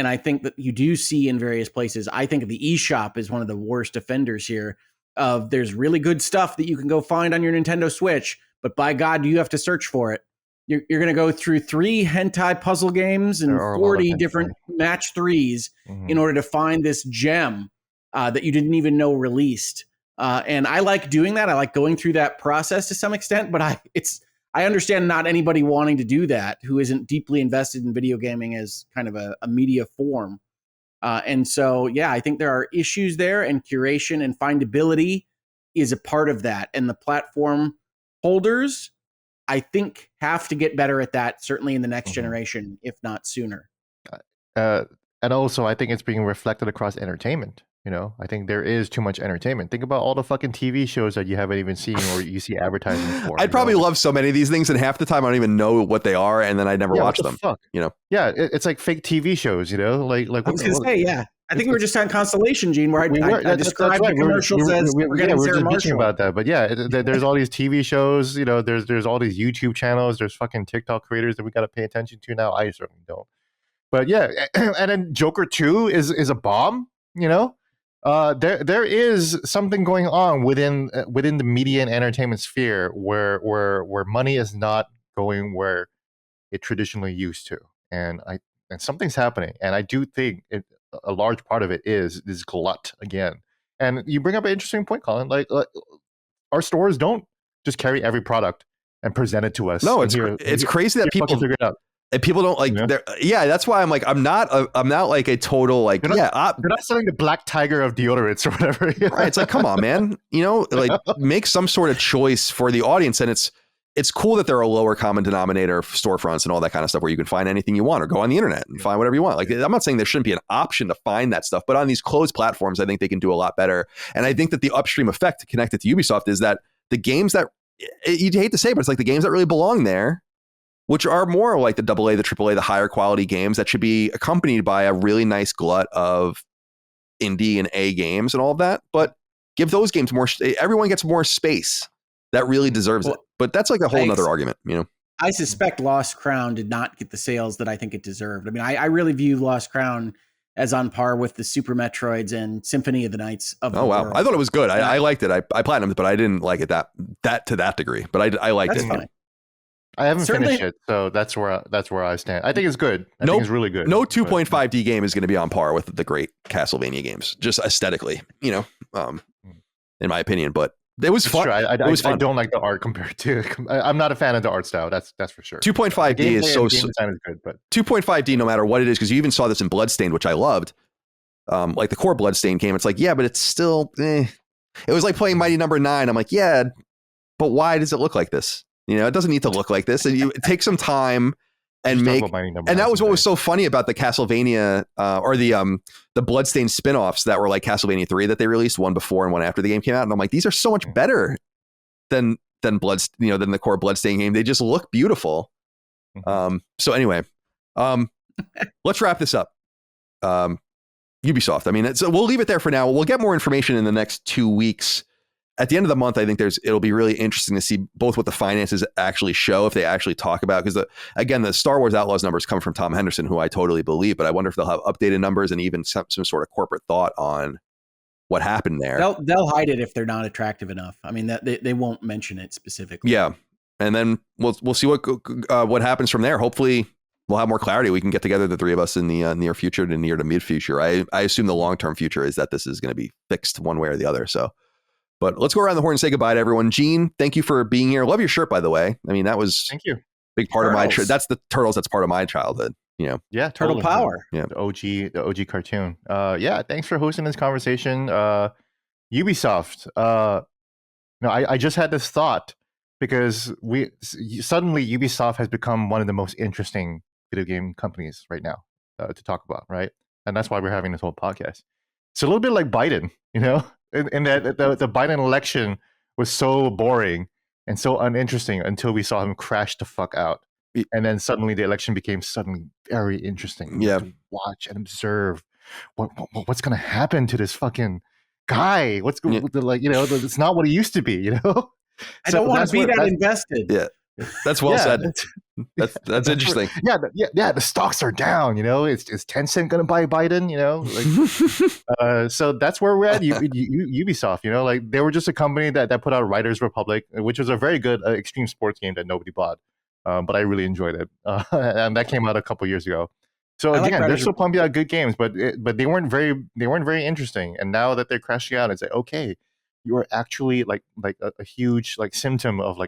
[SPEAKER 3] I think that you do see in various places, I think the eShop is one of the worst offenders here. There's really good stuff that you can go find on your Nintendo Switch, but by God, you have to search for it. You're going to go through 3 hentai puzzle games and 40 different match 3s in order to find this gem that you didn't even know released. And I like doing that. I like going through that process to some extent, but I understand not anybody wanting to do that who isn't deeply invested in video gaming as kind of a media form. And so, yeah, I think there are issues there, and curation and findability is a part of that. And the platform holders, I think, have to get better at that, certainly in the next generation, if not sooner.
[SPEAKER 2] And also, I think it's being reflected across entertainment. I think there is too much entertainment. Think about all the fucking TV shows that you haven't even seen or you see advertising for.
[SPEAKER 1] I'd probably love so many of these things, and half the time I don't even know what they are, and then I never watch them.
[SPEAKER 2] Fuck? Yeah, it's like fake TV shows. Like
[SPEAKER 3] I was going to say, yeah. I think we were just on Constellation, Gene, where I described the commercials as we're getting Sarah Marshall
[SPEAKER 2] about that. But yeah, there's all these TV shows. There's all these YouTube channels. There's fucking TikTok creators that we got to pay attention to now. I certainly don't. But yeah, and then Joker 2 is a bomb. There is something going on within the media and entertainment sphere where money is not going where it traditionally used to, and something's happening, and I do think a large part of it is this glut again. And you bring up an interesting point, Colin. Like our stores don't just carry every product and present it to us.
[SPEAKER 1] No, it's crazy that people
[SPEAKER 2] figure it out.
[SPEAKER 1] And people don't like, that's why I'm like, I'm not like a total like,
[SPEAKER 2] they're not selling the black tiger of deodorants or whatever.
[SPEAKER 1] Right. It's like, come on, man, like make some sort of choice for the audience. And it's cool that there are lower common denominator storefronts and all that kind of stuff where you can find anything you want or go on the internet and find whatever you want. Like, I'm not saying there shouldn't be an option to find that stuff, but on these closed platforms, I think they can do a lot better. And I think that the upstream effect connected to Ubisoft is that the games that you'd hate to say, but it's like the games that really belong there, which are more like the AA, the AAA, the higher quality games that should be accompanied by a really nice glut of indie and A games and all of that. But give those games more, everyone gets more space that really deserves it. But that's like a whole nother argument,
[SPEAKER 3] I suspect Lost Crown did not get the sales that I think it deserved. I mean, I really view Lost Crown as on par with the Super Metroids and Symphony of the Nights of the world.
[SPEAKER 1] I thought it was good. I liked it. I platinumed it, but I didn't like it that to that degree. But I liked it.
[SPEAKER 3] Fine.
[SPEAKER 2] I haven't finished it, so that's where I stand. I think it's good. I think it's really good.
[SPEAKER 1] No 2.5D game is going to be on par with the great Castlevania games, just aesthetically, in my opinion. But it was fun.
[SPEAKER 2] I don't like the art compared to. I'm not a fan of the art style. That's for sure.
[SPEAKER 1] 2.5D is so
[SPEAKER 2] design is good, but
[SPEAKER 1] 2.5D, no matter what it is, because you even saw this in Bloodstained, which I loved. Like the core Bloodstained game, it's like, yeah, but it's still. It was like playing Mighty Number 9. I'm like, yeah, but why does it look like this? It doesn't need to look like this. And take some time and make. And that was what was so funny about the Castlevania or the Bloodstained spinoffs that were like Castlevania 3 that they released, one before and one after the game came out. And I'm like, these are so much better than than the core Bloodstained game. They just look beautiful. So anyway, let's wrap this up. Ubisoft. I mean, we'll leave it there for now. We'll get more information in the next 2 weeks. At the end of the month, I think it'll be really interesting to see both what the finances actually show, if they actually talk about, because the Star Wars Outlaws numbers come from Tom Henderson, who I totally believe, but I wonder if they'll have updated numbers and even some sort of corporate thought on what happened there.
[SPEAKER 3] They'll hide it if they're not attractive enough. I mean, that they won't mention it specifically.
[SPEAKER 1] Yeah, and then we'll see what happens from there. Hopefully, we'll have more clarity. We can get together, the three of us, in the near future to near to mid future. I assume the long term future is that this is going to be fixed one way or the other. So. But let's go around the horn and say goodbye to everyone. Gene, thank you for being here. Love your shirt, by the way. I mean, that was
[SPEAKER 2] thank you.
[SPEAKER 1] Big part of my that's the Turtles. That's part of my childhood.
[SPEAKER 2] Yeah,
[SPEAKER 3] Turtle Power.
[SPEAKER 2] Yeah, the OG cartoon. Yeah, thanks for hosting this conversation. Ubisoft. I just had this thought because suddenly Ubisoft has become one of the most interesting video game companies right now to talk about, right? And that's why we're having this whole podcast. It's a little bit like Biden, in that the Biden election was so boring and so uninteresting until we saw him crash the fuck out. And then suddenly the election became suddenly very interesting. You have to watch and observe what's going to happen to this fucking guy. What's going it's not what he used to be,
[SPEAKER 3] I don't want to be that invested.
[SPEAKER 1] Yeah. That's well said. That's interesting.
[SPEAKER 2] Yeah. The stocks are down. Is Tencent going to buy Biden? So that's where we're at. Ubisoft. Like they were just a company that put out Riders Republic, which was a very good extreme sports game that nobody bought, but I really enjoyed it, and that came out a couple years ago. So again, they're still pumping out good games, but they weren't very interesting. And now that they're crashing out, it's like, okay, you are actually like a huge symptom of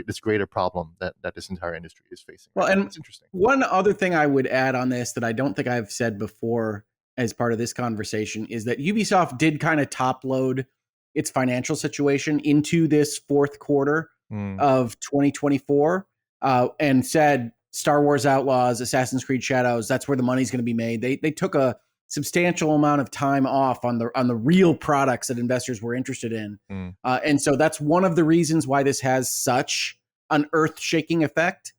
[SPEAKER 2] this greater problem that this entire industry is facing.
[SPEAKER 3] Well, and
[SPEAKER 2] it's interesting.
[SPEAKER 3] One other thing I would add on this that I don't think I've said before as part of this conversation is that Ubisoft did kind of top load its financial situation into this fourth quarter of 2024 and said Star Wars Outlaws, Assassin's Creed Shadows, that's where the money's going to be made. They took a substantial amount of time off on the real products that investors were interested in. And so that's one of the reasons why this has such an earth-shaking effect,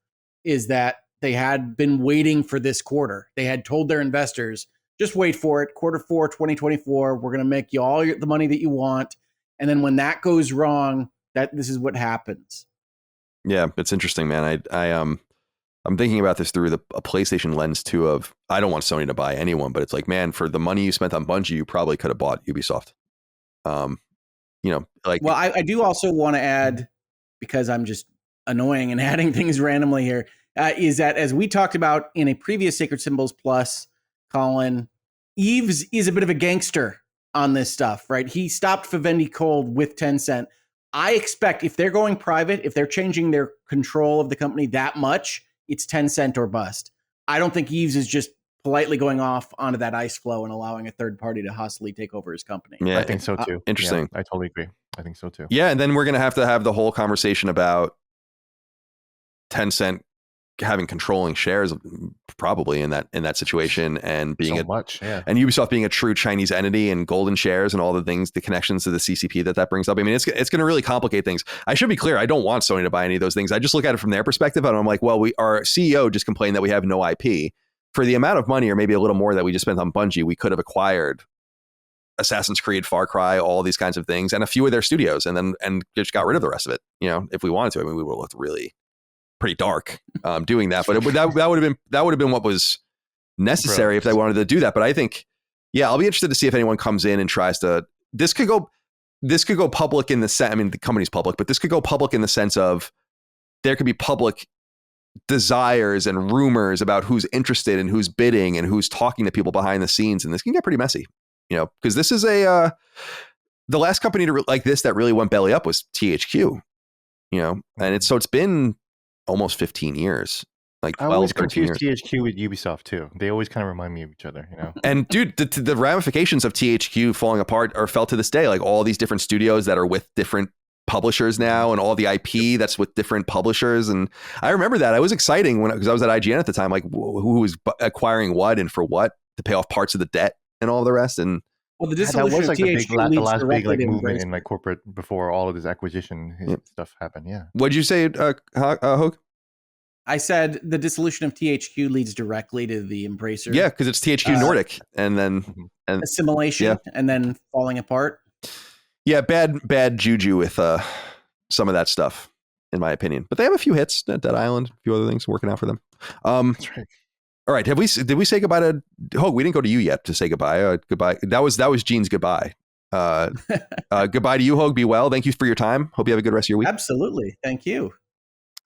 [SPEAKER 3] is that they had been waiting for this quarter. They had told their investors, just wait for it, quarter 4, 2024, we're going to make you all the money that you want. And then when that goes wrong, this is what happens.
[SPEAKER 1] Yeah, it's interesting, man. I'm thinking about this through a PlayStation lens too. Of I don't want Sony to buy anyone, but it's like, man, for the money you spent on Bungie, you probably could have bought Ubisoft. Well,
[SPEAKER 3] I do also want to add, because I'm just annoying and adding things randomly here, is that as we talked about in a previous Sacred Symbols Plus, Colin, Yves is a bit of a gangster on this stuff, right? He stopped Vivendi cold with Tencent. I expect if they're going private, if they're changing their control of the company that much, it's Tencent or bust. I don't think Yves is just politely going off onto that ice flow and allowing a third party to hostily take over his company.
[SPEAKER 2] Yeah, I think so too.
[SPEAKER 1] Interesting.
[SPEAKER 2] Yeah, I totally agree. I think so too.
[SPEAKER 1] Yeah, and then we're going to have the whole conversation about Tencent having controlling shares probably in that situation, and being and Ubisoft being a true Chinese entity and golden shares and all the things, the connections to the CCP that brings up. I mean, it's going to really complicate things. I should be clear, I don't want Sony to buy any of those things. I just look at it from their perspective, and I'm like, well, our CEO just complained that we have no IP. For the amount of money, or maybe a little more, that we just spent on Bungie, we could have acquired Assassin's Creed, Far Cry, all these kinds of things, and a few of their studios, and just got rid of the rest of it. If we wanted to. I mean, we would have looked really pretty dark doing that, but that would have been what was necessary if they wanted to do that. But I think, I'll be interested to see if anyone comes in and tries to. This could go public in the sense. I mean, the company's public, but this could go public in the sense of there could be public desires and rumors about who's interested and who's bidding and who's talking to people behind the scenes, and this can get pretty messy. Because this is the last company like this that really went belly up was THQ. And it's been almost 15 years, like 12,
[SPEAKER 2] I always
[SPEAKER 1] 13
[SPEAKER 2] confuse
[SPEAKER 1] years.
[SPEAKER 2] THQ with Ubisoft too. They always kind of remind me of each other,
[SPEAKER 1] And dude, the ramifications of THQ falling apart are felt to this day. Like all these different studios that are with different publishers now, and all the IP that's with different publishers. And I remember that. It was exciting because I was at IGN at the time, like who was acquiring what and for what to pay off parts of the debt and all the rest. And
[SPEAKER 3] the dissolution of THQ
[SPEAKER 2] the last big movement in corporate before all of this acquisition stuff happened. Yeah.
[SPEAKER 1] What'd you say, Hoeg?
[SPEAKER 3] I said the dissolution of THQ leads directly to the Embracer.
[SPEAKER 1] Yeah, because it's THQ Nordic, and then
[SPEAKER 3] assimilation, and then falling apart.
[SPEAKER 1] Yeah, bad juju with some of that stuff, in my opinion. But they have a few hits, Dead Island, a few other things working out for them.
[SPEAKER 2] That's right.
[SPEAKER 1] All right, did we say goodbye to Hoeg? We didn't go to you yet to say goodbye. Goodbye. That was Gene's goodbye. Goodbye to you, Hoeg. Be well. Thank you for your time. Hope you have a good rest of your week.
[SPEAKER 3] Absolutely. Thank you.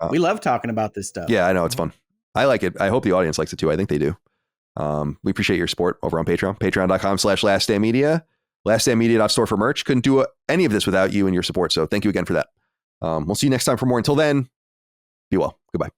[SPEAKER 3] We love talking about this stuff.
[SPEAKER 1] Yeah, I know. It's fun. I like it. I hope the audience likes it too. I think they do. We appreciate your support over on Patreon. Patreon.com/LastStandMedia. LastStandMedia.store for merch. Couldn't do any of this without you and your support. So thank you again for that. We'll see you next time for more. Until then, be well. Goodbye.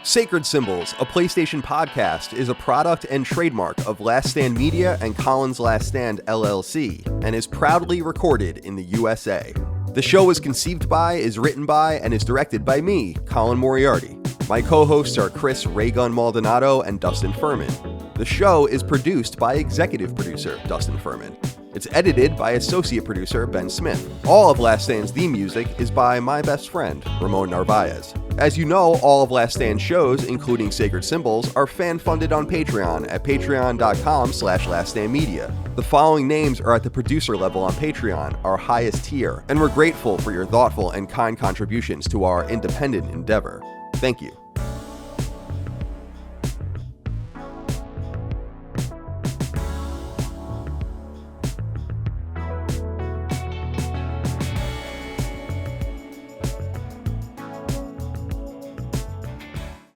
[SPEAKER 1] Sacred Symbols, a PlayStation podcast, is a product and trademark of Last Stand Media and Colin's Last Stand LLC, and is proudly recorded in the USA. The show was conceived by, is written by, and is directed by me, Colin Moriarty. My co-hosts are Chris Raygun Maldonado and Dustin Furman. The show is produced by executive producer Dustin Furman. It's edited by associate producer Ben Smith. All of Last Stand's theme music is by my best friend, Ramon Narvaez. As you know, all of Last Stand shows, including Sacred Symbols, are fan-funded on Patreon at patreon.com/laststandmedia. The following names are at the producer level on Patreon, our highest tier, and we're grateful for your thoughtful and kind contributions to our independent endeavor. Thank you.